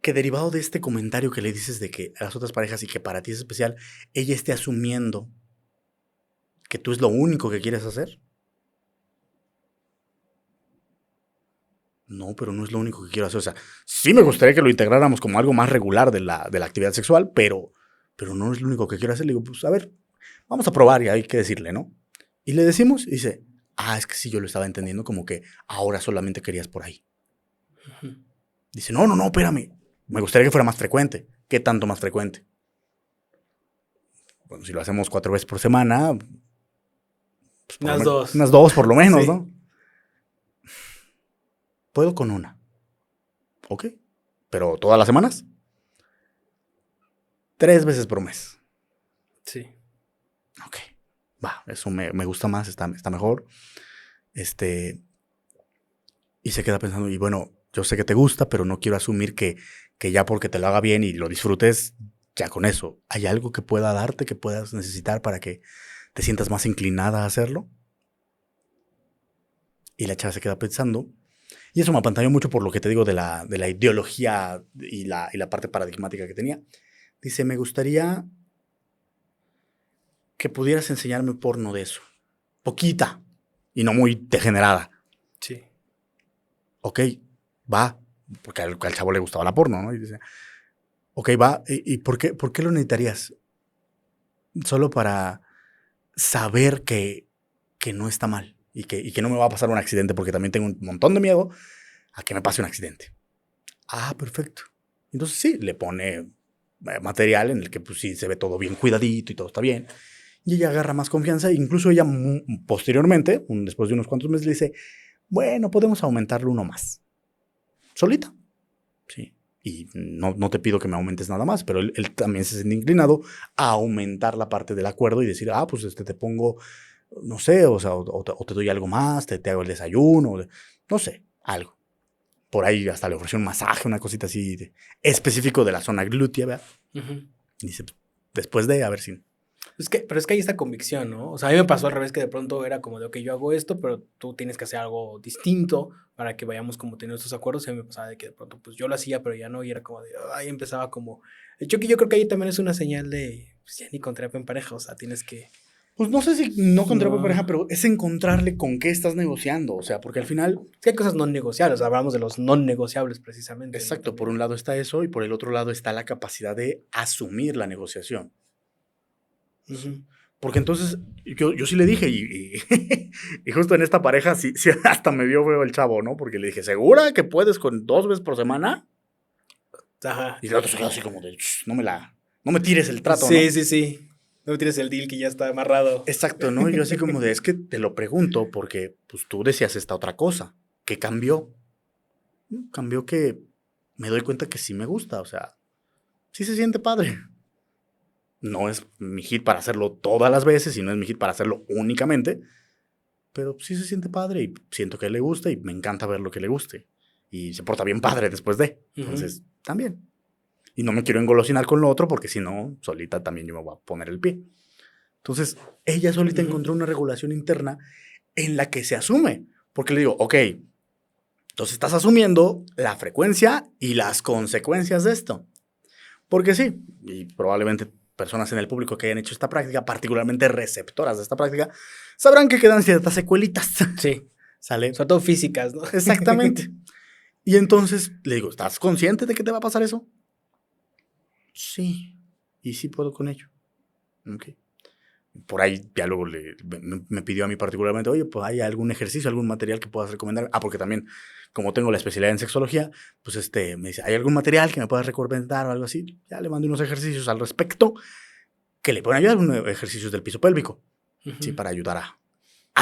que derivado de este comentario que le dices de que a las otras parejas y que para ti es especial, ella esté asumiendo que tú es lo único que quieres hacer? No, pero no es lo único que quiero hacer. O sea, sí me gustaría que lo integráramos como algo más regular de la actividad sexual, pero no es lo único que quiero hacer. Le digo, pues a ver, vamos a probar y hay que decirle, ¿no? Y le decimos y dice, es que sí, yo lo estaba entendiendo como que ahora solamente querías por ahí. Uh-huh. Dice, no, espérame. Me gustaría que fuera más frecuente. ¿Qué tanto más frecuente? Bueno, si lo hacemos 4 veces por semana, pues unas 2 por lo menos, sí. ¿No? Puedo con una. Ok. ¿Pero todas las semanas? 3 veces por mes. Sí. Ok. Va, eso me gusta más, está mejor. Y se queda pensando, y bueno, yo sé que te gusta, pero no quiero asumir que ya porque te lo haga bien y lo disfrutes, ya con eso. ¿Hay algo que pueda darte, que puedas necesitar para que te sientas más inclinada a hacerlo? Y la chava se queda pensando. Y eso me apantalló mucho por lo que te digo de la ideología y la parte paradigmática que tenía. Dice, me gustaría que pudieras enseñarme porno de eso. Poquita. Y no muy degenerada. Sí. Ok, va. Porque al chavo le gustaba la porno, ¿no? Y dice, ok, va. ¿Y por qué lo necesitarías? Solo para saber que no está mal. Y que no me va a pasar un accidente, porque también tengo un montón de miedo a que me pase un accidente. Perfecto. Entonces sí, le pone material en el que pues sí se ve todo bien cuidadito y todo está bien. Y ella agarra más confianza. Incluso ella posteriormente, después de unos cuantos meses, le dice, bueno, podemos aumentarlo uno más. Solita. Sí. Y no te pido que me aumentes nada más, pero él también se siente inclinado a aumentar la parte del acuerdo y decir, pues te pongo, no sé, o sea, o te doy algo más, te hago el desayuno, no sé, algo. Por ahí hasta le ofreció un masaje, una cosita así específico de la zona glútea, ¿verdad? Uh-huh. Y dice, después de, a ver si Pero es que hay esta convicción, ¿no? O sea, a mí me pasó al revés, que de pronto era como de, ok, yo hago esto, pero tú tienes que hacer algo distinto para que vayamos como teniendo estos acuerdos. Y a mí me pasaba de que de pronto, pues yo lo hacía, pero ya no, y era como de, ahí empezaba como... El choque, yo creo que ahí también es una señal de, pues ya ni con terapia en pareja, o sea, tienes que... Pues no sé si no con terapia No. pareja, pero es encontrarle con qué estás negociando. O sea, porque al final, Es que hay cosas no negociables, hablamos de los no negociables precisamente. ¿no? exacto, por También. un lado está eso y por el otro lado está la capacidad de asumir la negociación. Ujú. Porque entonces yo sí le dije, y justo en esta pareja sí hasta me vio feo el chavo, ¿no? Porque le dije, ¿segura que puedes con 2 veces por semana? Ajá. Y el otro se quedó así como de, no me tires el trato, Sí, ¿no? sí, sí. No tienes el deal que ya está amarrado. Exacto, ¿no? Y yo así como de, es que te lo pregunto porque pues tú decías esta otra cosa. ¿Qué cambió? Cambió que me doy cuenta que sí me gusta, o sea, sí se siente padre. No es mi hit para hacerlo todas las veces y no es mi hit para hacerlo únicamente, pero sí se siente padre y siento que le gusta y me encanta ver lo que le guste. Y se porta bien padre después de. Entonces, también. Y no me quiero engolosinar con lo otro porque si no, solita también yo me voy a poner el pie. Entonces, ella solita encontró una regulación interna en la que se asume. Porque le digo, ok, entonces estás asumiendo la frecuencia y las consecuencias de esto. Porque sí, y probablemente personas en el público que hayan hecho esta práctica, particularmente receptoras de esta práctica, sabrán que quedan ciertas secuelitas. Sí. ¿Sale? Sobre todo físicas, ¿no? Exactamente. Y entonces le digo, ¿estás consciente de que te va a pasar eso? Sí. Y sí puedo con ello. Ok. Por ahí ya luego me pidió a mí particularmente, oye, pues hay algún ejercicio, algún material que puedas recomendar. Ah, porque también, como tengo la especialidad en sexología, pues me dice, ¿hay algún material que me puedas recomendar o algo así? Ya le mandé unos ejercicios al respecto que le pueden ayudar, unos ejercicios del piso pélvico, sí, para ayudar a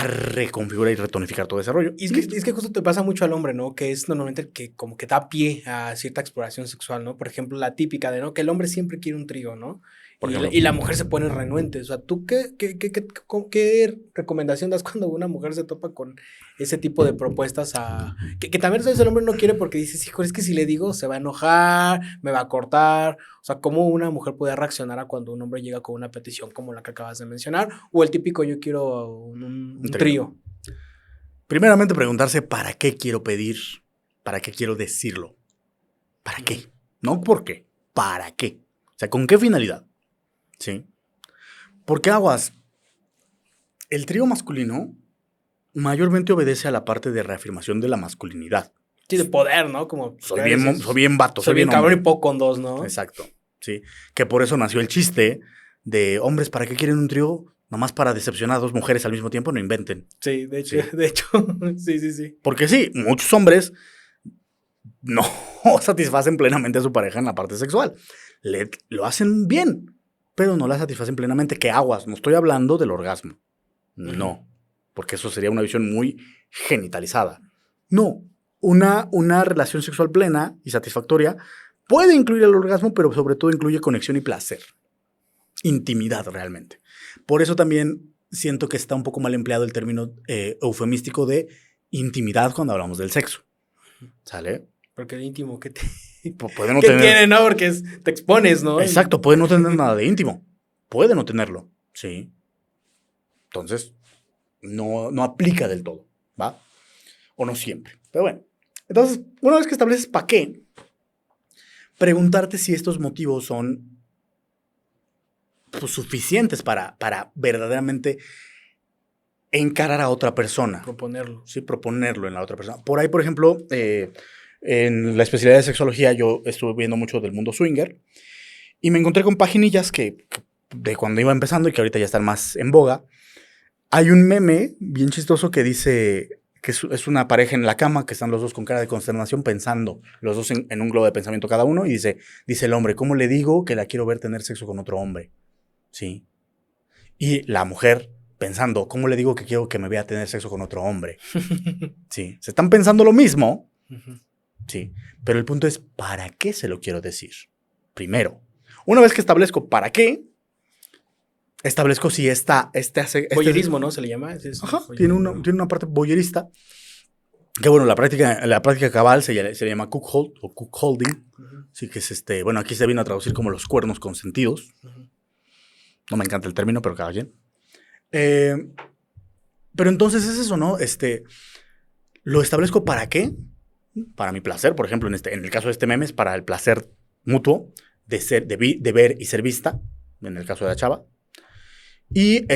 reconfigurar y retonificar todo ese rollo. Y es que justo te pasa mucho al hombre, ¿no? Que es normalmente el que como que da pie a cierta exploración sexual, ¿no? Por ejemplo, la típica de, ¿no? Que el hombre siempre quiere un trío, ¿no? Por Y ejemplo, la mujer se pone renuente. O sea, ¿tú qué recomendación das cuando una mujer se topa con ese tipo de propuestas que también ¿sabes? El hombre no quiere porque dices, hijo, es que si le digo se va a enojar, me va a cortar. O sea, ¿cómo una mujer puede reaccionar a cuando un hombre llega con una petición como la que acabas de mencionar? O el típico yo quiero un trío. primeramente preguntarse para qué quiero pedir, para qué quiero decirlo, para qué, no por qué, para qué, o sea, con qué finalidad, ¿sí? Porque aguas, el trío masculino mayormente obedece a la parte de reafirmación de la masculinidad. Sí, de poder, ¿no? Como Soy bien vato, soy bien cabrón hombre. y poco con dos, ¿no? Exacto, sí, que por eso nació el chiste de hombres, ¿para qué quieren un trío? Nomás para decepcionar a 2 mujeres al mismo tiempo, no inventen. Sí, de hecho, Sí. de hecho, sí, sí, sí. Porque sí, muchos hombres no satisfacen plenamente a su pareja en la parte sexual. Lo hacen bien, pero no la satisfacen plenamente. ¿Qué aguas? No estoy hablando del orgasmo. No, porque eso sería una visión muy genitalizada. No, una relación sexual plena y satisfactoria puede incluir el orgasmo, pero sobre todo incluye conexión y placer. Intimidad realmente. Por eso también siento que está un poco mal empleado el término eufemístico de intimidad cuando hablamos del sexo. ¿Sale? Porque el íntimo, ¿qué Puede no ¿qué tener... tiene, no? Porque te expones, ¿no? Exacto, puede no tener nada de íntimo. Puede no tenerlo, sí. Entonces, no aplica del todo, ¿va? O no siempre. Pero bueno. Entonces, una vez que estableces para qué, preguntarte si estos motivos son pues, suficientes para verdaderamente encarar a otra persona. Proponerlo. Sí, proponerlo en la otra persona. Por ahí, por ejemplo, en la especialidad de sexología yo estuve viendo mucho del mundo swinger y me encontré con paginillas que de cuando iba empezando y que ahorita ya están más en boga. Hay un meme bien chistoso que dice que es una pareja en la cama, que están los dos con cara de consternación pensando, los dos en un globo de pensamiento cada uno, y dice el hombre, ¿cómo le digo que la quiero ver tener sexo con otro hombre? Sí. Y la mujer pensando, ¿cómo le digo que quiero que me vea tener sexo con otro hombre? Sí. Se están pensando lo mismo, sí. Pero el punto es, ¿para qué se lo quiero decir? Primero, una vez que establezco para qué, establezco si Voyerismo, ¿no? Se le llama. Ajá, tiene una parte voyerista. Que bueno, la práctica cabal se llama cuckold o cuckolding. Sí, que es bueno, aquí se vino a traducir como los cuernos consentidos. No me encanta el término, pero cada quien. Pero entonces es eso, ¿no? ¿Lo establezco para qué? Para mi placer, por ejemplo, en el caso de este meme es para el placer mutuo de ver y ser vista, en el caso de la chava. Y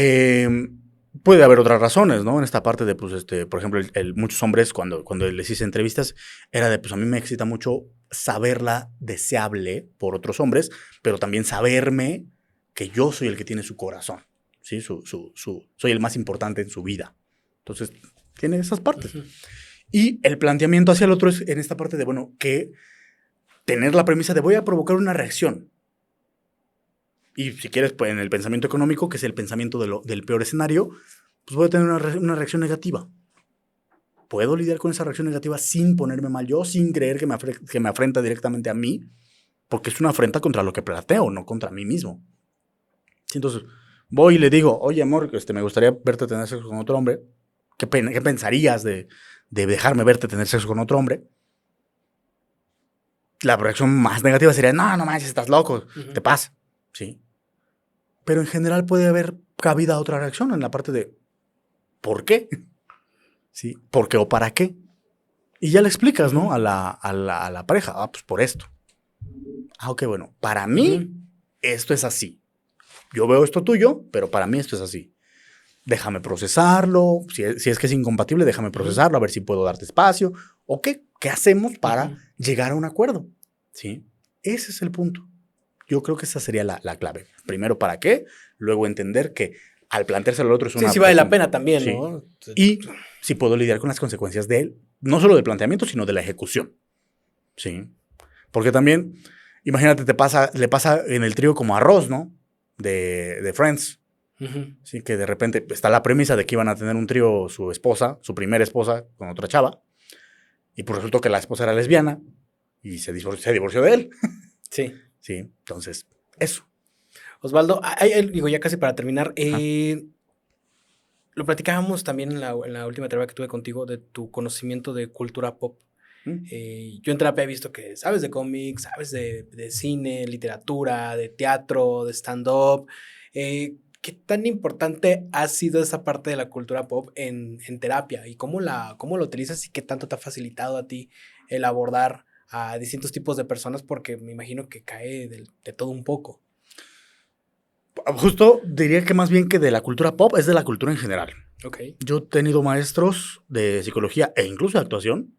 puede haber otras razones, ¿no? En esta parte de, pues, por ejemplo, muchos hombres cuando les hice entrevistas, era de, pues a mí me excita mucho saberla deseable por otros hombres, pero también saberme que yo soy el que tiene su corazón, ¿sí? Soy el más importante en su vida. Entonces, tiene esas partes. Uh-huh. Y el planteamiento hacia el otro es en esta parte de, bueno, que tener la premisa de voy a provocar una reacción. Y si quieres, pues en el pensamiento económico, que es el pensamiento del peor escenario, pues voy a tener una reacción negativa. ¿Puedo lidiar con esa reacción negativa sin ponerme mal yo, sin creer que me afrenta directamente a mí? Porque es una afrenta contra lo que planteo, no contra mí mismo. Sí, entonces, voy y le digo, oye, amor, me gustaría verte tener sexo con otro hombre. ¿Qué pensarías de dejarme verte tener sexo con otro hombre? La reacción más negativa sería, no manches, estás loco, uh-huh. Te pasa. Sí. Pero en general puede haber cabida a otra reacción en la parte de ¿por qué? ¿Sí? ¿Por qué o para qué? Y ya le explicas, ¿no? A la pareja. Pues por esto. Ok, bueno. Para mí, esto es así. Yo veo esto tuyo, pero para mí esto es así. Déjame procesarlo. Si es que es incompatible, déjame procesarlo, a ver si puedo darte espacio. ¿O qué hacemos para llegar a un acuerdo? ¿Sí? Ese es el punto. Yo creo que esa sería la clave. Primero, ¿para qué? Luego entender que al planteárselo al otro es una... Sí, vale la pena también, sí. ¿No? Y si puedo lidiar con las consecuencias de él, no solo del planteamiento, sino de la ejecución. Sí. Porque también, imagínate, le pasa en el trío como a Ross, ¿no? De Friends. Uh-huh. Sí, que de repente está la premisa de que iban a tener un trío su primera esposa, con otra chava. Y pues resultó que la esposa era lesbiana y se divorció de él. Sí. Sí, entonces, eso. Osvaldo, digo, ya casi para terminar, lo platicábamos también en la última terapia que tuve contigo de tu conocimiento de cultura pop. Yo en terapia he visto que sabes de cómics, sabes de cine, literatura, de teatro, de stand-up. ¿Qué tan importante ha sido esa parte de la cultura pop en terapia? ¿Y cómo lo utilizas y qué tanto te ha facilitado a ti el abordar a distintos tipos de personas? Porque me imagino que cae de todo un poco. Justo diría que más bien que de la cultura pop es de la cultura en general. Okay. Yo he tenido maestros de psicología e incluso de actuación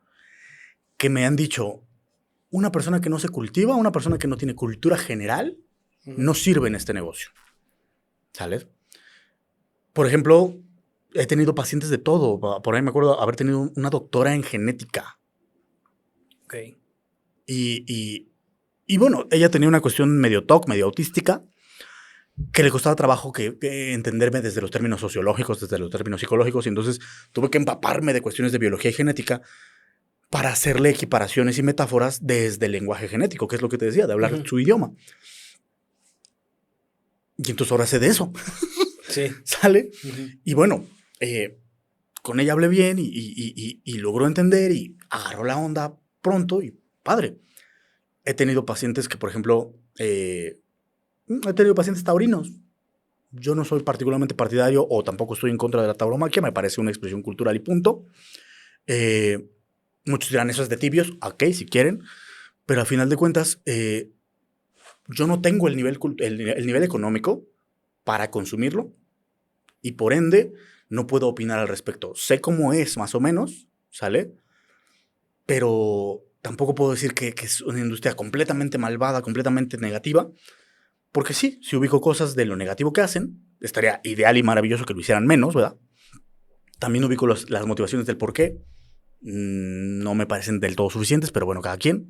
que me han dicho, una persona que no se cultiva, una persona que no tiene cultura general, no sirve en este negocio. ¿Sales? Por ejemplo, he tenido pacientes de todo. Por ahí me acuerdo haber tenido una doctora en genética. Ok. Y bueno, ella tenía una cuestión medio autística, que le costaba trabajo que entenderme desde los términos sociológicos, desde los términos psicológicos, y entonces tuve que empaparme de cuestiones de biología y genética para hacerle equiparaciones y metáforas desde el lenguaje genético, que es lo que te decía, de hablar su idioma. Y entonces ahora sé de eso. Sí. ¿Sale? Y bueno, con ella hablé bien y logró entender y agarró la onda pronto y padre. He tenido pacientes que, por ejemplo, he tenido pacientes taurinos. Yo no soy particularmente partidario o tampoco estoy en contra de la tauromaquia, me parece una expresión cultural y punto. Muchos dirán, eso es de tibios, ok, si quieren, pero al final de cuentas, yo no tengo el nivel económico para consumirlo y por ende no puedo opinar al respecto. Sé cómo es más o menos, ¿sale? Pero tampoco puedo decir que es una industria completamente malvada, completamente negativa, porque sí, si ubico cosas de lo negativo que hacen, estaría ideal y maravilloso que lo hicieran menos, ¿verdad? También ubico las motivaciones del por qué. No me parecen del todo suficientes, pero bueno, cada quien.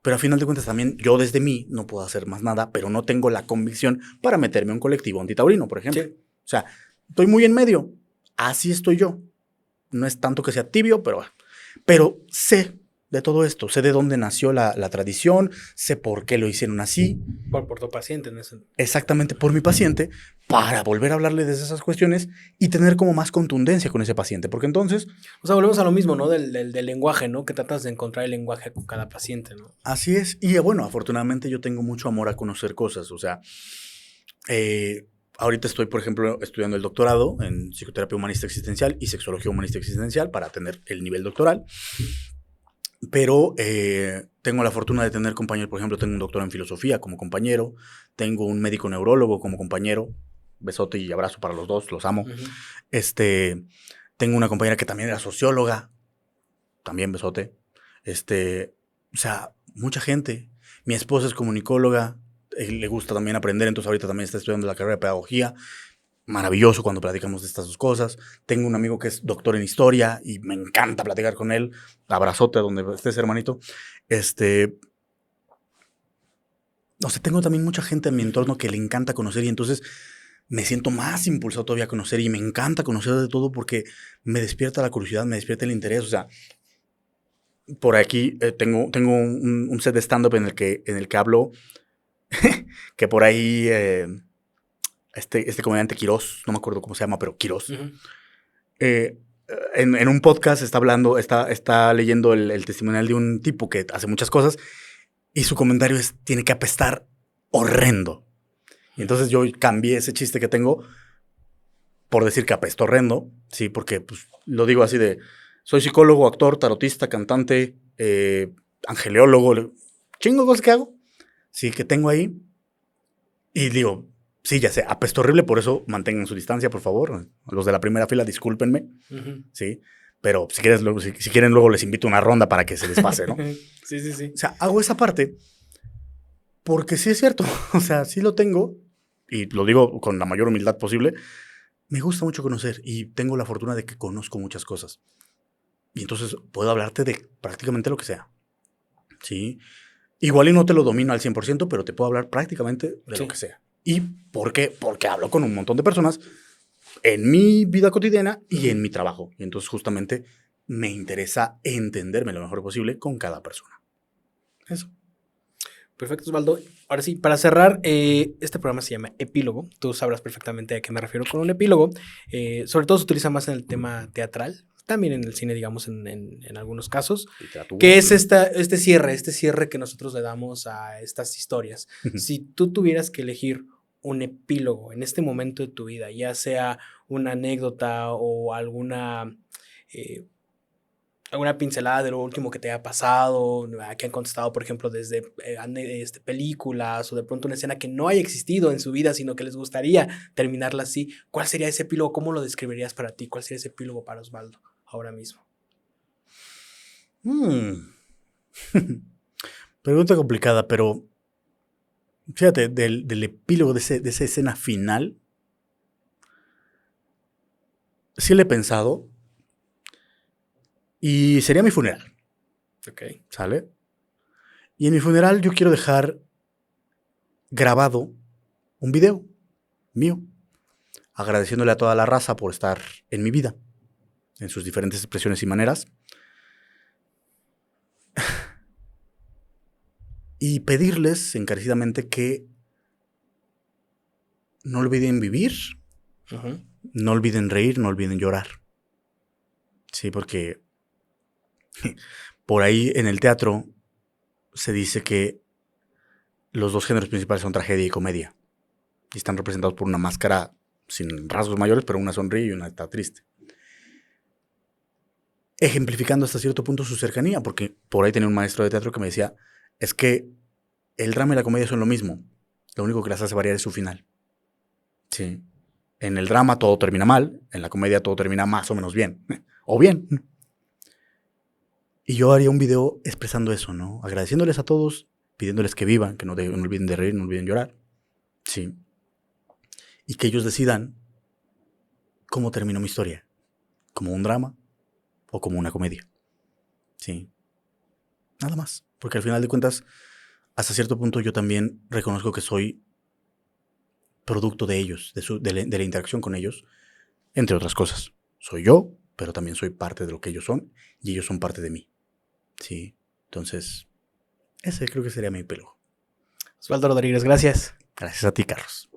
Pero a final de cuentas también yo desde mí no puedo hacer más nada, pero no tengo la convicción para meterme a un colectivo antitaurino, por ejemplo. Sí. O sea, estoy muy en medio. Así estoy yo. No es tanto que sea tibio, pero sé de todo esto. Sé de dónde nació la tradición, sé por qué lo hicieron así. Por tu paciente. En ese... Exactamente, por mi paciente, para volver a hablarle de esas cuestiones y tener como más contundencia con ese paciente. Porque entonces... O sea, volvemos a lo mismo, ¿no? Del lenguaje, ¿no? Que tratas de encontrar el lenguaje con cada paciente, ¿no? Así es. Y bueno, afortunadamente yo tengo mucho amor a conocer cosas. O sea, Ahorita estoy, por ejemplo, estudiando el doctorado en psicoterapia humanista existencial y sexología humanista existencial para tener el nivel doctoral. Pero tengo la fortuna de tener compañeros, por ejemplo, tengo un doctor en filosofía como compañero, tengo un médico neurólogo como compañero, besote y abrazo para los dos, los amo. Tengo una compañera que también era socióloga, también besote. O sea, mucha gente. Mi esposa es comunicóloga, le gusta también aprender, entonces ahorita también está estudiando la carrera de pedagogía. Maravilloso cuando platicamos de estas dos cosas. Tengo un amigo que es doctor en historia y me encanta platicar con él. Abrazote a donde estés, hermanito. No sé, tengo también mucha gente en mi entorno que le encanta conocer y entonces me siento más impulsado todavía a conocer y me encanta conocer de todo porque me despierta la curiosidad, me despierta el interés. O sea, por aquí tengo un set de stand-up en el que hablo que por ahí este comediante Quirós, no me acuerdo cómo se llama, pero Quirós, en un podcast está leyendo el testimonial de un tipo que hace muchas cosas y su comentario es, tiene que apestar horrendo. Y entonces yo cambié ese chiste que tengo por decir que apesta horrendo, sí, porque pues, lo digo así de, soy psicólogo, actor, tarotista, cantante, angeleólogo, chingo de cosas que hago, sí, que tengo ahí. Y digo, sí, ya sé, apesta horrible, por eso mantengan su distancia, por favor. Los de la primera fila, discúlpenme, sí. Pero si quieren, luego les invito a una ronda para que se les pase, ¿no? Sí. O sea, hago esa parte porque sí es cierto. O sea, sí lo tengo, y lo digo con la mayor humildad posible. Me gusta mucho conocer y tengo la fortuna de que conozco muchas cosas. Y entonces puedo hablarte de prácticamente lo que sea. ¿Sí? Igual y no te lo domino al 100%, pero te puedo hablar prácticamente de lo que sea. ¿Y por qué? Porque hablo con un montón de personas en mi vida cotidiana y en mi trabajo. Y entonces justamente me interesa entenderme lo mejor posible con cada persona. Eso. Perfecto, Osvaldo. Ahora sí, para cerrar, este programa se llama Epílogo. Tú sabrás perfectamente a qué me refiero con un epílogo. Sobre todo se utiliza más en el tema teatral, también en el cine, digamos, en algunos casos. Literatura. Que es este cierre que nosotros le damos a estas historias. Si tú tuvieras que elegir un epílogo en este momento de tu vida, ya sea una anécdota o alguna pincelada de lo último que te haya pasado, que han contestado, por ejemplo, desde películas o de pronto una escena que no haya existido en su vida, sino que les gustaría terminarla así, ¿cuál sería ese epílogo? ¿Cómo lo describirías para ti? ¿Cuál sería ese epílogo para Osvaldo ahora mismo? Pregunta complicada, pero fíjate, del epílogo de esa escena final, sí le he pensado. Y sería mi funeral. Ok. ¿Sale? Y en mi funeral yo quiero dejar grabado un video mío, agradeciéndole a toda la raza por estar en mi vida, en sus diferentes expresiones y maneras. Y pedirles encarecidamente que no olviden vivir, no olviden reír, no olviden llorar. Sí, porque por ahí en el teatro se dice que los dos géneros principales son tragedia y comedia. Y están representados por una máscara sin rasgos mayores, pero una sonríe y una está triste. Ejemplificando hasta cierto punto su cercanía, porque por ahí tenía un maestro de teatro que me decía, es que el drama y la comedia son lo mismo, lo único que las hace variar es su final. Sí. En el drama todo termina mal, en la comedia todo termina más o menos bien, o bien. Y yo haría un video expresando eso, ¿no? Agradeciéndoles a todos, pidiéndoles que vivan, que no olviden de reír, no olviden llorar. Sí. Y que ellos decidan cómo terminó mi historia, como un drama o como una comedia. Sí. Nada más. Porque al final de cuentas, hasta cierto punto yo también reconozco que soy producto de ellos, de la interacción con ellos, entre otras cosas. Soy yo, pero también soy parte de lo que ellos son y ellos son parte de mí. Sí. Entonces, ese creo que sería mi epílogo. Osvaldo Rodríguez, gracias. Gracias a ti, Carlos.